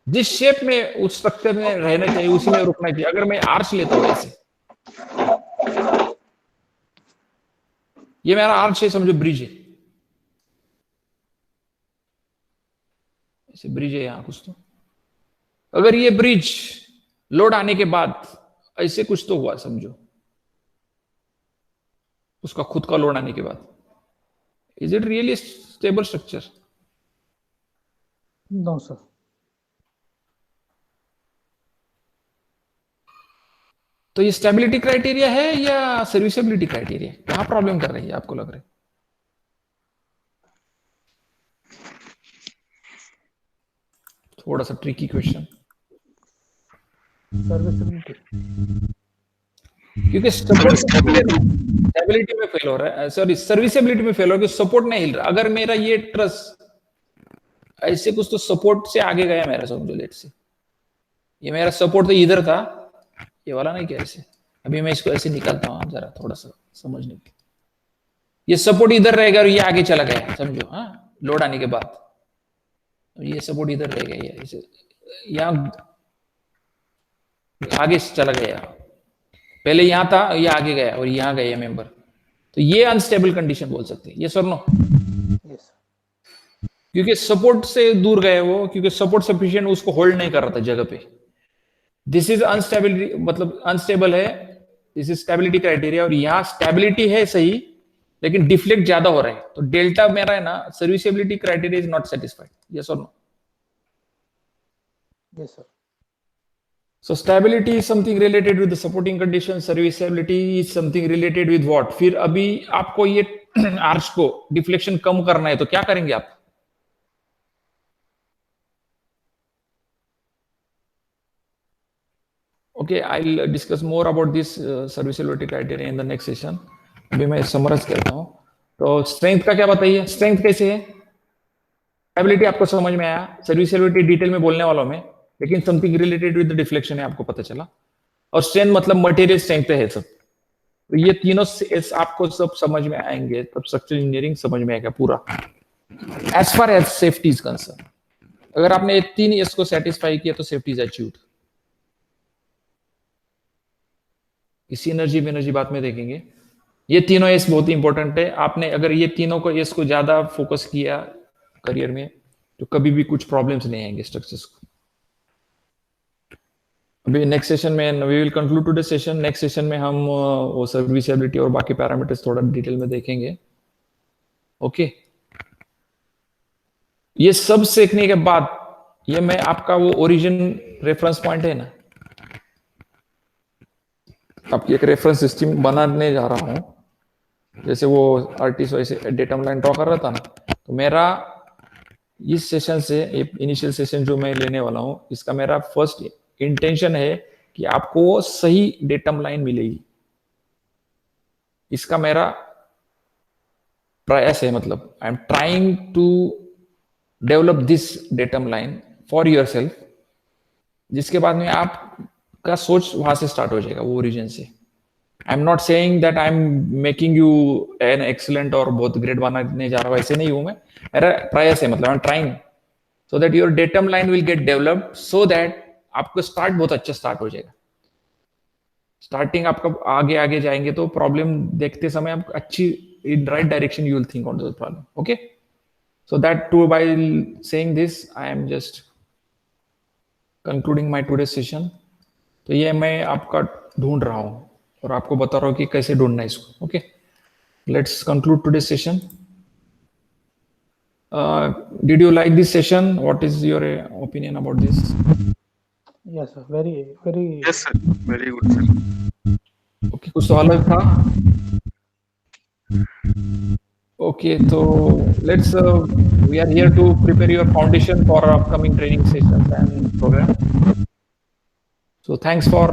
जिस शेप में उस स्ट्रक्चर में रहना चाहिए उसी में रुकना चाहिए। अगर मैं आर्च लेता हूं ऐसे, ये मेरा आर्च है, समझो ब्रिज है, ऐसे ब्रिज है यहां कुछ, तो अगर ये ब्रिज लोड आने के बाद ऐसे कुछ तो हुआ समझो, उसका खुद का लोड आने के बाद, is it really stable structure? No, sir. तो ये स्टेबिलिटी क्राइटेरिया है या सर्विसेबिलिटी क्राइटेरिया? क्या प्रॉब्लम कर रही है आपको लग रहा है? थोड़ा सा ट्रिकी क्वेश्चन, Serviceability. क्योंकि सपोर्ट स्टेबिलिटी में फेल हो रहा है, सॉरी सर्विसेबिलिटी में फेल हो रहा है, सपोर्ट नहीं हिल रहा। अगर मेरा ये ट्रस ऐसे कुछ तो सपोर्ट से आगे गया मेरा, समझो लेट से ये मेरा सपोर्ट तो इधर था, ये वाला नहीं क्या ऐसे, अभी मैं इसको ऐसे निकालता हूँ जरा थोड़ा सा समझने के, ये सपोर्ट इधर रहेगा और ये आगे चला गया समझो, हाँ लोड आने के बाद ये सपोर्ट इधर रहेगा, ये ऐसे यहाँ आगे चला गया, पहले यहां था ये आगे गया और यहां गया मेंबर, तो ये अनस्टेबल कंडीशन बोल सकते हैं, ये सर नो? Yes. क्योंकि सपोर्ट से दूर गए वो, क्योंकि सपोर्ट सफिशिएंट उसको होल्ड नहीं कर रहा था जगह पे। दिस इज अनस्टेबिलिटी, मतलब अनस्टेबल है, दिस इज स्टेबिलिटी क्राइटेरिया, और यहां स्टेबिलिटी है सही लेकिन डिफ्लेक्ट ज्यादा हो रहा है, तो डेल्टा मेरा है ना, serviceability criteria is not satisfied, yes और no? Yes, sir. So stability is something related with the supporting condition, serviceability is something related with what? फिर अभी आपको ये आर्च को डिफ्लेक्शन कम करना है तो क्या करेंगे आप? Okay, I'll discuss more about this serviceability criteria in the next session. अभी मैं समराइज करता हूँ। तो स्ट्रेंथ का क्या बताइए, स्ट्रेंथ कैसे है? स्टेबिलिटी आपको समझ में आया, सर्विसेबिलिटी डिटेल में बोलने वाला हूं मैं, लेकिन something related with the deflection है आपको पता चला, और स्ट्रेंथ मतलब मटेरियल स्ट्रेंथ है सब। तो ये तीनों आपको सब समझ में आएंगे तब स्ट्रक्चरल इंजीनियरिंग समझ में आएगा पूरा, as far as safety is concern. अगर आपने ये तीन इसको सेटिस्फाई किया तो सेफ्टी इज अचीव्ड। इसी एनर्जी बात में देखेंगे, ये तीनों एस बहुत इंपॉर्टेंट है। आपने अगर ये तीनों को एस को ज्यादा फोकस किया करियर में तो कभी भी कुछ प्रॉब्लम्स नहीं आएंगे स्ट्रक्चर्स को। अभी नेक्स्ट सेशन में we will conclude today session, next session में हम वो सर्विसेबिलिटी और बाकी पैरामीटर्स थोड़ा डिटेल में देखेंगे। ओके, ये सब सीखने के बाद ये मैं आपका वो ओरिजिन रेफरेंस पॉइंट है ना, आपकी एक रेफरेंस सिस्टम बनाने जा रहा हूँ, जैसे वो आर्टिस्ट वैसे डेटा लाइन ड्रॉ कर रहा था ना, तो मेरा इस सेशन से इनिशियल सेशन जो मैं लेने वाला हूँ, इसका मेरा फर्स्ट इंटेंशन है कि आपको वो सही डेटम लाइन मिलेगी। इसका मेरा प्रयास है, मतलब I am trying to develop this datum line for yourself, जिसके बाद में आपका सोच वहां से स्टार्ट हो जाएगा, वो ओरिजिन से। आई am not saying that I am making you an excellent और बहुत ग्रेट बनाने जा रहा हूं, ऐसे नहीं हूं मैं। मेरा प्रयास है, मतलब I am trying so that your datum line will get developed, so that आपको स्टार्ट बहुत अच्छा स्टार्ट हो जाएगा। स्टार्टिंग आपका आगे आगे जाएंगे तो प्रॉब्लम देखते समय आप अच्छी in right direction you will think on the problem. Okay, so that too, by saying this I am just concluding my today's session। तो ये मैं आपका ढूंढ रहा हूँ और आपको बता रहा हूँ कि कैसे ढूंढना है इसको। Okay, let's conclude today's session। Did you like this session? What is your opinion about this? Yes, sir. Very, very. Yes, sir. Very good, sir. Okay, कुछ सवाल था? Okay, so let's we are here to prepare your foundation for upcoming training sessions and program. So thanks for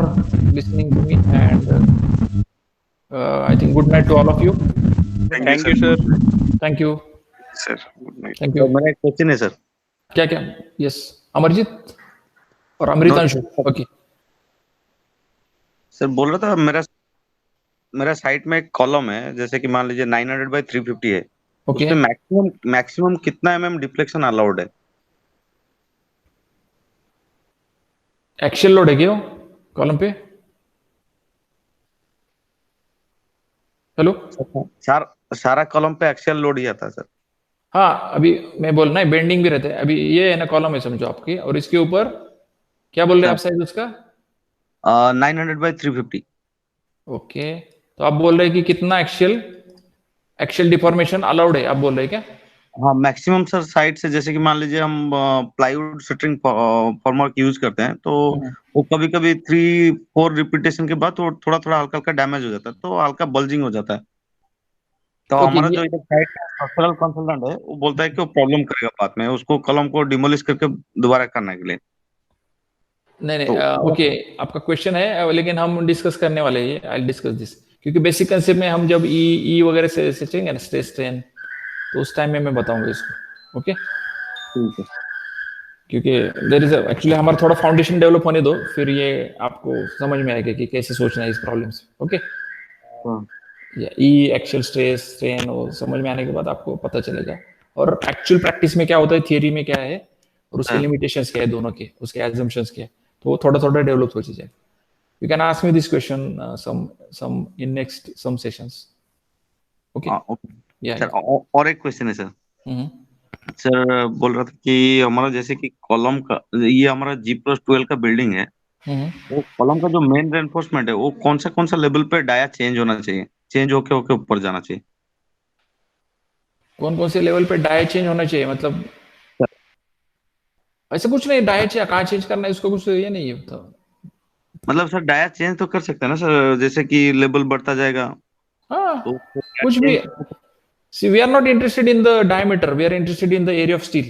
listening to me, and I think good night to all of you. Thank you, sir. Thank you. Sir, good night. Thank you. मेरा एक question है sir. क्या क्या? Yes, Amarjeet और Amritanshu. Okay. Sir बोल रहा था मेरा साइट में एक कॉलम है, जैसे कि मान लीजिए 900 बाई 350 है। Okay. उसमें मैक्सिमम कितना डिफ्लेक्शन अलाउड है? एक्शियल लोड है क्या कॉलम पे? हेलो, सारा कॉलम पे एक्शियल लोड ही आता है सर। हाँ अभी मैं बोलना है बेंडिंग भी रहता है। अभी ये है ना कॉलम है समझो आपकी, और इसके ऊपर क्या बोल रहे हैं आप साइज उसका? 900 बाई 350। ओके, तो आप बोल रहे हैं कि कितना एक्शियल डिफॉर्मेशन अलाउड है, आप बोल रहे हैं क्या? हाँ मैक्सिमम सर साइड से, जैसे कि मान लीजिए हम प्लाईवुड शटरिंग फॉर्मवर्क यूज करते हैं, तो वो कभी कभी 3-4 रिपीटेशन के बाद थोड़ा थोड़ा हल्का हल्का डैमेज हो जाता है, तो हल्का बल्जिंग हो जाता है। तो Okay, हमारा जो साइट का स्ट्रक्चरल कंसल्टेंट है वो बोलता है कि वो प्रॉब्लम करेगा बाद में, उसको कॉलम को डिमोलिश करके दोबारा करने के लिए। नहीं तो ओके, आपका क्वेश्चन है, लेकिन हम डिस्कस करने वाले हैं, आई डिस्कस दिस, क्योंकि बेसिक कंसेप्ट में हम जब ई वगैरह से सीखेंगे ना, स्ट्रेस स्ट्रेन, तो उस टाइम में मैं बताऊंगा इसको। ओके, ठीक है। क्योंकि देयर इज एक्चुअली हमारा थोड़ा फाउंडेशन डेवलप होने दो, फिर ये आपको समझ में आएगा कि कैसे सोचना है इस प्रॉब्लम से। ओके, या ई एक्चुअल स्ट्रेस स्ट्रेन वो समझ में आने के बाद आपको पता चलेगा, और एक्चुअल प्रैक्टिस में क्या होता है, थियरी में क्या है, और उसके लिमिटेशंस क्या है दोनों के, उसके एजम्पशंस क्या है, तो वो थोड़ा थोड़ा डेवलप हो जाएगा। You can ask me this question some in next some sessions. Okay. Yeah. Sir और एक क्वेश्चन है सर। Mm-hmm. सर बोल रहा था कि हमारा जैसे कि कॉलम का, ये हमारा G+12 का बिल्डिंग है, Mm-hmm. वो कॉलम का जो मेन रेनफोर्समेंट है वो कौन सा लेवल पे डाया चेंज होना चाहिए, चेंज होके होके ऊपर जाना चाहिए? कौन से लेवल पे डाई चेंज होना चाहिए, मतलब ऐसा कुछ नहीं, डाई चाहिए कहाँ चेंज करना है उसको कुछ ये नहीं है तो। मतलब सर डाया चेंज तो कर सकते हैं ना सर, जैसे कि लेवल बढ़ता जाएगा हाँ, तो कुछ भी। See, we are not interested in the diameter, we are interested in the area of steel.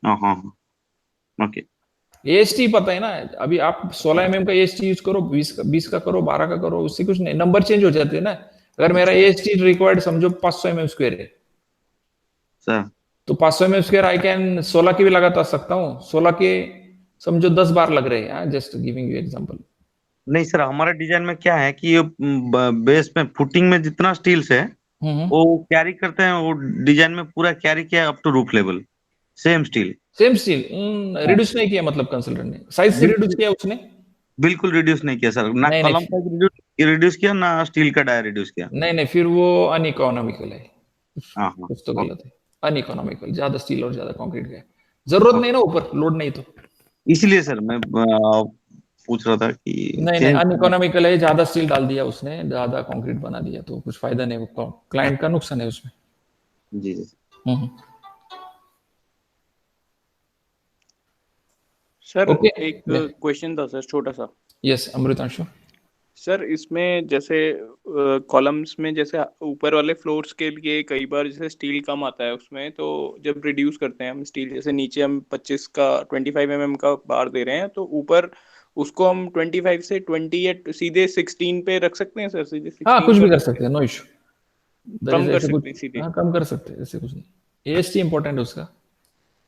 हाँ ओके। AST पता है ना, अभी आप 16 mm का AST यूज करो, 20 का करो, 12 का करो, उससे कुछ नहीं, नंबर चेंज हो जाते हैं ना। अगर मेरा AST रिक्वायर्ड समझो 500 mm स्क्वायर है सर, तो 500 mm स्क्वायर आई कैन 16 की भी लगा सकता हूँ, 16 के समझो 10 बार लग रहे हैं, जस्ट गिविंग यू एग्जांपल। नहीं सर, हमारे डिजाइन में क्या है कि ये बेस में फुटिंग में जितना स्टील्स है वो कैरी करते हैं, वो डिजाइन में पूरा कैरी किया up to roof level, same steel. Reduce नहीं किया, मतलब कंसल्टेंट ने साइज से रिड्यूस किया उसने? बिल्कुल रिड्यूस नहीं किया सर, ना नहीं कॉलम का रिड्यूस किया, ना स्टील का डाया रिड्यूस किया। नहीं, फिर वो अनइकोनॉमिकल है, हाँ कुछ तो गलत है। अनइकोनॉमिकल, ज्यादा स्टील और ज्यादा कंक्रीट का है, जरूरत नहीं ना, ऊपर लोड नहीं तो। इसलिए सर मैं पूछ रहा था कि नहीं, अनइकोनॉमिकल है, ज्यादा स्टील डाल दिया उसने, ज्यादा कंक्रीट बना दिया, तो कुछ फायदा नहीं, वो क्लाइंट का नुकसान है उसमें। जी सर Okay. एक क्वेश्चन था सर, छोटा सा। यस अमृतांशु। सर इसमें जैसे कॉलम्स में जैसे ऊपर वाले फ्लोर्स के लिए कई बार जैसे स्टील कम आता है उसमें, तो जब रिड्यूस करते हैं हम स्टील, जैसे नीचे हम 25 का 25 का बार दे रहे हैं, तो ऊपर उसको हम 25 से 20 या सीधे 16 पे रख सकते हैं सर, सीधे 16 हाँ, कुछ भी कर सकते सकते हैं, नो इशू। कम कर ऐसे कुछ, सकते हैं सीधे। हाँ कम कर सकते हैं, ऐसे कुछ नहीं। AST इंपॉर्टेंट है उसका,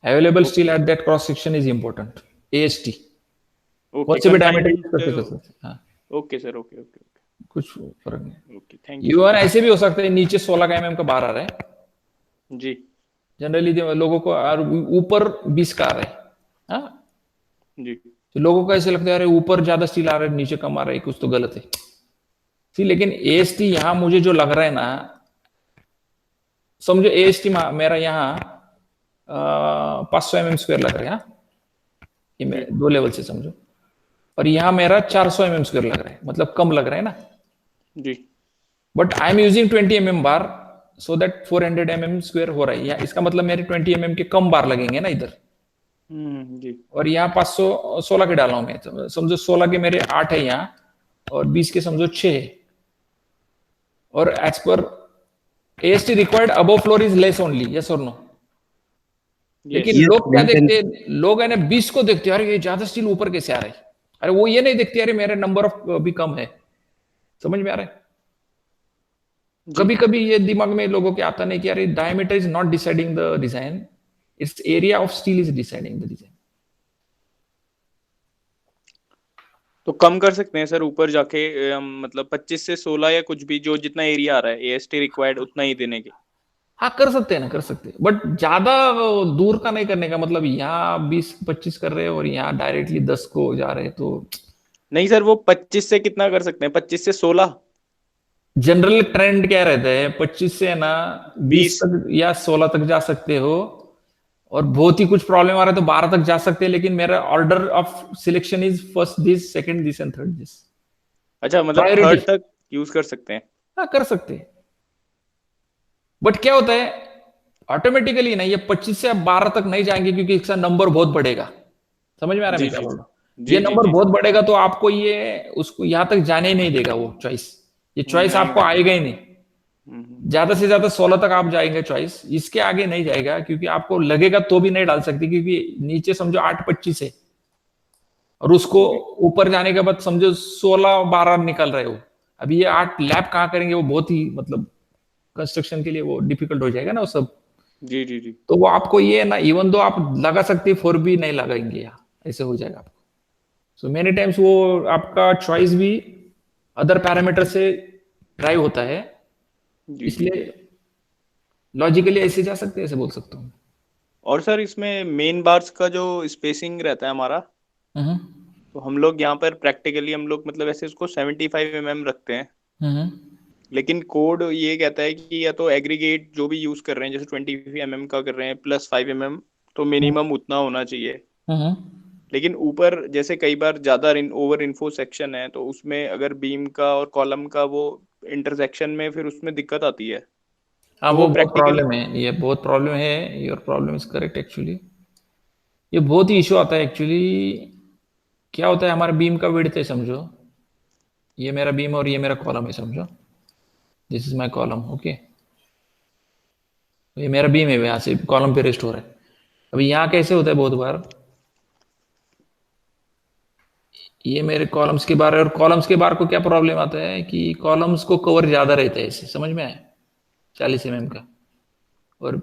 available steel at that cross section is important. AST okay, बहुत से भी डायमीटर कंफाइनमेंट। यूज करते हैं। हाँ, okay sir, okay okay okay कुछ फर्क नहीं। Okay, thank you your sir. ऐसे भी हो सकते हैं, नीचे 16 का mm का बार आ रहा है जी जनरली लोगों को, और ऊपर 20 का आ रहा है। हाँ, जी तो लोगों को ऐसे लगता है अरे ऊपर ज्यादा स्टील आ रहा है नीचे कम आ रहा है, कुछ तो गलत है। लेकिन AST यहाँ मुझे जो लग रहा है ना, समझो AST मेरा यहाँ 500 mm² लग रहा है। हाँ? ये मैं 2 लेवल से समझो, और यहाँ मेरा 400 mm² लग रहा है, मतलब कम लग रहा है ना। जी but I am using 20 mm bar, so that 400 mm² हो रहा है। इसका मतलब मेरे 20 mm के कम बार लगेंगे ना इधर, जी और यहाँ 516 के डाला हूं मैं, तो समझो 16 के मेरे 8 है यहाँ, और 20 के समझो 6 है। और एज पर AST required above floor is less only, yes और नो? लेकिन Yes, लोग क्या maintain- देखते हैं, लोग है ना 20 को देखते हैं, अरे ये ज्यादा स्टील ऊपर कैसे आ रहा है। अरे वो ये नहीं देखते, अरे मेरे नंबर ऑफ भी कम है। समझ में आ रहा है? कभी कभी ये दिमाग में लोगों के आता नहीं कि अरे diameter is not deciding the design, it's area of steel is deciding the design. तो कम कर सकते हैं सर ऊपर जाके, मतलब 25 से 16 या कुछ भी, जो जितना एरिया आ रहा है AST रिक्वायर्ड उतना ही देने के। हाँ कर सकते हैं ना, कर सकते हैं, बट ज्यादा दूर का नहीं करने का। मतलब यहाँ 20-25 कर रहे हैं और यहाँ डायरेक्टली 10 को जा रहे हैं, तो नहीं सर, वो 25 से कितना कर सकते हैं, 25 से 16? जनरल ट्रेंड क्या रहता है, 25 से है ना 20 20। तक या 16 तक जा सकते हो, और बहुत ही कुछ प्रॉब्लम आ रहा है तो 12 तक जा सकते हैं। लेकिन मेरा order of selection is first this, second this and third this. अच्छा, मतलब प्रायोरिटी, थर्ड तक यूज कर सकते हैं। हाँ कर सकते हैं। बट क्या होता है ऑटोमेटिकली ना, ये 25 से अब 12 तक नहीं जाएंगे क्योंकि इसका नंबर बहुत बढ़ेगा। समझ में आ रहा है जी मैं क्या जी बोल रहा हूँ? जी ये जी नंबर जी बहुत बढ़ेगा तो आपको ये उसको यहां तक जाने ही नहीं देगा, वो चॉइस, ये चॉइस नहीं आपको होगा। आएगा ही नहीं। ज्यादा से ज्यादा 16 तक आप जाएंगे चॉइस, इसके आगे नहीं जाएगा, क्योंकि आपको लगेगा तो भी नहीं डाल सकते, क्योंकि नीचे समझो 8-25 है, और उसको ऊपर जाने के बाद समझो 16-12 निकल रहे हो। अभी ये 8 लैब कहाँ करेंगे, वो बहुत ही मतलब कंस्ट्रक्शन के लिए वो डिफिकल्ट हो जाएगा ना वो सब। जी जी जी तो वो आपको ये ना, इवन दो आप लगा सकते 4 भी नहीं लगाएंगे यहाँ, ऐसे हो जाएगा आपको। सो मेनी टाइम्स वो आपका चॉइस भी अदर पैरामीटर से ड्राइव होता है, जी। इसलिए लॉजिकली ऐसे जा सकते हैं, ऐसे बोल सकता हूँ। और सर इसमें मेन बार्स का जो स्पेसिंग रहता है हमारा, हम्म तो हम लोग यहाँ पर प्रैक्टिकली हम लोग मतलब ऐसे उसको 75 रखते हैं, हम्म लेकिन कोड ये कहता है कि या तो एग्रीगेट जो भी यूज कर रहे हैं, जैसे 25 का कर रहे हैं प्लस 5 तो मिनिमम उतना होना चाहिए। हम्म लेकिन ऊपर जैसे कई बार ज्यादा ओवर इन्फो सेक्शन है, तो उसमें अगर बीम का और कॉलम का वो इंटरसेक्शन में फिर उसमें दिक्कत आती है, हाँ, तो वो वो बहुत प्रैक्टिकल। प्रॉब्लम है, ये बहुत प्रॉब्लम है, your problem is correct actually. ये बहुत ही इशू आता है एक्चुअली। क्या होता है, हमारा बीम का विड्थ है समझो, ये मेरा बीम और ये मेरा कॉलम है समझो, this is my column, okay. ये मेरा बीम है, यहाँ से कॉलम पे रेस्ट हो रहा है। अभी यहाँ कैसे होता है बहुत बार, ये मेरे कॉलम्स के बार है, और कॉलम्स के बार को क्या प्रॉब्लम आता है कि कॉलम्स को कवर ज्यादा रहता है, ऐसे समझ में आया, 40 mm का, और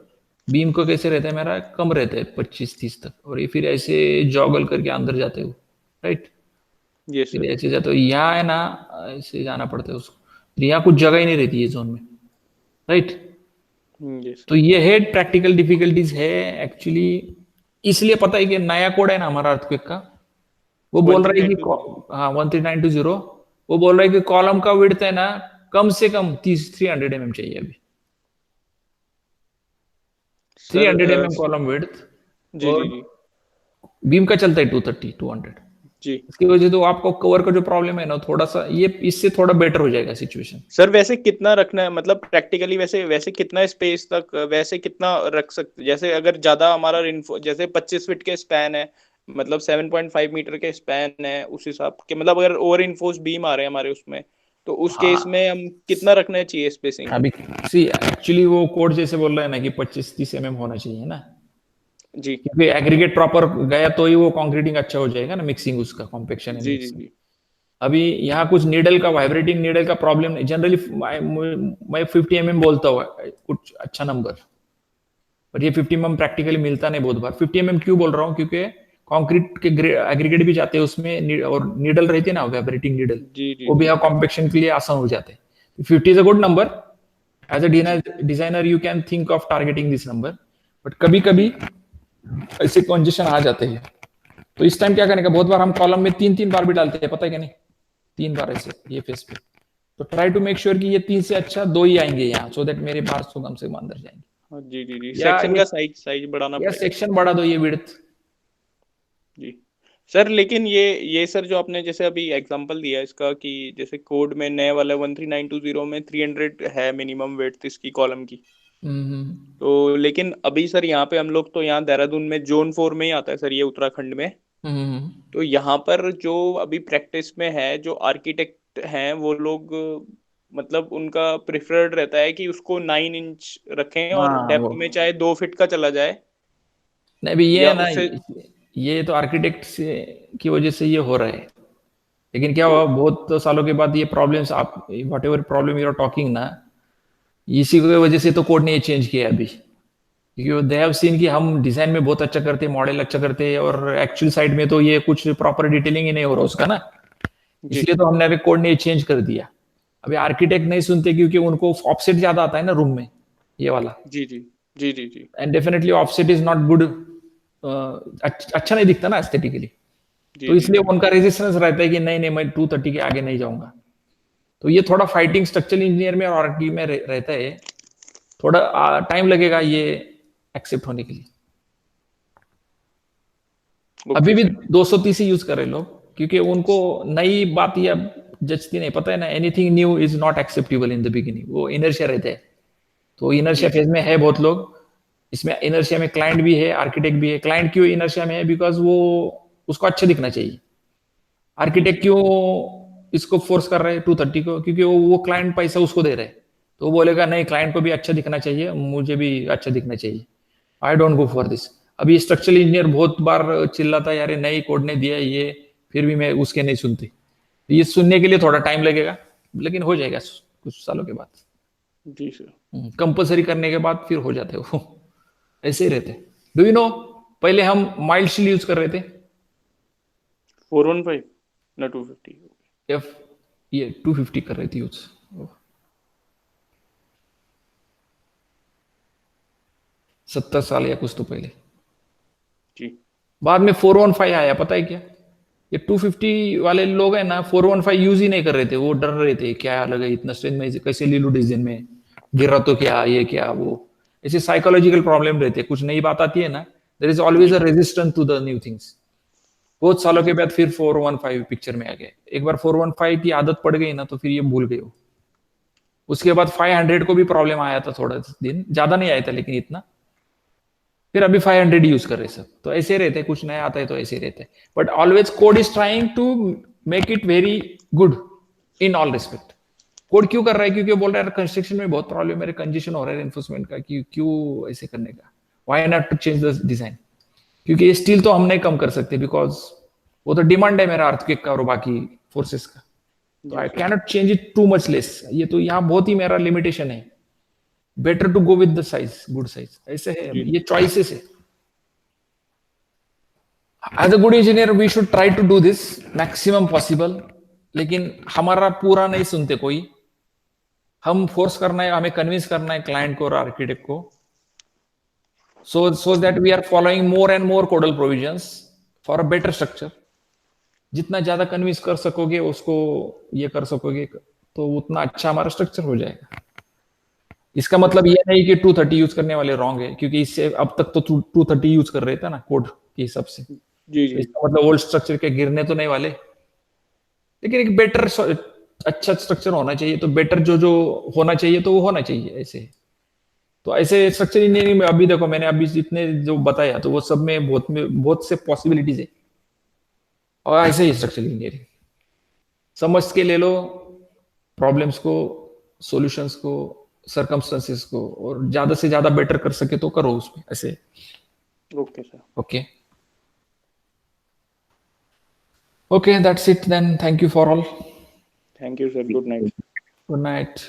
बीम को कैसे रहता है मेरा कम रहता है 25-30 तक, और ये फिर ऐसे जॉगल करके अंदर जाते हो, राइट। ये फिर सर। ऐसे जाते हो, यहाँ है ना ऐसे जाना पड़ता है उसको, फिर यहाँ कुछ जगह ही नहीं रहती है जोन में, राइट। ये तो ये है प्रैक्टिकल डिफिकल्टीज है एक्चुअली। इसलिए पता है कि नया कोड है ना हमारा अर्थक्वेक का, वो बोल रहा है कि 13920। हाँ 13920, वो बोल रहा है कि कॉलम का विड्थ है ना कम से कम 300 mm चाहिए अभी, सर 300 mm कॉलम विड्थ। जी और जी जी बीम का चलता है 230-200। जी। इसकी वजह से तो आपको कवर का जो प्रॉब्लम है ना, थोड़ा सा ये इससे थोड़ा बेटर हो जाएगा सिचुएशन। सर वैसे कितना रखना है, मतलब प्रैक्टिकली वैसे वैसे कितना स्पेस तक, वैसे कितना रख सकते, जैसे अगर ज्यादा हमारा जैसे 25 फीट के स्पैन है, मतलब 7.5 मीटर के स्पैन है, उस हिसाब के मतलब अगर ओवर इन्फोर्स बीम आ रहे हैं हमारे उसमें, तो उस केस में हम कितना रखना चाहिए स्पेसिंग? अभी सी एक्चुअली वो कोड जैसे बोल रहा है ना कि 25-30 mm होना चाहिए ना, जी क्योंकि एग्रीगेट प्रॉपर गया तो ही वो कंक्रीटिंग अच्छा हो जाएगा ना, मिक्सिंग उसका कॉम्पेक्शन एंड जी जी मिक्सिंग। जी अभी यहाँ कुछ नीडल का वाइब्रेटिंग नीडल का प्रॉब्लम जनरली मैं 50 mm बोलता हुआ कुछ अच्छा नंबर, पर ये 50 mm प्रैक्टिकली मिलता नहीं बहुत बार। 50 mm क्यों बोल रहा हूँ, क्योंकि कंक्रीट के एग्रीगेट भी जाते हैं उसमें और नीडल रहती है ना वाइब्रेटिंग नीडल, जी जी वो भी जी यहाँ कॉम्पेक्शन के लिए आसान हो जाते हैं। 50 is a good number, as a designer you can think of targeting this number, but कभी कभी ऐसे कंजेशन आ जाते हैं, तो इस टाइम क्या करने का, बहुत बार हम कॉलम में 3-3 बार भी डालते हैं, पता है क्या नहीं, 3 बार ऐसे ये फेस पे, तो ट्राई टू मेक श्योर कि ये 3 से अच्छा 2 ही आएंगे यहाँ, सो दैट मेरे बार तो कम से कम अंदर जाएंगे। हाँ जी जी जी, या सेक्शन ये का साइज साइज बढ़ाना या पड़ेगा सेक्शन बढ़ा दो, ये विड्थ। जी सर। लेकिन ये सर जो आपने जैसे अभी एग्जांपल दिया इसका कि जैसे कोड में नए वाला 13920 में 300 है मिनिमम विड्थ इसकी कॉलम की, तो लेकिन अभी सर यहाँ पे हम लोग तो यहाँ देहरादून में जोन 4 में ही आता है सर, ये उत्तराखंड में। तो यहाँ पर जो अभी प्रैक्टिस में है, जो आर्किटेक्ट हैं वो लोग मतलब उनका प्रिफर्ड रहता है कि उसको 9 इंच रखें और हाँ डेप्थ वो में चाहे 2 फीट का चला जाए नहीं भी ये या है ना, उससे। ये तो आर्किटेक्ट से की वजह से ये हो रहा है, लेकिन क्या तो हुआ बहुत सालों के बाद ये प्रॉब्लम्स, आप whatever problem you are talking ना, इसी की वजह से तो कोड ने ये चेंज किया अभी, क्योंकि दे हैव सीन कि हम डिजाइन में बहुत अच्छा करते हैं, मॉडल अच्छा करते हैं, और एक्चुअल साइड में तो ये कुछ प्रॉपर डिटेलिंग ही नहीं हो रहा उसका ना, जी इसलिए तो हमने अभी कोड ने ये चेंज कर दिया। अभी आर्किटेक्ट नहीं सुनते क्योंकि उनको ऑफसेट ज्यादा आता है ना रूम में, ये वाला, जी जी जी जी जी and definitely offset is not good, अच्छा नहीं दिखता ना एस्थेटिकली, जी तो जी इसलिए जी उनका रेजिस्टेंस रहता है कि नहीं नहीं मैं 230 के आगे नहीं जाऊंगा। तो ये थोड़ा फाइटिंग स्ट्रक्चरल इंजीनियर में और आरटी में रहता है, थोड़ा टाइम लगेगा ये एक्सेप्ट होने के लिए। अभी ओके भी सर। 230 ही यूज कर रहे लोग, क्योंकि उनको नई बात या जचती नहीं, पता है ना, anything new is not acceptable in the beginning, वो इनर्शिया रहता है, तो जी इनर्शिया जी फेज में है बहुत लोग। इसमें इनर्शिया में क्लाइंट भी है, आर्किटेक्ट भी है। क्लाइंट क्यों इनर्शिया में है, बिकॉज वो उसको अच्छा दिखना चाहिए। आर्किटेक्ट जी क्यों इसको फोर्स कर रहे हैं 230 को, क्योंकि वो क्लाइंट पैसा उसको दे रहे हैं, तो वो बोलेगा नहीं क्लाइंट को भी अच्छा दिखना चाहिए, मुझे भी अच्छा दिखना चाहिए, I don't go for this. अभी स्ट्रक्चरल इंजीनियर बहुत बार चिल्लाता है यार नई कोड ने दिया ये, फिर भी मैं उसके नहीं सुनती। ये सुनने के लिए थोड़ा टाइम लगेगा, लेकिन हो जाएगा कुछ सालों के बाद, जी सर। कंपलसरी करने के बाद फिर हो जाते हो ऐसे ही रहते। डू यू नो, पहले हम माइल्ड स्टील यूज कर रहे थे, 415 ना 250? एफ ये 250 कर रहे थे यूज, 70 साल या कुछ तो पहले। जी बाद में 415 आया, पता है क्या, ये 250 वाले लोग हैं ना 415 यूज ही नहीं कर रहे थे, वो डर रहे थे क्या अलग है इतना स्ट्रेंथ में कैसे ले लू डिसीजन में, गिर रहा तो क्या ये क्या वो, ऐसे साइकोलॉजिकल प्रॉब्लम रहते हैं। कुछ नई बात आती है ना, देयर इज ऑलवेज जी a resistance to the new things. बहुत सालों के जी बाद फिर 415 पिक्चर में आ गए, एक बार 415 की आदत पड़ गई ना तो फिर ये भूल गए हो। उसके बाद 500 को भी प्रॉब्लम आया था, थोड़ा दिन ज्यादा नहीं आया था लेकिन इतना, फिर अभी 500 यूज कर रहे सब। तो ऐसे रहते हैं, कुछ नया आता है तो ऐसे रहते हैं, but always code is trying to make it very good in all respect. Code क्यों कर रहा है, क्योंकि बोल रहा है कंस्ट्रक्शन में बहुत प्रॉब्लम, मेरे कंजेशन हो रहा है एनफोर्समेंट का, कि क्यों ऐसे करने का, why not to change the design, क्योंकि ये स्टील तो हम नहीं कम कर सकते, बिकॉज वो तो डिमांड है मेरा अर्थक्वेक का और बाकी फोर्सेस का, तो जी I sir. Cannot change it too much less, ये तो यहाँ बहुत ही मेरा लिमिटेशन है। Better to go with the size, good size, ऐसे है, जी ये चॉइसेस है। As a good engineer we should try to do this maximum possible, लेकिन हमारा पूरा नहीं सुनते कोई, हम फोर्स करना है, हमें कन्विंस करना है क्लाइंट को और आर्किटेक्ट को, so that we are following more and more codal provisions for a better structure। जितना ज्यादा कन्विंस कर सकोगे उसको, ये कर सकोगे, तो उतना अच्छा हमारा स्ट्रक्चर हो जाएगा। इसका मतलब ये नहीं कि 230 यूज करने वाले रॉन्ग है, क्योंकि इससे अब तक तो 230 यूज कर रहे थे ना कोड के हिसाब से, जी तो जी इसका मतलब ओल्ड स्ट्रक्चर के गिरने तो नहीं वाले, लेकिन एक बेटर अच्छा स्ट्रक्चर होना चाहिए, तो बेटर जो जो होना चाहिए तो वो होना चाहिए ऐसे। तो ऐसे स्ट्रक्चर इंजीनियरिंग में अभी देखो मैंने अभी जितने जो बताया तो वो सब में बहुत से पॉसिबिलिटीज है, और ऐसे ही स्ट्रक्चरल इंजीनियरिंग समझ के ले लो प्रॉब्लम्स को, सॉल्यूशंस को, सर्कमस्टेंसेस को, और ज्यादा से ज्यादा बेटर कर सके तो करो उसमें ऐसे। Okay sir. Okay okay, that's it then, thank you for all, thank you sir, good night. Good night.